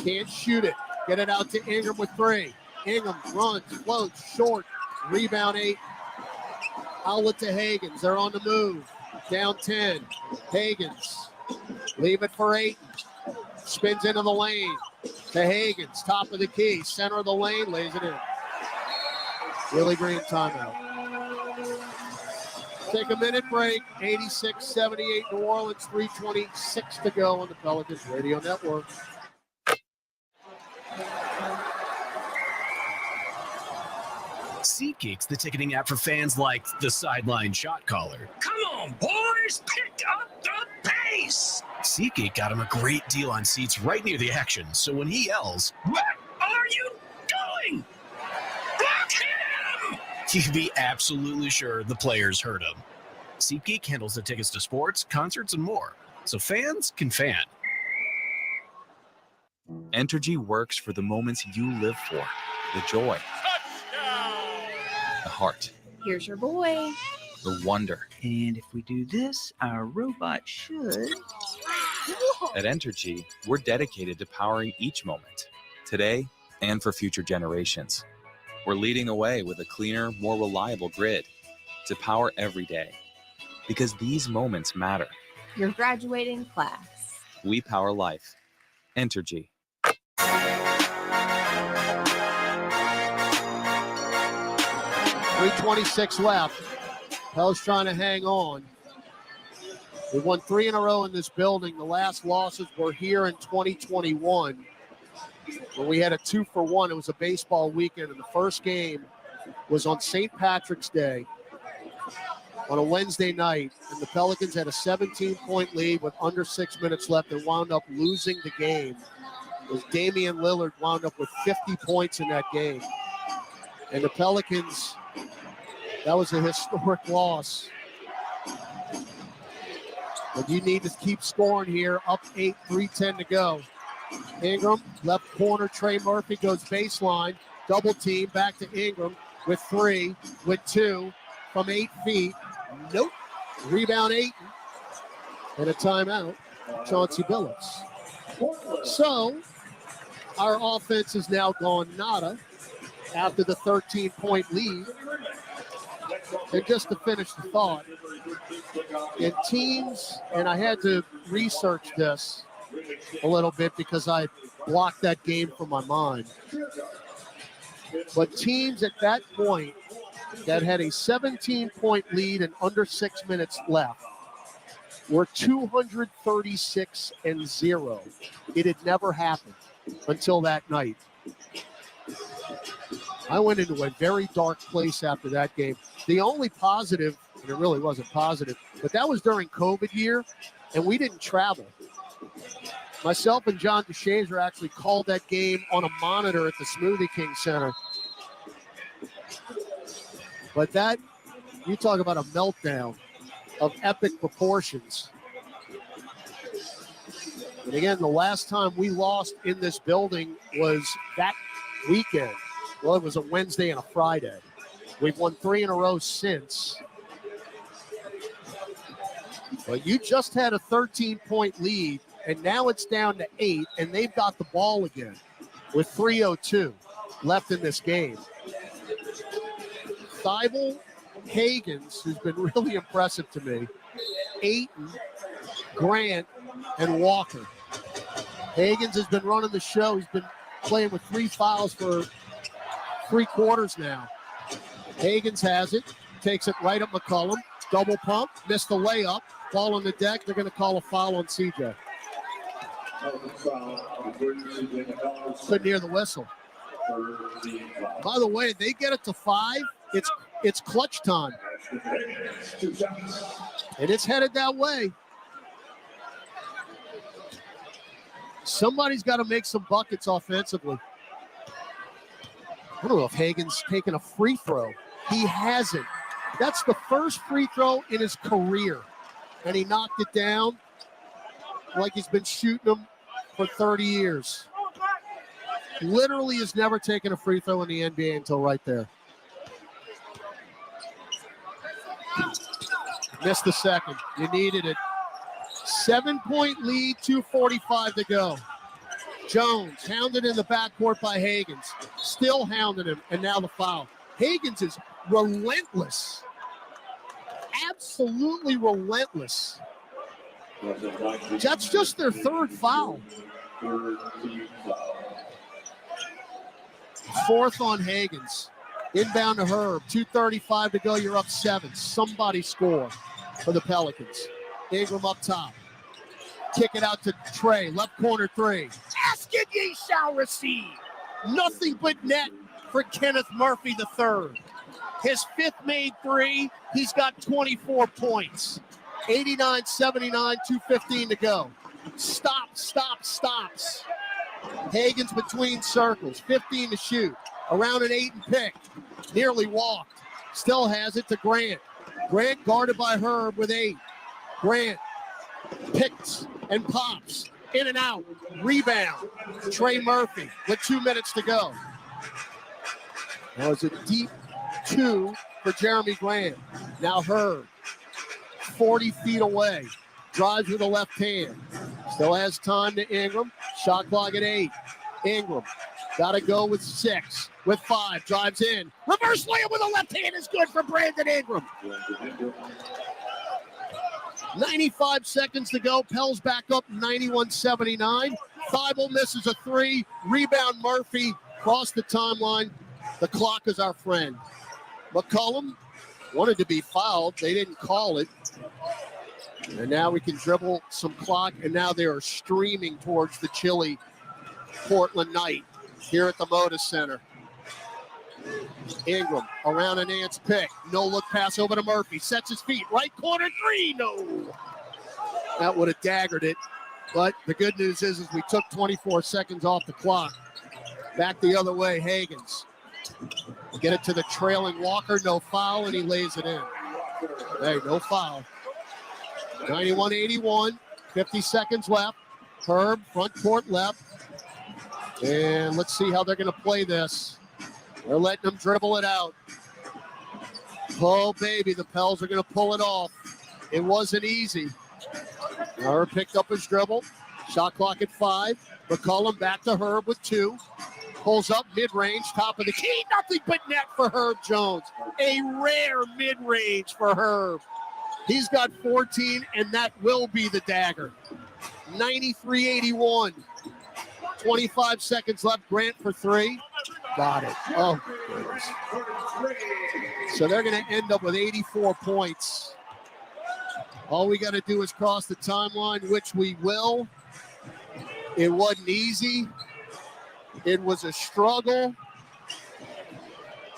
[SPEAKER 1] Can't shoot it. Get it out to Ingram with three. Ingram runs, floats, short. Rebound 8. Outlet to Hagans. They're on the move. Down 10. Hagans. Leave it for Ayton. Spins into the lane. To Hagans, top of the key, center of the lane, lays it in. Willie Green timeout. Take a minute break. 86-78 New Orleans, 3:26 to go on the Pelicans Radio Network.
[SPEAKER 17] SeatGeek's the ticketing app for fans like the sideline shot caller.
[SPEAKER 27] Come on, boys, pick up the pace.
[SPEAKER 17] SeatGeek got him a great deal on seats right near the action, so when he yells,
[SPEAKER 27] "What are you doing? Block him!"
[SPEAKER 17] you can be absolutely sure the players heard him. SeatGeek handles the tickets to sports, concerts, and more, so fans can fan.
[SPEAKER 19] Entergy works for the moments you live for. The joy. The heart.
[SPEAKER 20] Here's your boy.
[SPEAKER 19] The wonder.
[SPEAKER 20] And if we do this, our robot should.
[SPEAKER 19] At Entergy, we're dedicated to powering each moment, today and for future generations. We're leading the way with a cleaner, more reliable grid to power every day. Because these moments matter.
[SPEAKER 20] Your graduating class.
[SPEAKER 19] We power life. Entergy.
[SPEAKER 1] 3:26 left. Pels trying to hang on. We won 3 in a row in this building. The last losses were here in 2021 when we had a 2-for-1. It was a baseball weekend, and the first game was on St. Patrick's Day on a Wednesday night, and the Pelicans had a 17-point lead with under 6 minutes left and wound up losing the game. It was Damian Lillard wound up with 50 points in that game. And the Pelicans, that was a historic loss. But you need to keep scoring here. Up 8, 3:10 to go. Ingram, left corner. Trey Murphy goes baseline. Double team. Back to Ingram with 3, with 2 from 8 feet. Nope. Rebound Ayton. And a timeout. Chauncey Billups. So our offense has now gone nada after the 13-point lead. And just to finish the thought, in teams, and I had to research this a little bit because I blocked that game from my mind. But teams at that point that had a 17-point lead and under 6 minutes left were 236-0. It had never happened until that night. I went into a very dark place after that game. The only positive, and it really wasn't positive, but that was during COVID year, and we didn't travel. Myself and John DeShazer actually called that game on a monitor at the Smoothie King Center. But that, you talk about a meltdown of epic proportions. And again, the last time we lost in this building was that weekend. Well, it was a Wednesday and a Friday. We've won 3 in a row since. But you just had a 13-point lead, and now it's down to 8, and they've got the ball again with 3:02 left in this game. Thibault, Higgins, who's been really impressive to me, Ayton, Grant, and Walker. Higgins has been running the show. He's been playing with 3 fouls for 3 quarters now. Higgins has it, takes it right at McCollum. Double pump, missed the layup. Ball on the deck. They're going to call a foul on CJ. Couldn't hear the whistle. By the way, they get it to 5. It's clutch time. And it's headed that way. Somebody's got to make some buckets offensively. I don't know if Hagen's taken a free throw. He hasn't. That's the first free throw in his career. And he knocked it down like he's been shooting them for 30 years. Literally has never taken a free throw in the NBA until right there. Missed the second. You needed it. 7-point lead, 2:45 to go. Jones hounded in the backcourt by Higgins. Still hounding him, and now the foul. Higgins is relentless. Absolutely relentless. That's just their 3rd foul. 4th on Higgins. Inbound to Herb. 2:35 to go. You're up 7. Somebody score for the Pelicans. Ingram up top. Kick it out to Trey. Left corner 3. Ask it, ye shall receive. Nothing but net for Kenneth Murphy III. His 5th made 3. He's got 24 points. 89-79, 2:15 to go. Stops. Higgins between circles. 15 to shoot. Around an 8 and pick. Nearly walked. Still has it to Grant. Grant guarded by Herb with 8. Grant picks and pops. In and out. Rebound. Trey Murphy with 2 minutes to go. That was a deep 2 for Jerami Grant. Now Herb. 40 feet away. Drives with the left hand. Still has time to Ingram. Shot clock at 8. Ingram. Got to go with 6. With 5. Drives in. Reverse layup with the left hand is good for Brandon Ingram. 95 seconds to go. Pels back up 91-79. Thibault misses a 3. Rebound Murphy. Cross the timeline. The clock is our friend. McCollum wanted to be fouled. They didn't call it. And now we can dribble some clock. And now they are streaming towards the chilly Portland night here at the Moda Center. Ingram around an Nance pick. No look pass over to Murphy. Sets his feet. Right corner 3. No. That would have daggered it. But the good news is we took 24 seconds off the clock. Back the other way, Higgins. Get it to the trailing Walker. No foul, and he lays it in. Hey, no foul. 91-81, 50 seconds left. Herb, front court left. And let's see how they're going to play this. They're letting them dribble it out. Oh, baby, the Pels are going to pull it off. It wasn't easy. Herb picked up his dribble. Shot clock at 5. McCollum back to Herb with 2. Pulls up mid-range, top of the key. Nothing but net for Herb Jones. A rare mid-range for Herb. He's got 14, and that will be the dagger. 93-81. 25 seconds left. Grant for 3. Got it. Oh, goodness. So they're going to end up with 84 points. All we got to do is cross the timeline, which we will. It wasn't easy. It was a struggle.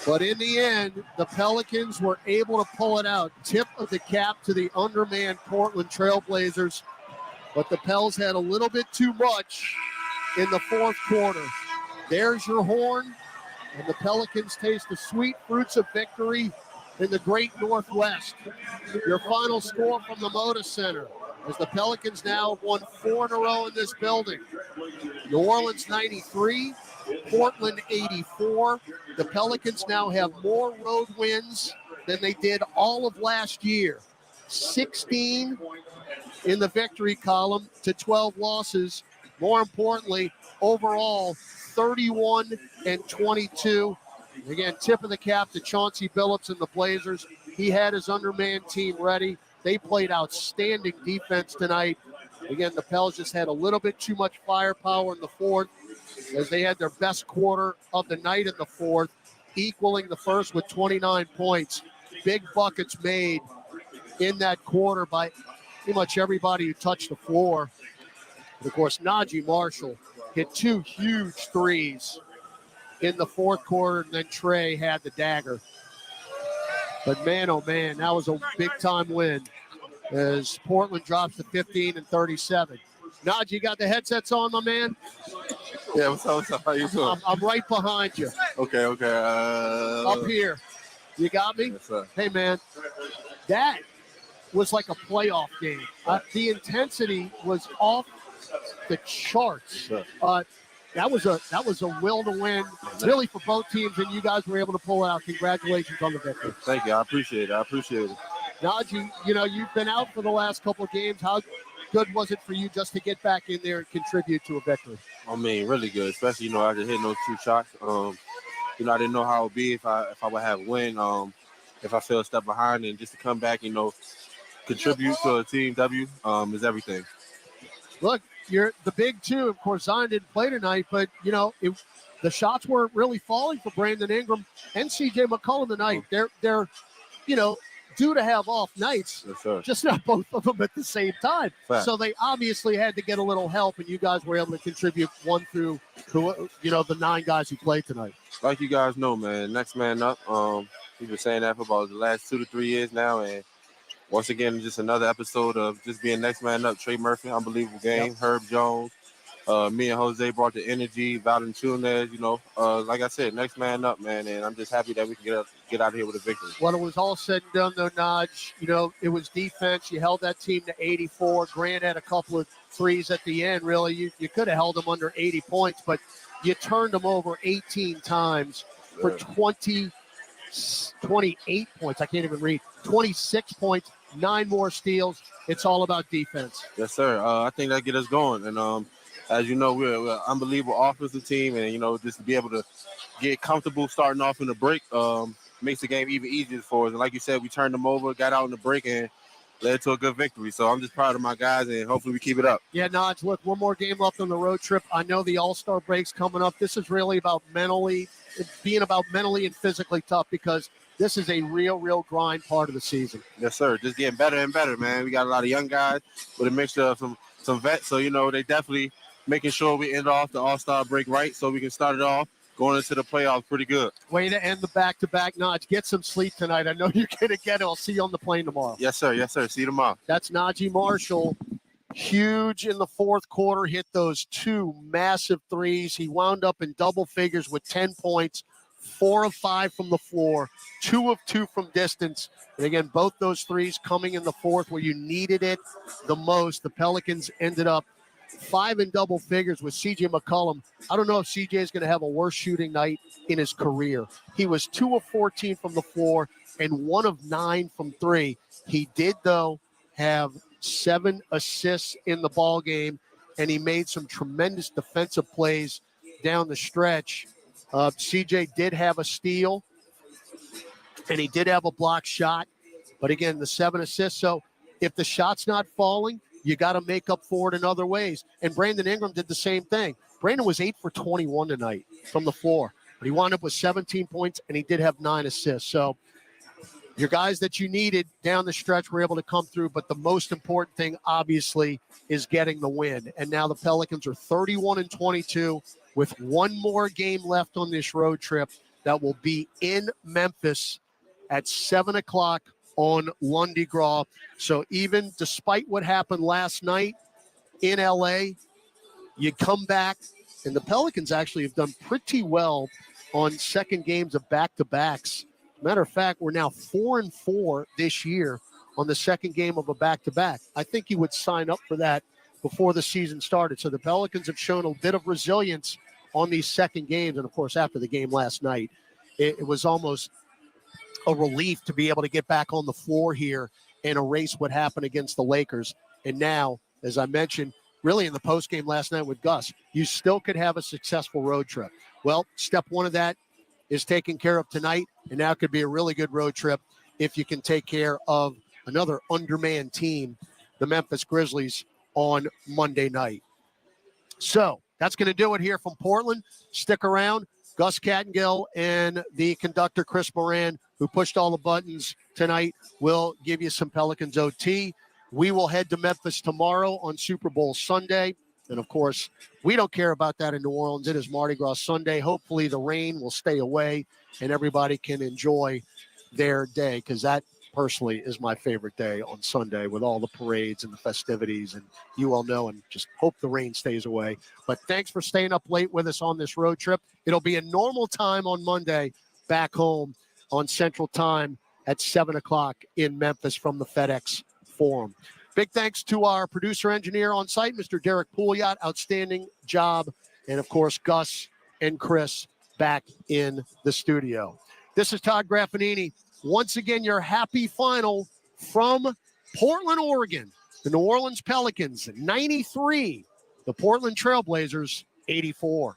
[SPEAKER 1] But in the end, the Pelicans were able to pull it out. Tip of the cap to the undermanned Portland Trailblazers. But the Pels had a little bit too much in the fourth quarter. There's your horn. And the Pelicans taste the sweet fruits of victory in the great Northwest. Your final score from the Moda Center, as the Pelicans now have won 4 in a row in this building. New Orleans 93, Portland 84. The Pelicans now have more road wins than they did all of last year. 16 in the victory column to 12 losses. More importantly, overall, 31-22. Again, tip of the cap to Chauncey Billups and the Blazers. He had his undermanned team ready. They played outstanding defense tonight. Again, the Pels just had a little bit too much firepower in the fourth, as they had their best quarter of the night in the fourth, equaling the first with 29 points. Big buckets made in that quarter by pretty much everybody who touched the floor. And of course, Najee Marshall hit 2 huge threes in the fourth quarter, and then Trey had the dagger. But man, oh man, that was a big-time win as Portland drops to 15-37. Najee, you got the headsets on, my man?
[SPEAKER 2] Yeah, what's up? How you doing?
[SPEAKER 1] I'm right behind you.
[SPEAKER 2] Okay.
[SPEAKER 1] Up here. You got me?
[SPEAKER 2] Yes, sir.
[SPEAKER 1] Hey, man, that was like a playoff game. The intensity was off the charts. That was a will to win, really, for both teams, and you guys were able to pull it out. Congratulations on the victory.
[SPEAKER 2] Thank you. I appreciate it.
[SPEAKER 1] Najee, you've been out for the last couple of games. How good was it for you just to get back in there and contribute to a victory?
[SPEAKER 2] I mean, really good, especially, after hitting those 2 shots. I didn't know how it would be if I would have a win, if I fell a step behind, and just to come back, contribute to a team W is everything.
[SPEAKER 1] Look, you're the big 2. Of course, Zion didn't play tonight, but, the shots weren't really falling for Brandon Ingram and C.J. McCollum tonight. They're due to have off nights,
[SPEAKER 2] yes,
[SPEAKER 1] just not both of them at the same time.
[SPEAKER 2] Fact.
[SPEAKER 1] So they obviously had to get a little help, and you guys were able to contribute 1 through the 9 guys who played tonight.
[SPEAKER 2] Like you guys know, man, next man up. We've been saying that for about the last 2 to 3 years now, and once again, just another episode of just being next man up. Trey Murphy, unbelievable game. Yep. Herb Jones, me and Jose brought the energy. Valentunas, like I said, next man up, man. And I'm just happy that we can get out of here with a victory.
[SPEAKER 1] When it was all said and done, though, Naj, it was defense. You held that team to 84. Grant had a couple of threes at the end. Really, you could have held them under 80 points, but you turned them over 18 times for 28 points. I can't even read. 26 points. 9 more steals. It's all about defense.
[SPEAKER 2] Yes, sir. I think that get us going. And as you know, we're an unbelievable offensive team. And, just to be able to get comfortable starting off in the break makes the game even easier for us. And like you said, we turned them over, got out in the break, and led to a good victory. So I'm just proud of my guys, and hopefully we keep it up.
[SPEAKER 1] Yeah, Naj, look, 1 more game left on the road trip. I know the All-Star break's coming up. This is really about mentally and physically tough, because this is a real grind part of the season.
[SPEAKER 2] Yes, sir. Just getting better and better, man. We got a lot of young guys with a mixture of some vets. So, they definitely making sure we end off the All-Star break right, so we can start it off going into the playoffs pretty good.
[SPEAKER 1] Way to end the back-to-back, Naj. Get some sleep tonight. I know you're going to get it. I'll see you on the plane tomorrow.
[SPEAKER 2] Yes, sir. See you tomorrow.
[SPEAKER 1] That's Najee Marshall. Huge in the fourth quarter. Hit those 2 massive threes. He wound up in double figures with 10 points, 4 of 5 from the floor, 2 of 2 from distance. And again, both those threes coming in the fourth where you needed it the most. The Pelicans ended up 5 in double figures with C.J. McCollum. I don't know if C.J. is going to have a worse shooting night in his career. He was 2 of 14 from the floor and 1 of 9 from 3. He did, though, have 7 assists in the ball game, and he made some tremendous defensive plays down the stretch. CJ did have a steal, and he did have a block shot. But again, the 7 assists. So if the shot's not falling, you got to make up for it in other ways. And Brandon Ingram did the same thing. Brandon was 8 for 21 tonight from the floor, but he wound up with 17 points, and he did have 9 assists. So your guys that you needed down the stretch were able to come through, but the most important thing, obviously, is getting the win. And now the Pelicans are 31-22 with one more game left on this road trip that will be in Memphis at 7 o'clock on Lundi Gras. So even despite what happened last night in LA, you come back, and the Pelicans actually have done pretty well on second games of back-to-backs. Matter of fact, we're now 4-4 this year on the second game of a back-to-back. I think you would sign up for that before the season started. So the Pelicans have shown a bit of resilience on these second games. And, of course, after the game last night, it was almost a relief to be able to get back on the floor here and erase what happened against the Lakers. And now, as I mentioned, really in the postgame last night with Gus, you still could have a successful road trip. Well, step one of that is taken care of tonight, and now could be a really good road trip if you can take care of another undermanned team, the Memphis Grizzlies, on Monday night. So that's going to do it here from Portland. Stick around. Gus Kattengill and the conductor, Chris Moran, who pushed all the buttons tonight, will give you some Pelicans OT. We will head to Memphis tomorrow on Super Bowl Sunday. And, of course, we don't care about that in New Orleans. It is Mardi Gras Sunday. Hopefully the rain will stay away and everybody can enjoy their day, because that personally is my favorite day on Sunday with all the parades and the festivities. And you all know, and just hope the rain stays away. But thanks for staying up late with us on this road trip. It'll be a normal time on Monday back home on Central Time at 7 o'clock in Memphis from the FedEx Forum. Big thanks to our producer engineer on site, Mr. Derek Pouliot. Outstanding job. And, of course, Gus and Chris back in the studio. This is Todd Graffanini. Once again, your happy final from Portland, Oregon. The New Orleans Pelicans, 93. The Portland Trailblazers, 84.